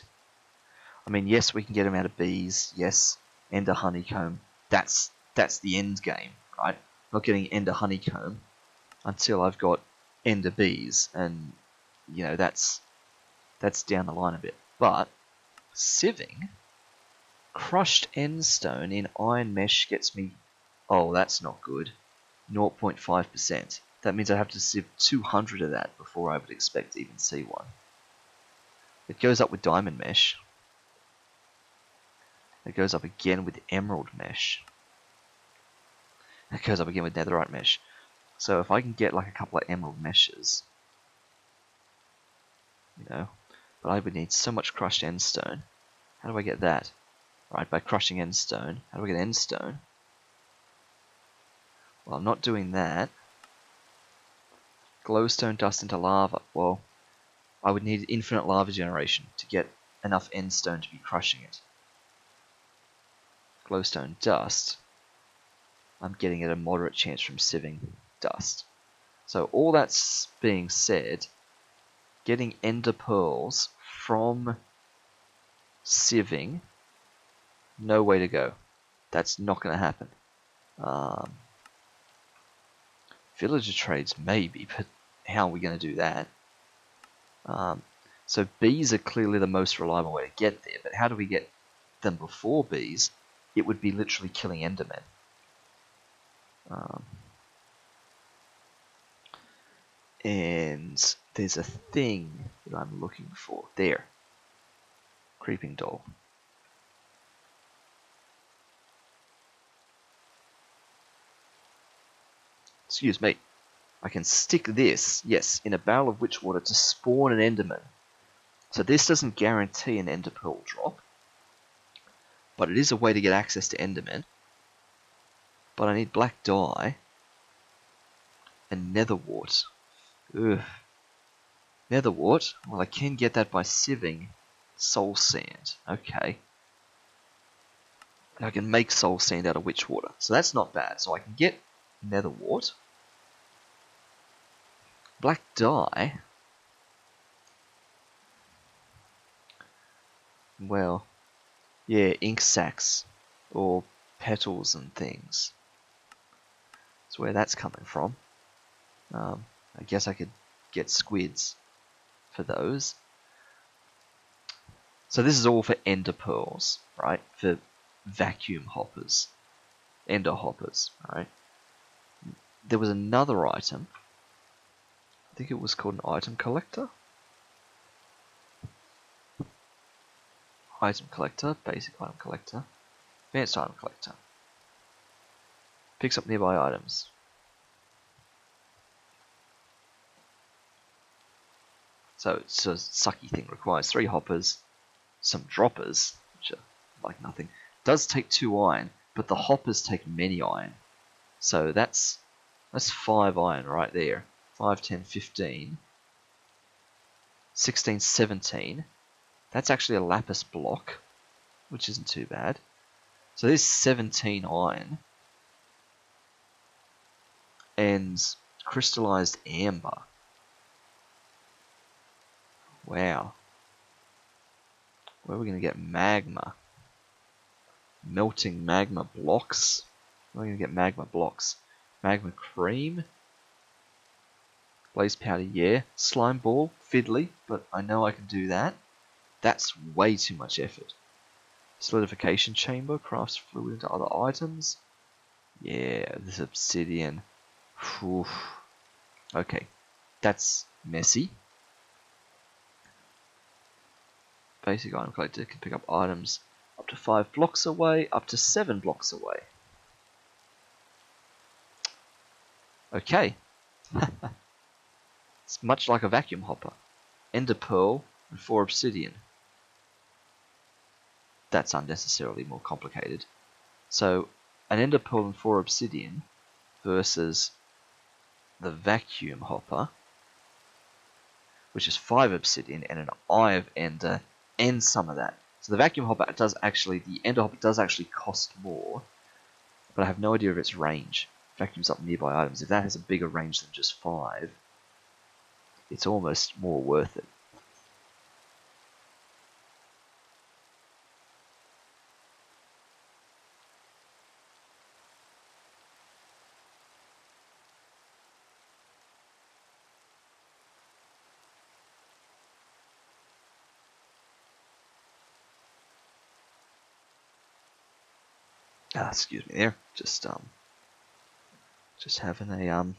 I mean, yes, we can get them out of bees. Yes, ender honeycomb. That's the end game, right? Not getting ender honeycomb until I've got ender bees, and you know that's down the line a bit. But sieving, crushed end stone in iron mesh gets me. Oh, that's not good. 0.5%. That means I have to sieve 200 of that before I would expect to even see one. It goes up with diamond mesh. It goes up again with emerald mesh. It goes up again with netherite mesh. So if I can get like a couple of emerald meshes, you know, but I would need so much crushed end stone. How do I get that? Right, by crushing end stone. How do I get end stone? Well, I'm not doing that. Glowstone dust into lava. Well, I would need infinite lava generation to get enough end stone to be crushing it. Glowstone dust. I'm getting at a moderate chance from sieving dust. So all that's being said, getting ender pearls from sieving, no way to go. That's not going to happen. Villager trades maybe, but how are we going to do that? So bees are clearly the most reliable way to get there, but how do we get them before bees? It would be literally killing endermen. And there's a thing that I'm looking for. There. Creeping doll. Excuse me. I can stick this, yes, in a barrel of witch water to spawn an enderman. So this doesn't guarantee an ender pearl drop, but it is a way to get access to endermen. But I need black dye and netherwort. Ugh. Netherwort? Well, I can get that by sieving soul sand. Okay. And I can make soul sand out of witch water. So that's not bad. So I can get netherwort. Black dye. Well, yeah, ink sacs or petals and things. That's where that's coming from. I guess I could get squids for those. So this is all for ender pearls, right? For vacuum hoppers, ender hoppers, right? There was another item. I think it was called an item collector. Item collector, basic item collector, advanced item collector. Picks up nearby items. So it's a sucky thing. Requires 3 hoppers, some droppers, which are like nothing. Does take 2 iron, but the hoppers take many iron. So that's 5 iron right there. 5, 10, 15, 16, 17. That's actually a lapis block, which isn't too bad. So there's 17 iron. And crystallized amber. Wow. Where are we going to get magma? Melting magma blocks? Where are we going to get magma blocks? Magma cream? Blaze powder, yeah. Slime ball, fiddly, but I know I can do that. That's way too much effort. Solidification chamber, crafts fluid into other items. Yeah, this obsidian. Whew. Okay, that's messy. Basic item collector can pick up items up to 5 blocks away, up to 7 blocks away. Okay. It's much like a vacuum hopper. Ender pearl and 4 obsidian. That's unnecessarily more complicated. So, an ender pearl and 4 obsidian versus the vacuum hopper, which is 5 obsidian and an eye of ender and some of that. So the vacuum hopper the ender hopper does actually cost more, but I have no idea of its range. vacuums up nearby items. If that has a bigger range than just 5, it's almost more worth it. Excuse me there. Just having a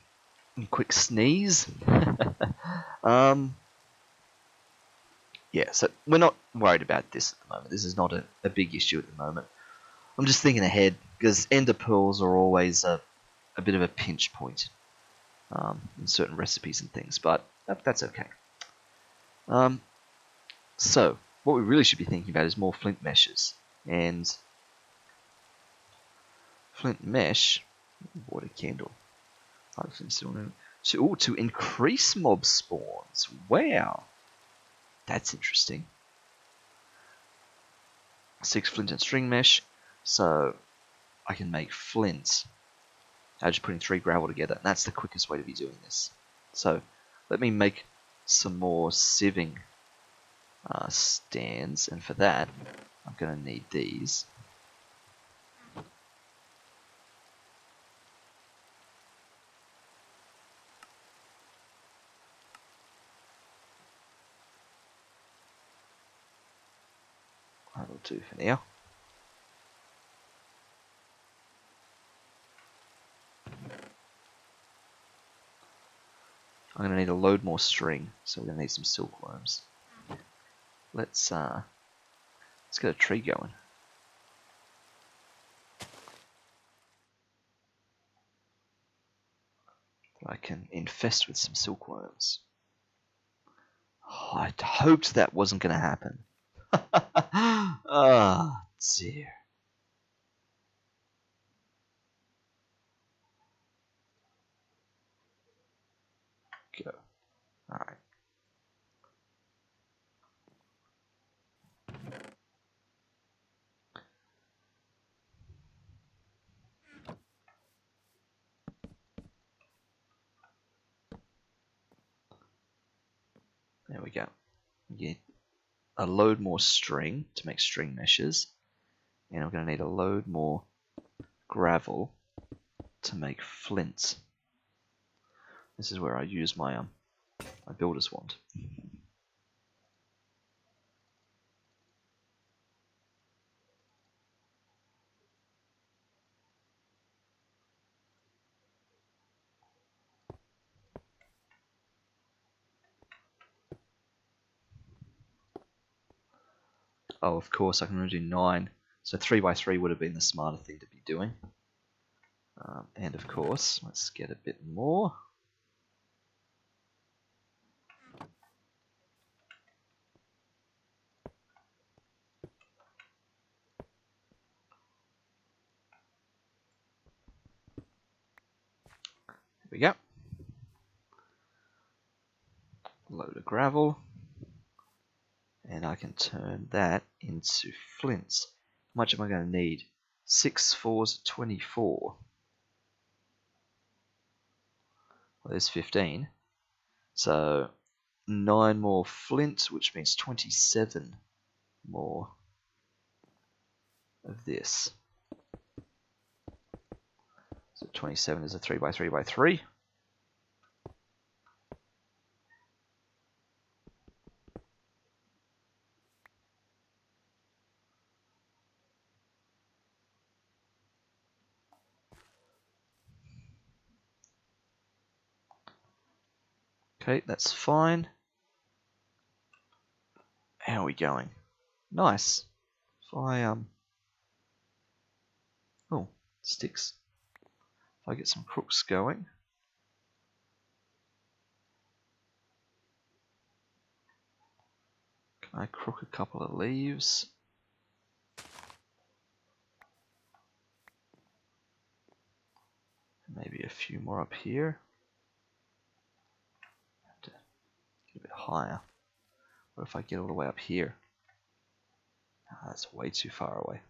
quick sneeze. Yeah, so we're not worried about this at the moment. This is not a big issue at the moment. I'm just thinking ahead, because ender pearls are always a bit of a pinch point in certain recipes and things, but that's okay. So, what we really should be thinking about is more flint meshes. And flint mesh, water candle. To increase mob spawns. Wow, that's interesting. 6 flint and string mesh, so I can make flint out of just putting 3 gravel together, and that's the quickest way to be doing this. So let me make some more sieving stands, and for that I'm going to need these. That'll do for now. I'm going to need a load more string, so we're going to need some silkworms. Let's get a tree going. I can infest with some silkworms. Oh, I hoped that wasn't going to happen. Oh, dear. Go. Alright. There we go. Get a load more string to make string meshes. And I'm going to need a load more gravel to make flint. This is where I use my builder's wand. Oh, of course, I can only do 9. So 3 by 3 would have been the smarter thing to be doing. And of course, let's get a bit more. Here we go. Load of gravel. And I can turn that into flint. How much am I going to need? 6 4s, 24. Well, there's 15. So 9 more flint, which means 27 more of this. So 27 is a 3 by 3 by 3. Okay, that's fine. How are we going? Nice. If I oh, sticks. If I get some crooks going. Can I crook a couple of leaves? Maybe a few more up here. Have to get a bit higher. What if I get all the way up here? That's way too far away.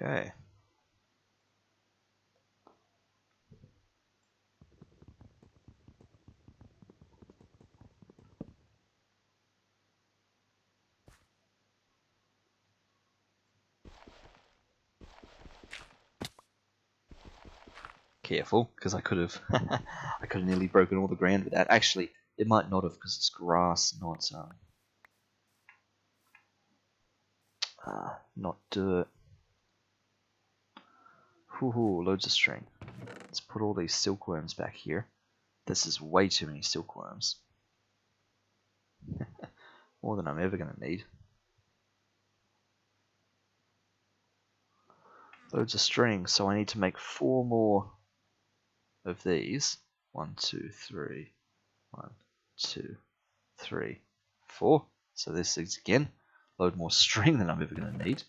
Okay. Careful, because I could have I could have nearly broken all the ground with that. Actually, it might not have because it's grass, not dirt. Woohoo, loads of string. Let's put all these silkworms back here. This is way too many silkworms. More than I'm ever going to need. Loads of string, so I need to make 4 more of these. 1, 2, 3. 1, 2, 3, 4. So this is again, load more string than I'm ever going to need.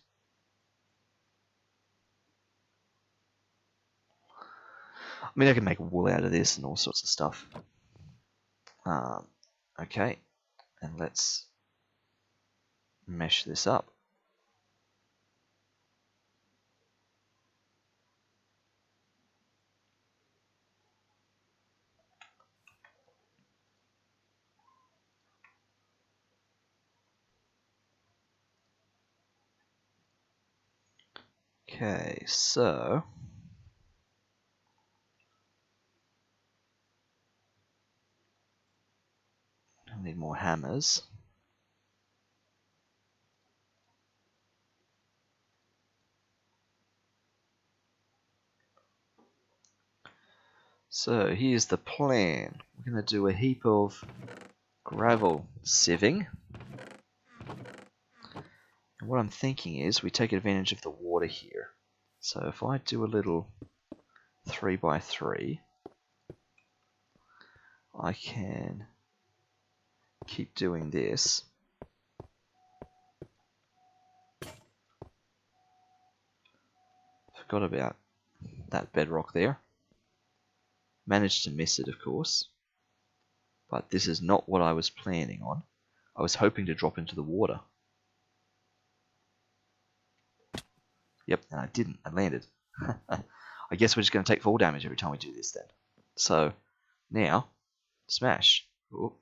I mean, I can make wool out of this and all sorts of stuff. Okay, and let's mesh this up. Okay, so I need more hammers. So here's the plan. We're going to do a heap of gravel sieving. And what I'm thinking is we take advantage of the water here. So if I do a little 3x3, I can keep doing this. Forgot about that bedrock there. Managed to miss it, of course. But this is not what I was planning on. I was hoping to drop into the water. Yep, and I didn't. I landed. I guess we're just going to take fall damage every time we do this then. So, now, smash. Ooh,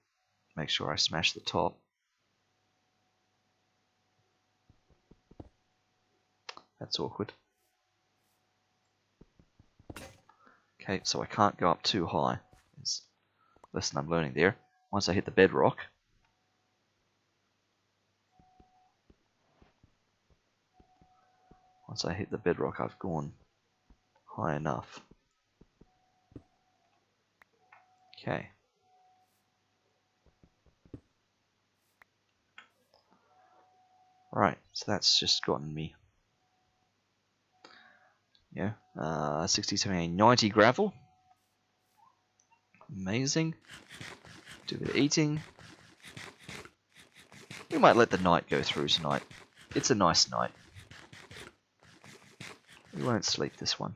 make sure I smash the top. That's awkward. Okay, so I can't go up too high. There's a lesson I'm learning there. Once I hit the bedrock, I've gone high enough. Okay. Right, so that's just gotten me, 60, 70, 90 gravel. Amazing. Do a bit of eating. We might let the night go through tonight. It's a nice night. We won't sleep this one.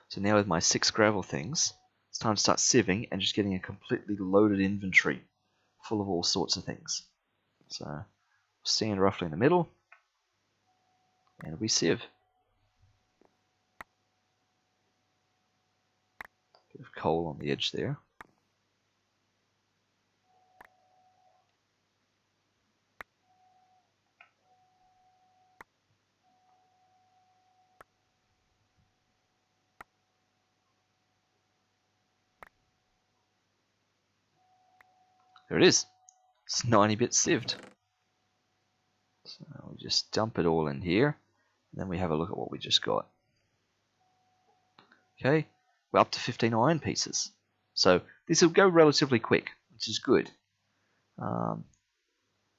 So now with my 6 gravel things, it's time to start sieving and just getting a completely loaded inventory full of all sorts of things. So stand roughly in the middle, and we sieve. Bit of coal on the edge there. There it is. It's 90 bits sieved. So we'll just dump it all in here, and then we have a look at what we just got. Okay, we're up to 15 iron pieces. So this will go relatively quick, which is good. We're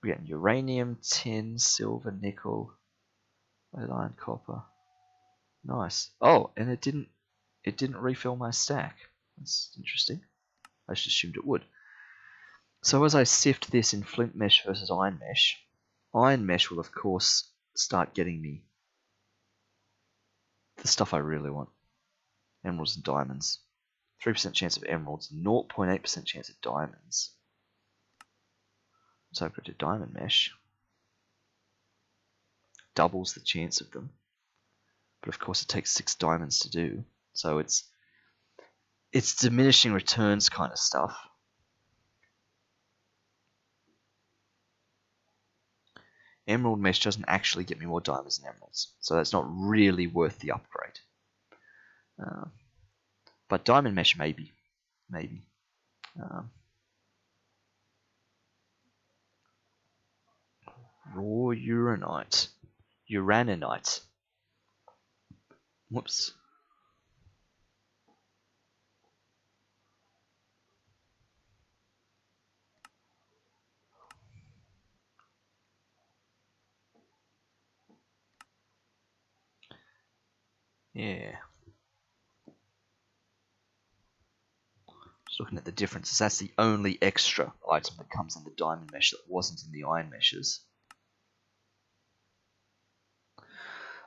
getting uranium, tin, silver, nickel, lead, iron, copper. Nice. Oh, and it didn't refill my stack. That's interesting. I just assumed it would. So as I sift this in flint mesh versus iron mesh will of course start getting me the stuff I really want. Emeralds and diamonds. 3% chance of emeralds, 0.8% chance of diamonds. So I've got to diamond mesh. doubles the chance of them. But of course it takes 6 diamonds to do, so it's diminishing returns kind of stuff. Emerald mesh doesn't actually get me more diamonds and emeralds, so that's not really worth the upgrade. But diamond mesh maybe. Raw uraninite. Whoops. Yeah. Just looking at the differences, that's the only extra item that comes in the diamond mesh that wasn't in the iron meshes.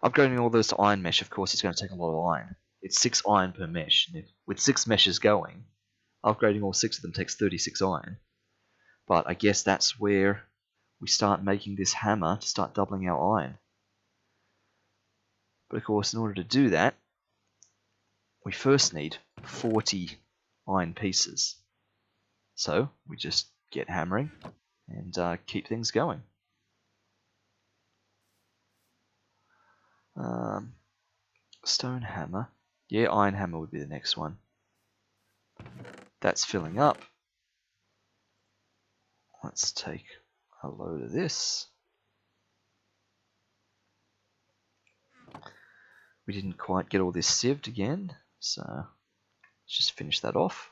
Upgrading all those to iron mesh, of course, is going to take a lot of iron. It's 6 iron per mesh, and with 6 meshes going, upgrading all 6 of them takes 36 iron. But I guess that's where we start making this hammer to start doubling our iron. But of course, in order to do that, we first need 40 iron pieces. So we just get hammering and keep things going. Stone hammer. Yeah, iron hammer would be the next one. That's filling up. Let's take a load of this. We didn't quite get all this sieved again, so let's just finish that off.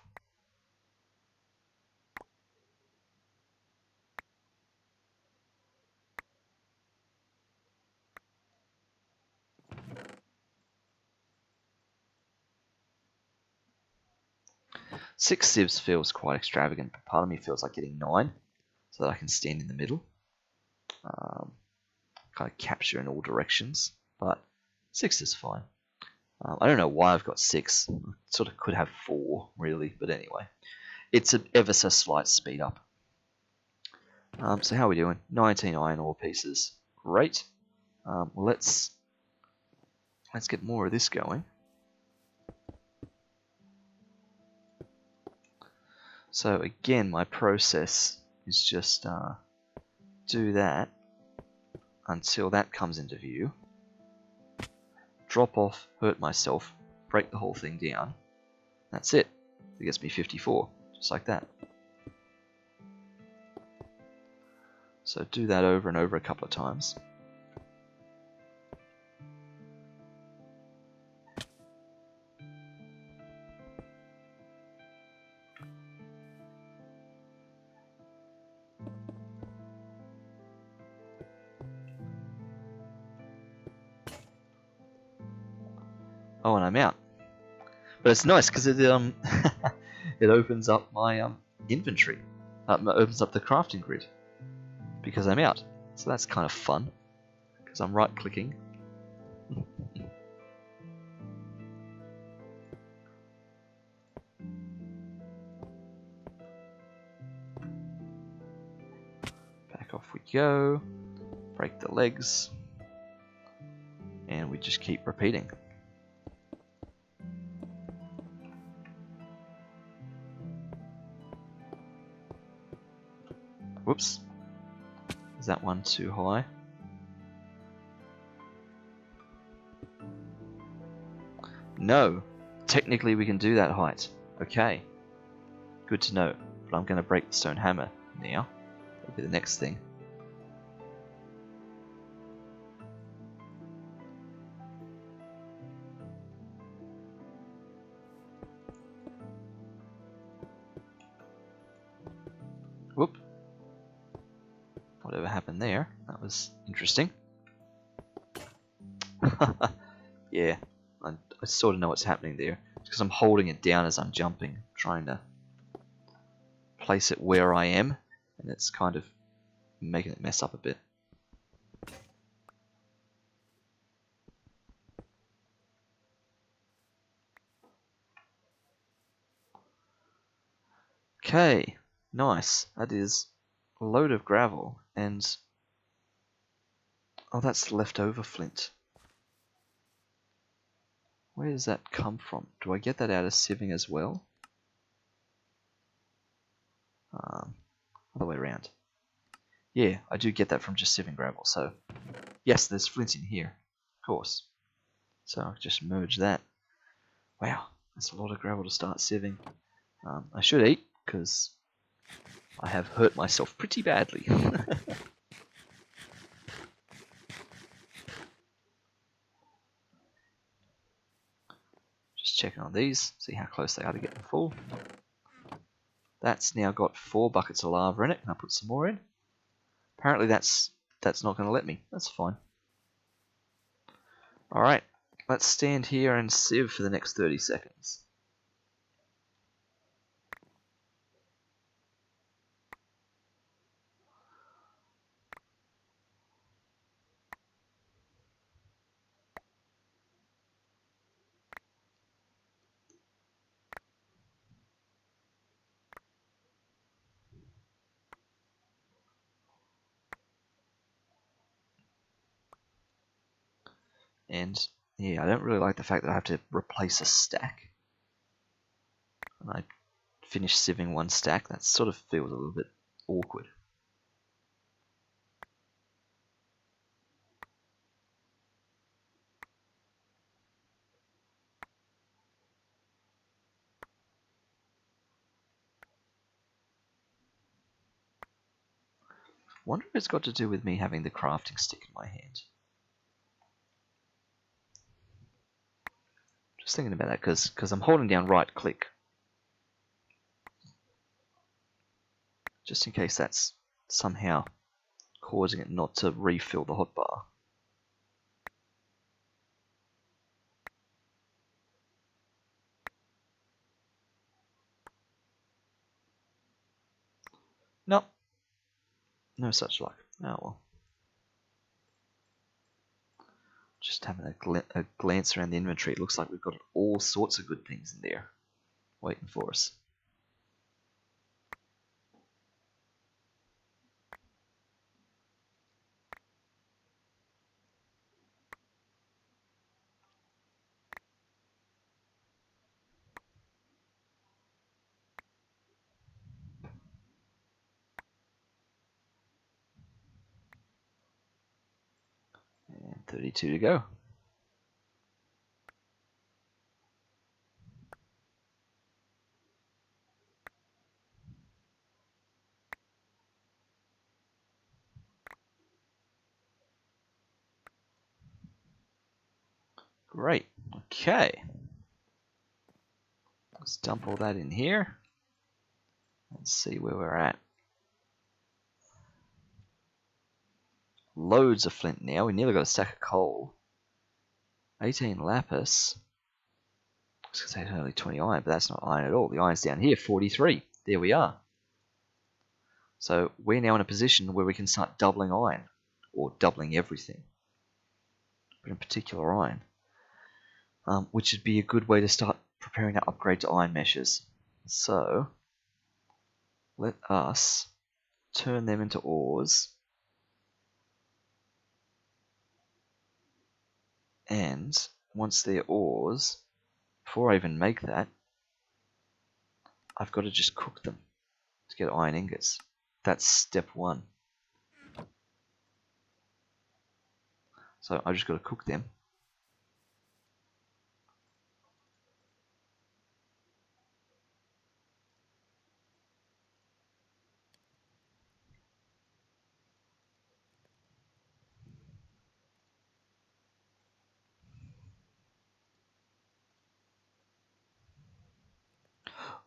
Six sieves feels quite extravagant, but part of me feels like getting 9 so that I can stand in the middle. Kind of capture in all directions, but 6 is fine. I don't know why I've got 6. I sort of could have 4, really, but anyway. It's an ever so slight speed up. So how are we doing? 19 iron ore pieces. Great. Well, let's get more of this going. So again, my process is just do that until that comes into view. Drop off, hurt myself, break the whole thing down. That's it. It gets me 54, just like that. So do that over and over a couple of times. Oh, and I'm out. But it's nice because it it opens up my inventory. Opens up the crafting grid because I'm out. So that's kind of fun because I'm right clicking. Back off we go. Break the legs. And we just keep repeating. Whoops. Is that one too high? No. Technically we can do that height. Okay. Good to know. But I'm going to break the stone hammer now. That'll be the next thing. Whoop. Whatever happened there, that was interesting. Yeah, I sort of know what's happening there. Because I'm holding it down as I'm jumping, trying to place it where I am, and it's kind of making it mess up a bit. Okay, nice. That is a load of gravel, and Oh, that's leftover flint. Where does that come from? Do I get that out of sieving as well? Other way around. Yeah, I do get that from just sieving gravel, so... Yes, there's flint in here. Of course. So I'll just merge that. Wow, that's a lot of gravel to start sieving. I should eat, because I have hurt myself pretty badly. Just checking on these, see how close they are to getting full. That's now got 4 buckets of lava in it. Can I put some more in? Apparently that's not going to let me. That's fine. Alright, let's stand here and sieve for the next 30 seconds. And yeah, I don't really like the fact that I have to replace a stack. And I finish sieving one stack, that sort of feels a little bit awkward. Wonder if it's got to do with me having the crafting stick in my hand. Just thinking about that, because I'm holding down right click. Just in case that's somehow causing it not to refill the hotbar. Nope. No such luck. Oh well. Just having a glance around the inventory, it looks like we've got all sorts of good things in there waiting for us. And 32 to go. Great. Okay. Let's dump all that in here. Let's see where we're at. Loads of flint now. We nearly got a stack of coal. 18 lapis. I was going to say it's only 20 iron, but that's not iron at all. The iron's down here, 43. There we are. So we're now in a position where we can start doubling iron. Or doubling everything. But in particular iron. Which would be a good way to start preparing to upgrade to iron meshes. So, let us turn them into ores. And once they're ores, before I even make that, I've got to just cook them to get iron ingots. That's step 1. So I've just got to cook them.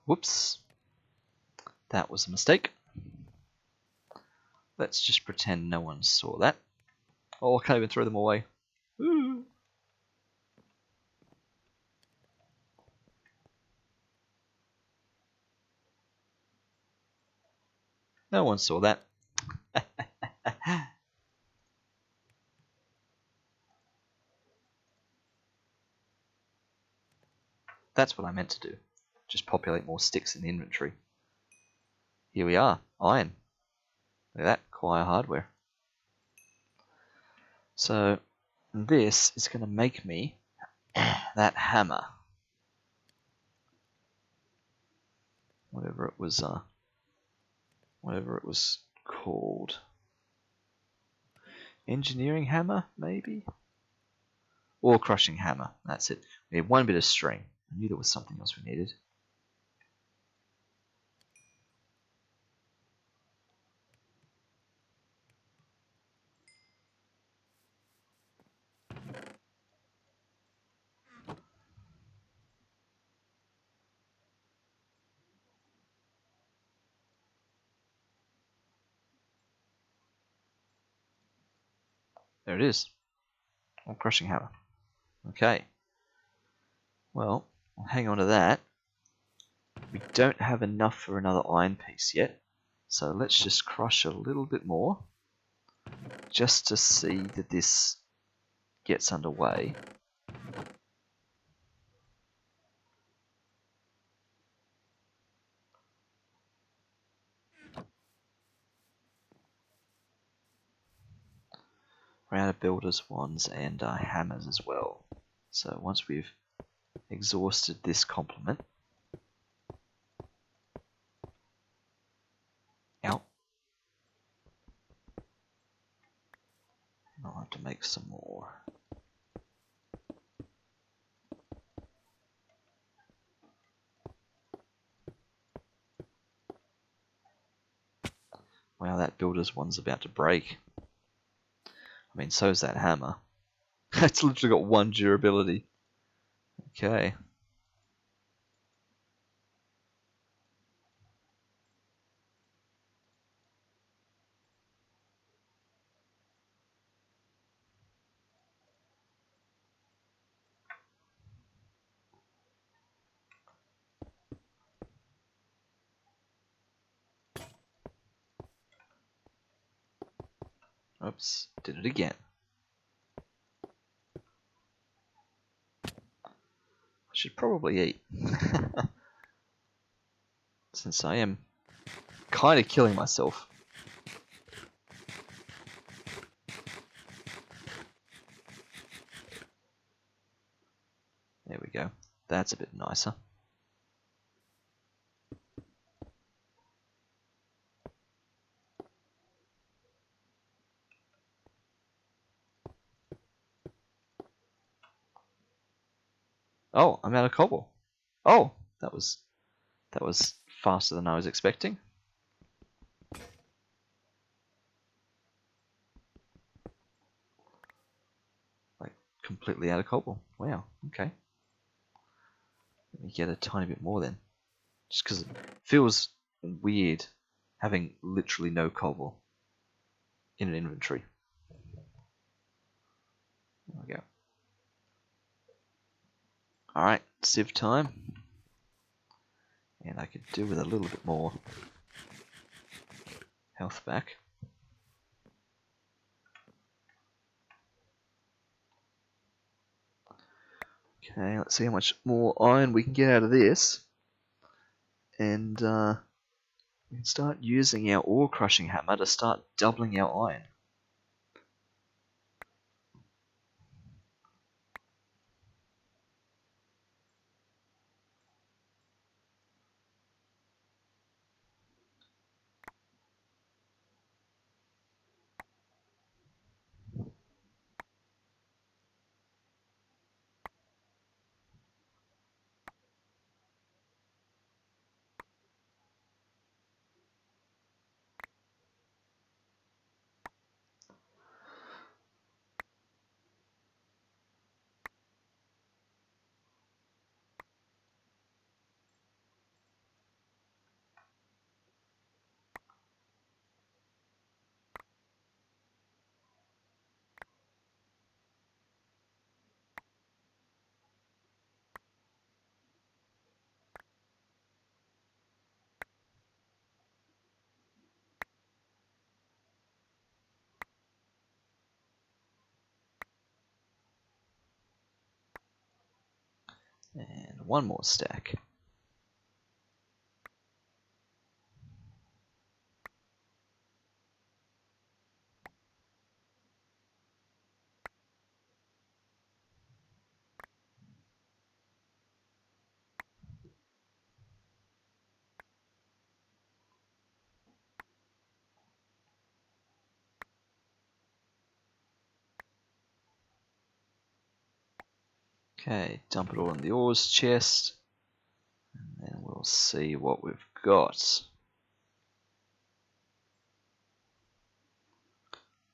Whoops. That was a mistake. Let's just pretend no one saw that. Oh, I can't even throw them away. Ooh. No one saw that. That's what I meant to do. Just populate more sticks in the inventory. Here we are. Iron. Look at that. Acquire hardware. So this is going to make me that hammer. Whatever it was called. Engineering hammer, maybe? Or crushing hammer, that's it. We had one bit of string. I knew there was something else we needed. There it is. Or crushing hammer. Okay. Well, I'll hang on to that. We don't have enough for another iron piece yet. So let's just crush a little bit more. Just to see that this gets underway. We're out of builders' wands and hammers as well. So once we've exhausted this complement, out. I'll have to make some more. Wow, that builder's wand's about to break. I mean, so's that hammer. It's literally got one durability. Okay. Oops, did it again. I should probably eat. Since I am kind of killing myself. There we go. That's a bit nicer. Oh, I'm out of cobble. Oh, that was faster than I was expecting. Like completely out of cobble. Wow. Okay. Let me get a tiny bit more then. Just because it feels weird having literally no cobble in an inventory. There we go. Alright, sieve time. And I could do with a little bit more health back. Okay, let's see how much more iron we can get out of this. And we can start using our ore crushing hammer to start doubling our iron. And one more stack. Okay, dump it all in the ores chest, and then we'll see what we've got.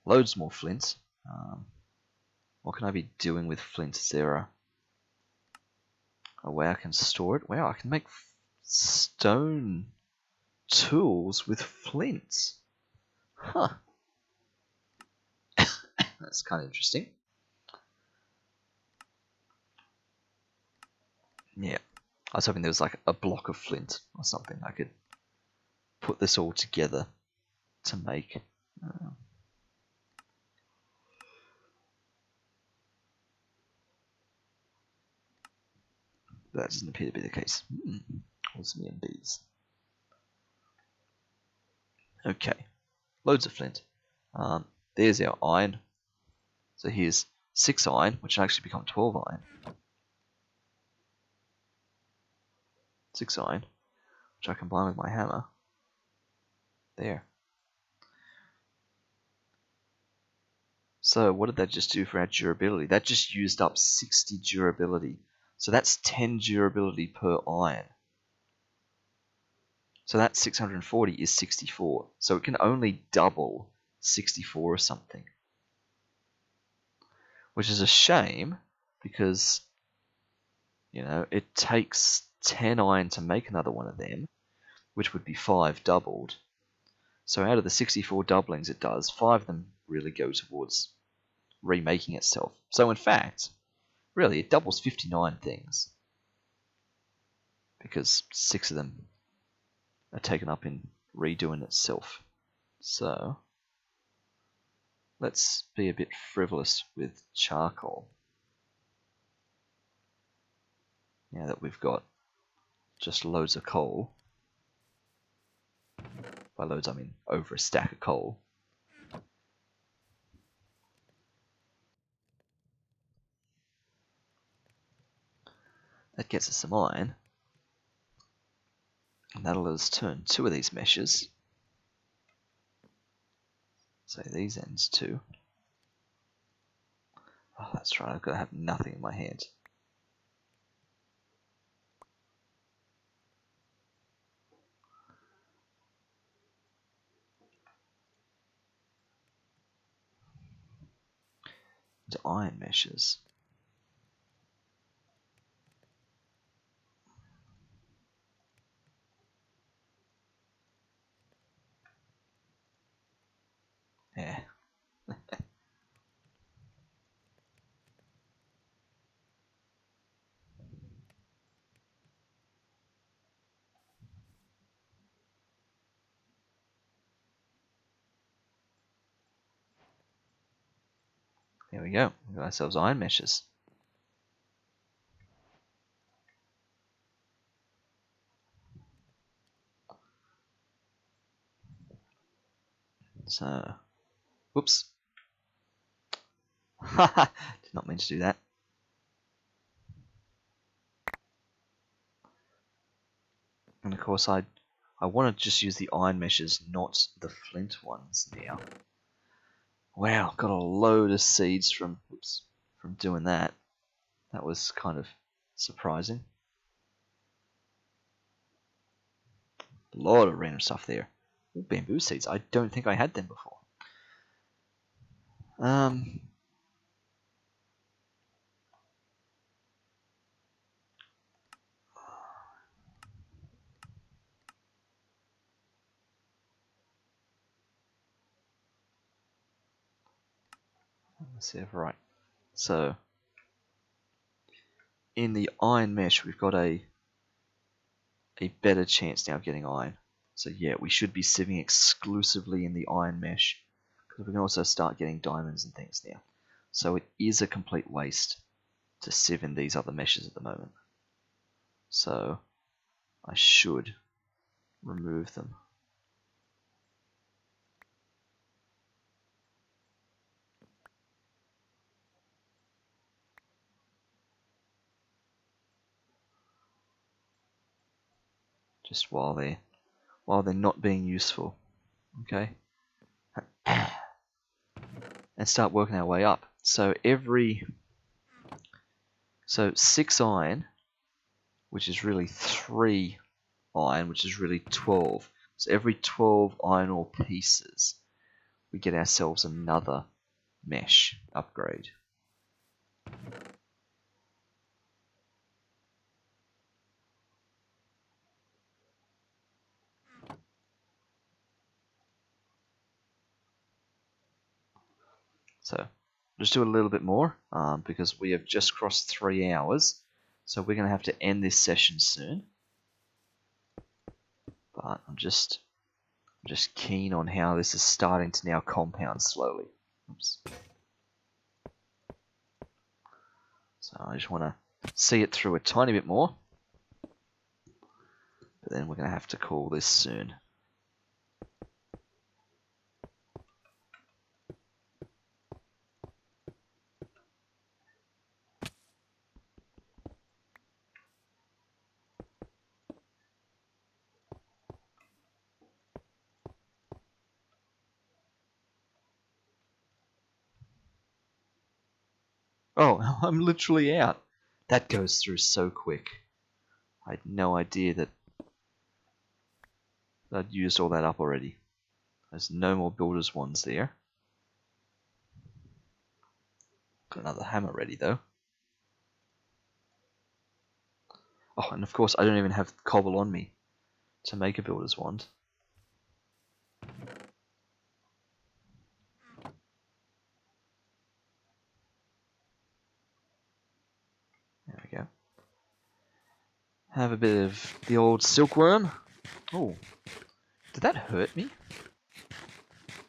Loads more flint. What can I be doing with flint? Is there a way I can store it? Wow, I can make stone tools with flint. Huh. That's kind of interesting. Yeah. I was hoping there was like a block of flint or something I could put this all together to make. That doesn't appear to be the case. Osmium bees. Okay. Loads of flint. There's our iron. So here's 6 iron, which will actually become 12 iron. 6 iron, which I combine with my hammer. There. So what did that just do for our durability? That just used up 60 durability. So that's 10 durability per iron. So that 640 is 64. So it can only double 64 or something. Which is a shame because, you know, it takes 10 iron to make another one of them, which would be 5 doubled. So out of the 64 doublings it does, 5 of them really go towards remaking itself. So in fact, really, it doubles 59 things. Because 6 of them are taken up in redoing itself. So, let's be a bit frivolous with charcoal. Now that we've got just loads of coal. By loads I mean over a stack of coal. That gets us some iron. And that'll let us turn 2 of these meshes. So these ends too. Oh, that's right, I've got to have nothing in my hands. To iron meshes. Yeah. There we go. We've got ourselves iron meshes. So, whoops. Haha, did not mean to do that. And of course I want to just use the iron meshes, not the flint ones now. Wow, got a load of seeds from doing that. That was kind of surprising. A lot of random stuff there. Ooh, bamboo seeds. I don't think I had them before. Let's see if right. So in the iron mesh, we've got a better chance now of getting iron. So yeah, we should be sieving exclusively in the iron mesh, because we can also start getting diamonds and things now. So it is a complete waste to sieve in these other meshes at the moment. So I should remove them. Just while they're not being useful. Okay? And start working our way up. So every So 6 iron, which is really 3 iron, which is really 12. So every 12 iron ore pieces, we get ourselves another mesh upgrade. So just do a little bit more because we have just crossed 3 hours. So we're going to have to end this session soon. But I'm just keen on how this is starting to now compound slowly. Oops. So I just want to see it through a tiny bit more. But then we're going to have to call this soon. Oh, I'm literally out. That goes through so quick. I had no idea that I'd used all that up already. There's no more builder's wands there. Got another hammer ready though. Oh, and of course I don't even have cobble on me to make a builder's wand. There we go. Have a bit of the old silkworm. Oh, did that hurt me?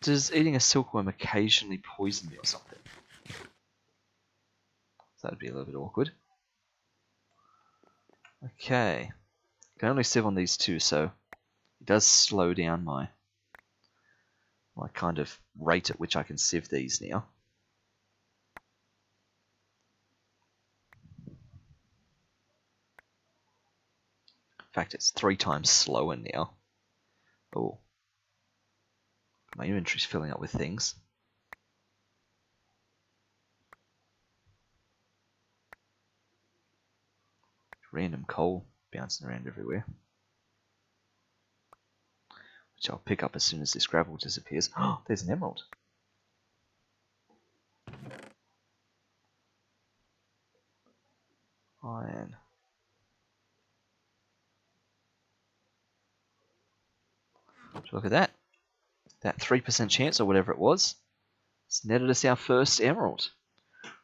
Does eating a silkworm occasionally poison me or something? That would be a little bit awkward. Okay. Can only sieve on these two, so it does slow down my kind of rate at which I can sieve these now. In fact, it's 3 times slower now. Oh. My inventory's filling up with things. Random coal bouncing around everywhere. Which I'll pick up as soon as this gravel disappears. Oh, there's an emerald. Iron. Look at that. That 3% chance or whatever it was. It's netted us our first emerald.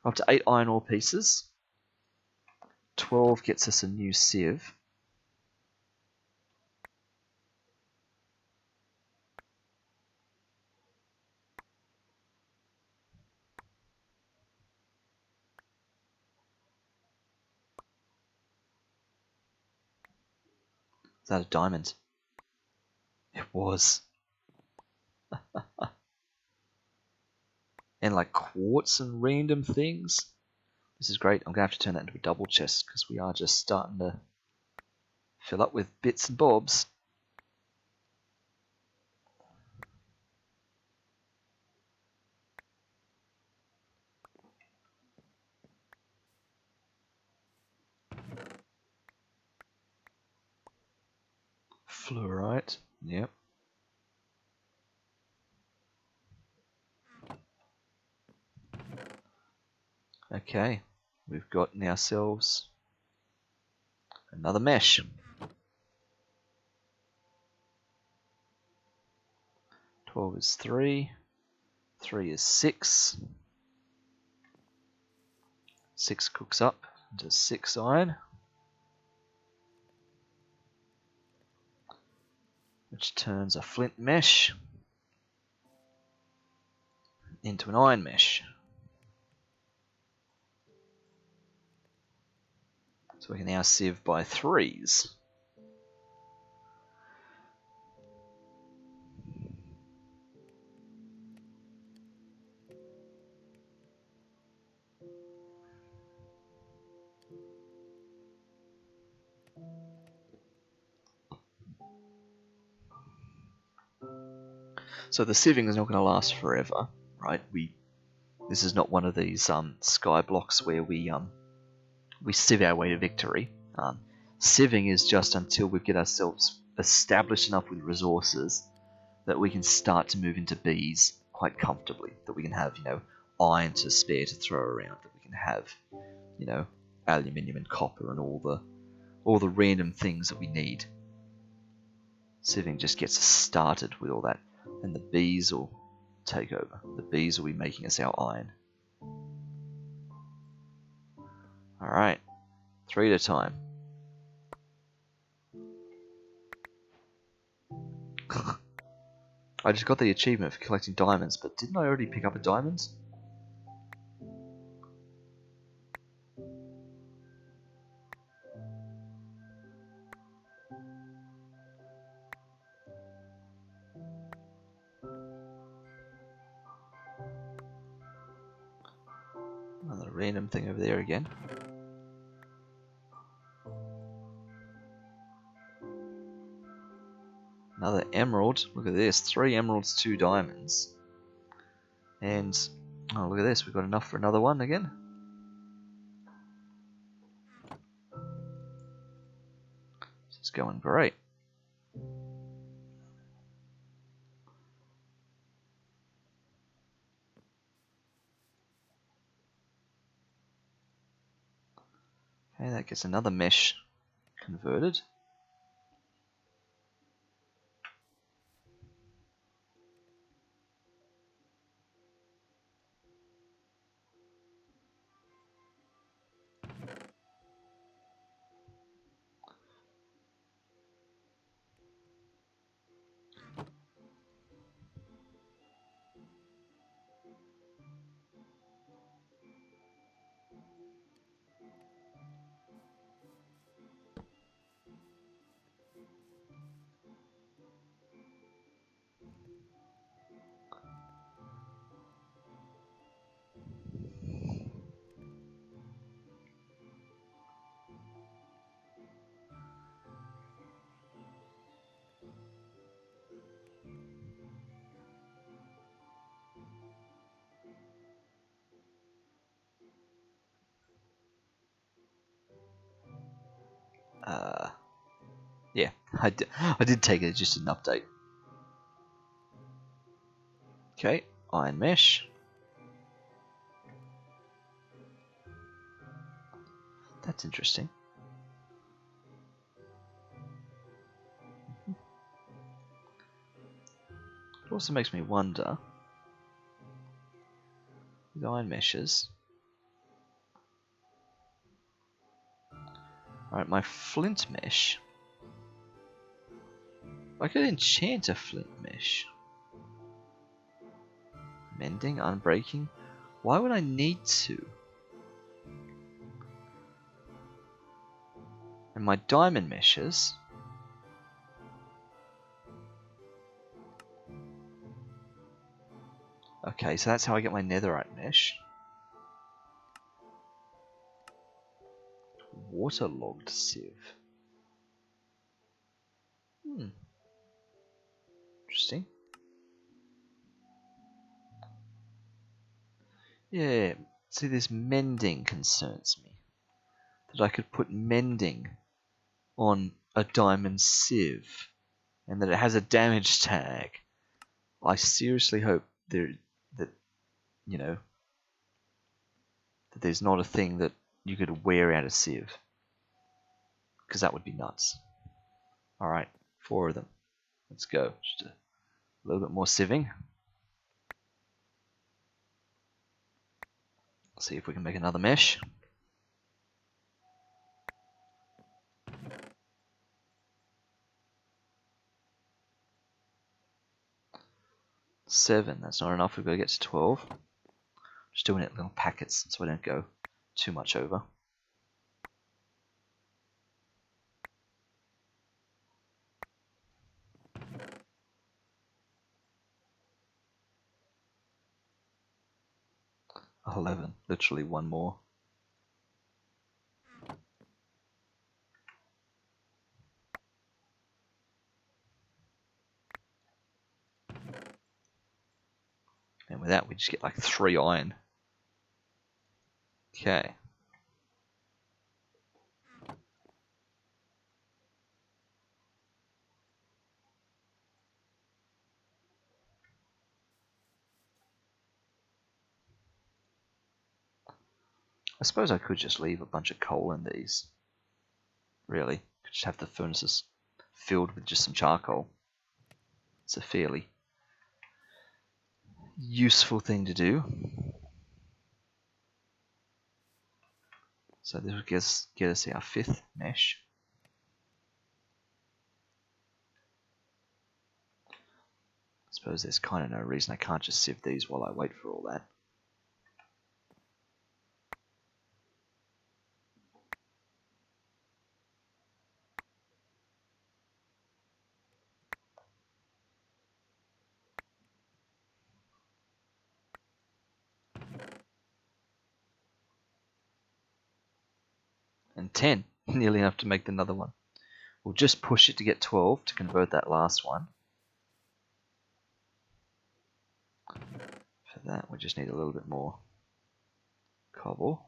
We're up to 8 iron ore pieces. 12 gets us a new sieve. Is that a diamond? It was. And like quartz and random things. This is great. I'm going to have to turn that into a double chest because we are just starting to fill up with bits and bobs. Fluorite. Yep. Okay. We've got ourselves another mesh. 12 is 3. 3 is 6. 6 cooks up into 6 iron. Which turns a flint mesh into an iron mesh. So we can now sieve by 3s. So the sieving is not going to last forever, right? This is not one of these sky blocks where we we sieve our way to victory. Sieving is just until we get ourselves established enough with resources that we can start to move into bees quite comfortably. That we can have, iron to spare to throw around. That we can have, aluminium and copper and all the random things that we need. Sieving just gets us started with all that, and the bees will take over. The bees will be making us our iron. Alright, 3 at a time. I just got the achievement for collecting diamonds, but didn't I already pick up a diamond? Another random thing over there again. Another emerald. Look at this. 3 emeralds, 2 diamonds. And, oh, look at this. We've got enough for another one again. It's going great. Okay, that gets another mesh converted. Yeah, I did take it, just an update. Okay, iron mesh. That's interesting. It also makes me wonder, with iron meshes. Alright, my flint mesh. I could enchant a flint mesh. Mending, unbreaking. Why would I need to? And my diamond meshes. Okay, so that's how I get my netherite mesh. Waterlogged sieve. Interesting. Yeah, see, this mending concerns me. That I could put mending on a diamond sieve, and that it has a damage tag. I seriously hope that that there's not a thing that you could wear out a sieve, because that would be nuts. All right, 4 of them. Let's go. Just a little bit more sieving. See if we can make another mesh. Seven. That's not enough. We've got to get to 12. Just doing it in little packets so I don't go too much over. $11. Literally one more. And with that, we just get like 3 iron. Okay. I suppose I could just leave a bunch of coal in these. Really. Could just have the furnaces filled with just some charcoal. It's a fairly useful thing to do. So this will get us our 5th mesh. I suppose there's kind of no reason I can't just sieve these while I wait for all that. And 10, nearly enough to make another one. We'll just push it to get 12 to convert that last one. For that, we just need a little bit more cobble.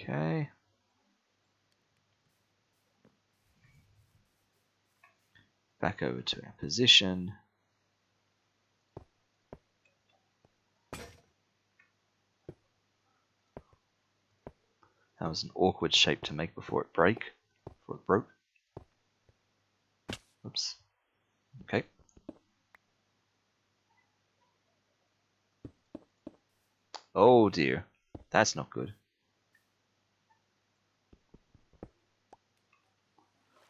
Okay. Back over to our position. That was an awkward shape to make before it broke. Oops. Okay. Oh dear. That's not good.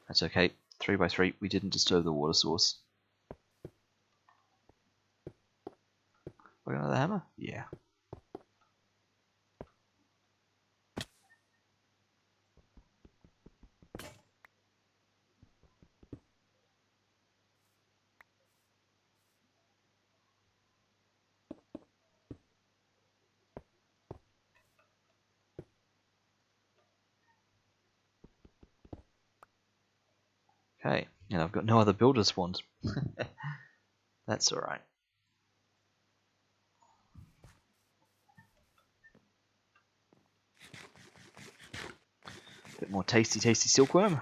That's okay. 3 by 3. We didn't disturb the water source. We got another hammer? Yeah. Okay, and I've got no other builder spawns. That's alright. Bit more tasty silkworm.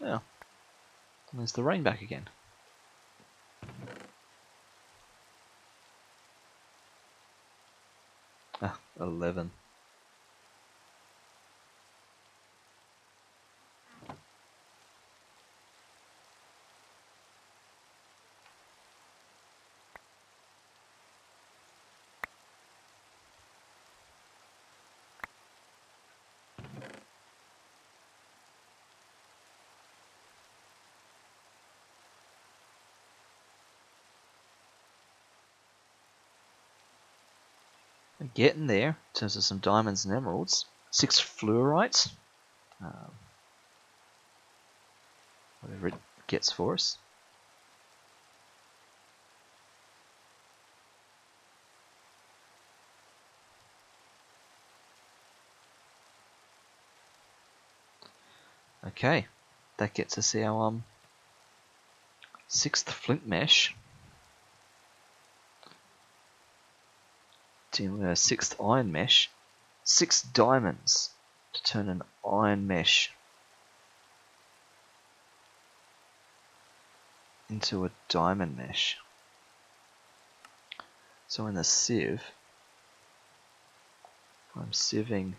Yeah. There's the rain back again. Ah, 11. We're getting there in terms of some diamonds and emeralds. 6 fluorites. Whatever it gets for us. Okay, that gets us our 6th flint mesh. 6th iron mesh. 6 diamonds to turn an iron mesh into a diamond mesh. So in the sieve, I'm sieving.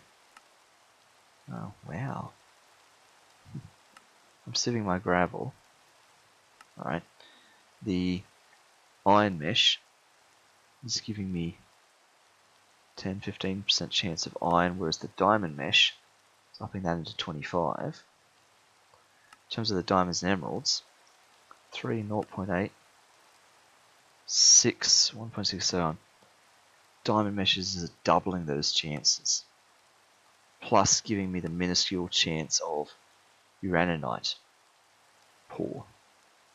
Oh wow! I'm sieving my gravel. Alright, the iron mesh is giving me 10-15% chance of iron, whereas the diamond mesh is upping that into 25. In terms of the diamonds and emeralds, 3, 0.8, 6, 1.67. Diamond meshes is doubling those chances, plus giving me the minuscule chance of uraninite pour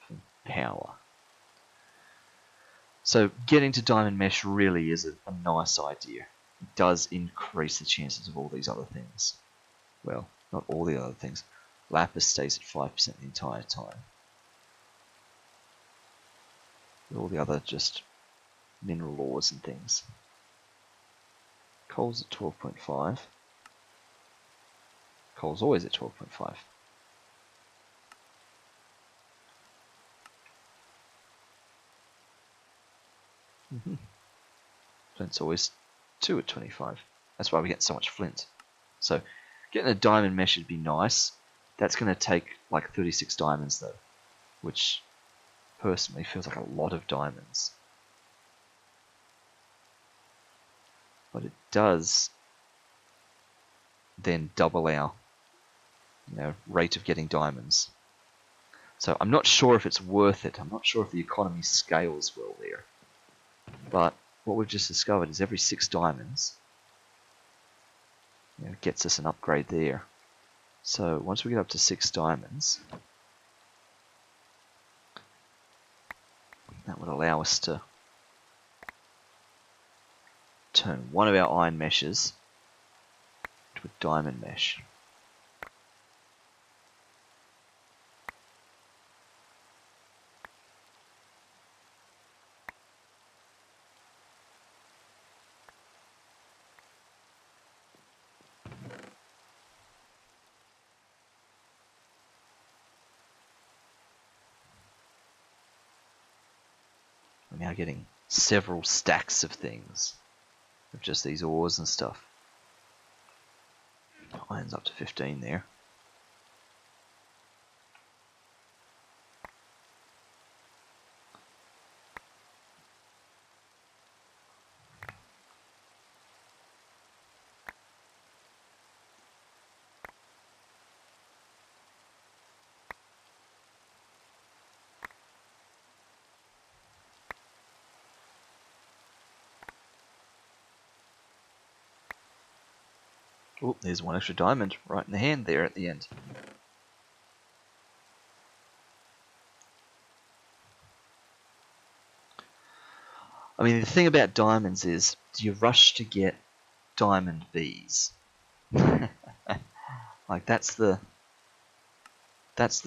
from power. So getting to diamond mesh really is a nice idea. It does increase the chances of all these other things. Well, Not all the other things. Lapis stays at 5% the entire time. All the other just mineral ores and things. Coal's at 12.5. Coal's always at 12.5. Flint's always 2 at 25. That's why we get so much flint. So getting a diamond mesh would be nice. That's going to take like 36 diamonds though, which personally feels like a lot of diamonds. But it does then double our rate of getting diamonds. So I'm not sure if it's worth it. I'm not sure if the economy scales well there. But what we've just discovered is every 6 diamonds gets us an upgrade there. So once we get up to 6 diamonds, that would allow us to turn one of our iron meshes to a diamond mesh. We're now getting several stacks of things, of just these ores and stuff. Iron's up to 15 there. Oh, there's one extra diamond right in the hand there at the end. I mean, the thing about diamonds is, do you rush to get diamond bees? Like that's the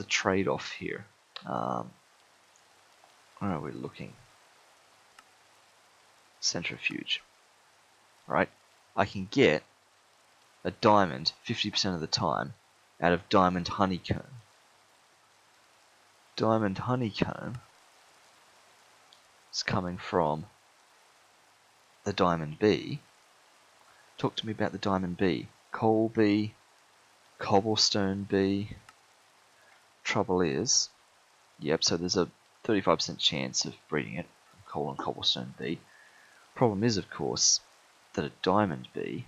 trade-off here. Where are we looking? Centrifuge. Right? I can get a diamond 50% of the time out of diamond honeycomb. Diamond honeycomb is coming from the diamond bee. Talk to me about the diamond bee. Coal bee, cobblestone bee. Trouble is, yep, so there's a 35% chance of breeding it from coal and cobblestone bee. Problem is, of course, that a diamond bee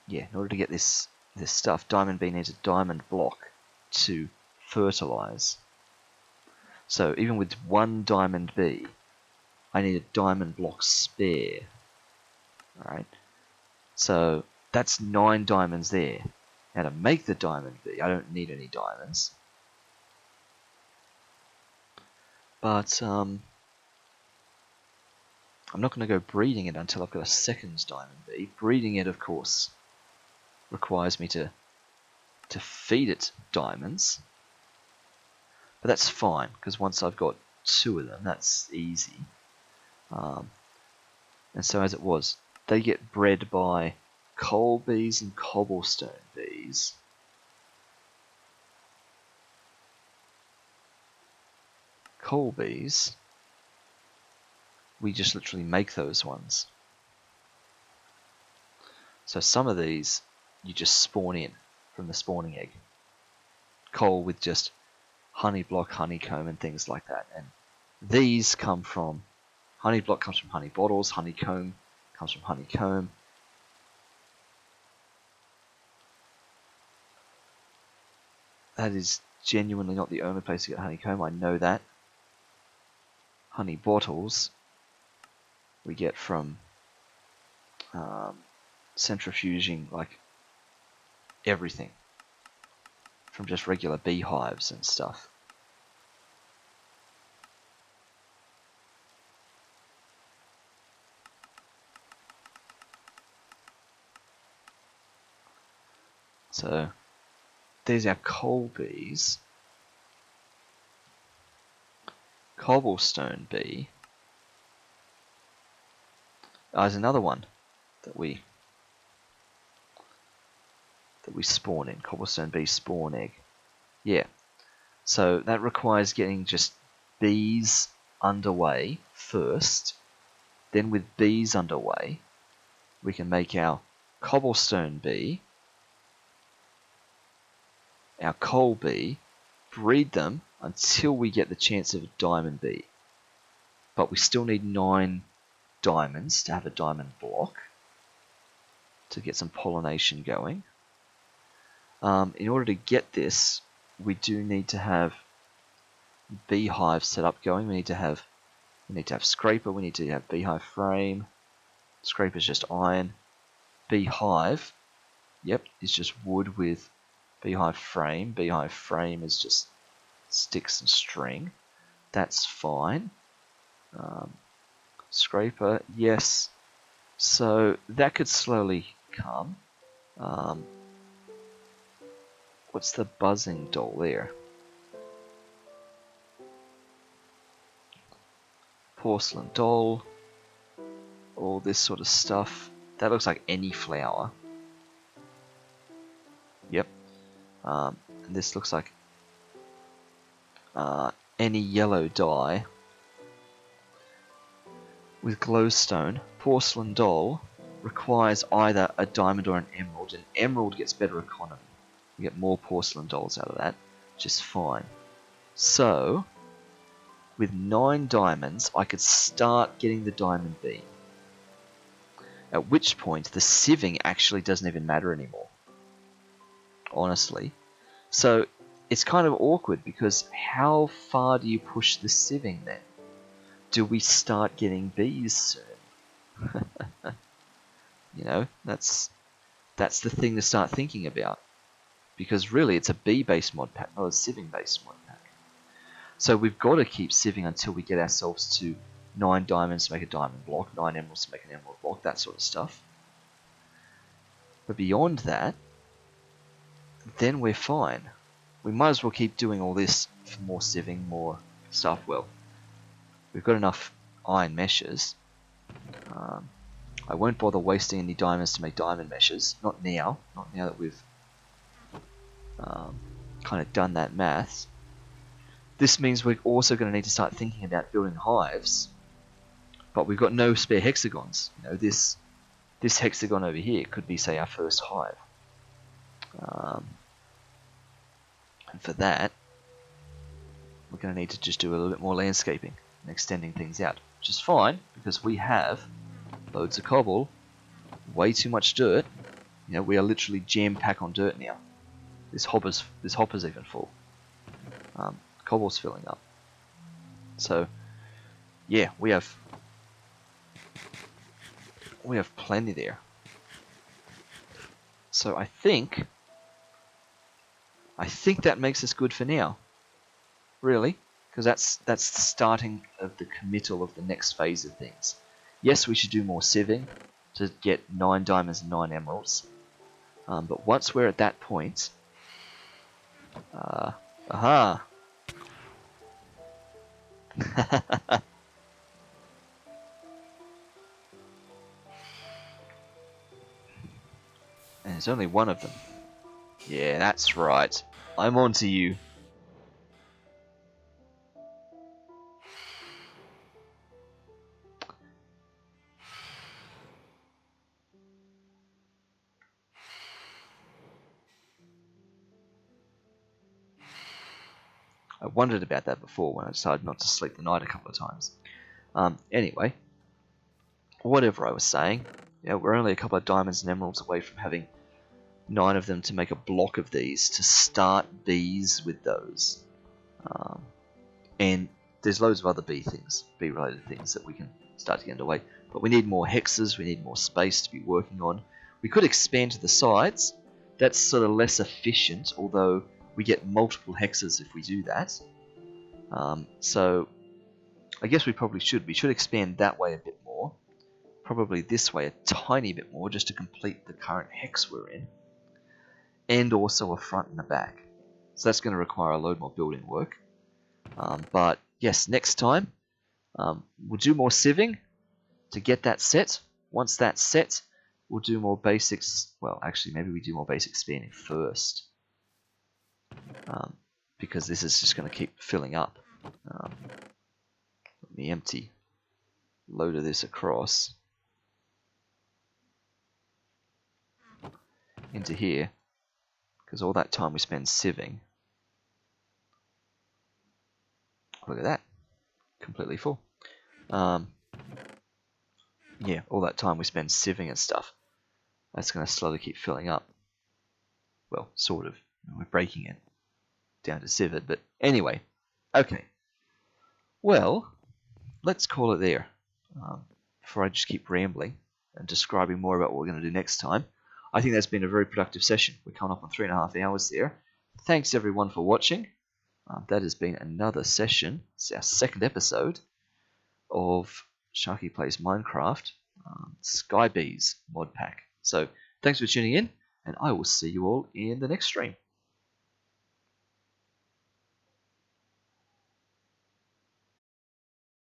in order to get this stuff, diamond bee needs a diamond block to fertilize. So even with one diamond bee, I need a diamond block spare. Alright, so that's 9 diamonds there. Now to make the diamond bee, I don't need any diamonds. But I'm not going to go breeding it until I've got a second diamond bee. Breeding it, of course, requires me to feed it diamonds. But that's fine, because once I've got 2 of them, that's easy. And so as it was, they get bred by coal bees and cobblestone bees. Coal bees, we just literally make those ones. So some of these you just spawn in from the spawning egg. Coal with just honey block, honeycomb and things like that. And these come from, honey block comes from honey bottles, honeycomb comes from honeycomb. That is genuinely not the only place to get honeycomb, I know that. Honey bottles we get from centrifuging like everything from just regular beehives and stuff. So there's our coal bees. Cobblestone bee. There's another one that we spawn in. Cobblestone bee spawn egg. Yeah. So that requires getting just bees underway first. Then with bees underway, we can make our cobblestone bee, our coal bee, breed them until we get the chance of a diamond bee. But we still need 9 diamonds to have a diamond block to get some pollination going. In order to get this, we do need to have beehive set up going. We need to have scraper. We need to have beehive frame. Scraper is just iron. Beehive, yep, is just wood with beehive frame. Beehive frame is just sticks and string. That's fine. Scraper, yes. So that could slowly come. What's the buzzing doll there? Porcelain doll. All this sort of stuff. That looks like any flower. Yep. And this looks like any yellow dye. With glowstone, porcelain doll requires either a diamond or an emerald. An emerald gets better economy. We get more porcelain dolls out of that, which is fine. So, with 9 diamonds, I could start getting the diamond bee. At which point, the sieving actually doesn't even matter anymore. Honestly. So, it's kind of awkward because how far do you push the sieving then? Do we start getting bees soon? You know, that's the thing to start thinking about. Because really, it's a bee-based mod pack, not a sieving-based mod pack. So we've got to keep sieving until we get ourselves to 9 diamonds to make a diamond block, 9 emeralds to make an emerald block, that sort of stuff. But beyond that, then we're fine. We might as well keep doing all this for more sieving, more stuff. Well, we've got enough iron meshes. I won't bother wasting any diamonds to make diamond meshes. Not now. Not now that we've kind of done that maths. This means we're also going to need to start thinking about building hives. But we've got no spare hexagons. You know, this hexagon over here could be, say, our first hive. And for that, we're going to need to just do a little bit more landscaping and extending things out. Which is fine, because we have loads of cobble, way too much dirt. You know, we are literally jam-packed on dirt now. This hopper's even full. Cobble's filling up. So, yeah, we have plenty there. So I think that makes us good for now. Really, because that's the starting of the committal of the next phase of things. Yes, we should do more sieving to get 9 diamonds and 9 emeralds. But once we're at that point, aha. And there's only one of them. Yeah, that's right. I'm on to you. I wondered about that before when I decided not to sleep the night a couple of times. Anyway, whatever I was saying, yeah, we're only a couple of diamonds and emeralds away from having 9 of them to make a block of these to start bees with those. And there's loads of other bee-related things that we can start to get underway. But we need more hexes, we need more space to be working on. We could expand to the sides. That's sort of less efficient, although we get multiple hexes if we do that. So I guess we probably should. We should expand that way a bit more. Probably this way a tiny bit more, just to complete the current hex we're in. and also a front and a back. So that's going to require a load more building work. But yes, next time we'll do more sieving to get that set. Once that's set, we'll do more basics. Well, actually, maybe we do more basic spanning first, because this is just going to keep filling up. Let me empty load of this across into here, because all that time we spend sieving. Look at that, completely full. Yeah, all that time we spend sieving and stuff, that's going to slowly keep filling up. Well, sort of. We're breaking it down to sieve it, but anyway. Okay. Well, let's call it there. Before I just keep rambling and describing more about what we're going to do next time. I think that's been a very productive session. We're coming up on 3.5 hours there. Thanks everyone for watching. That has been another session. It's our second episode of Sharky Plays Minecraft Sky Bees mod pack. So thanks for tuning in, and I will see you all in the next stream.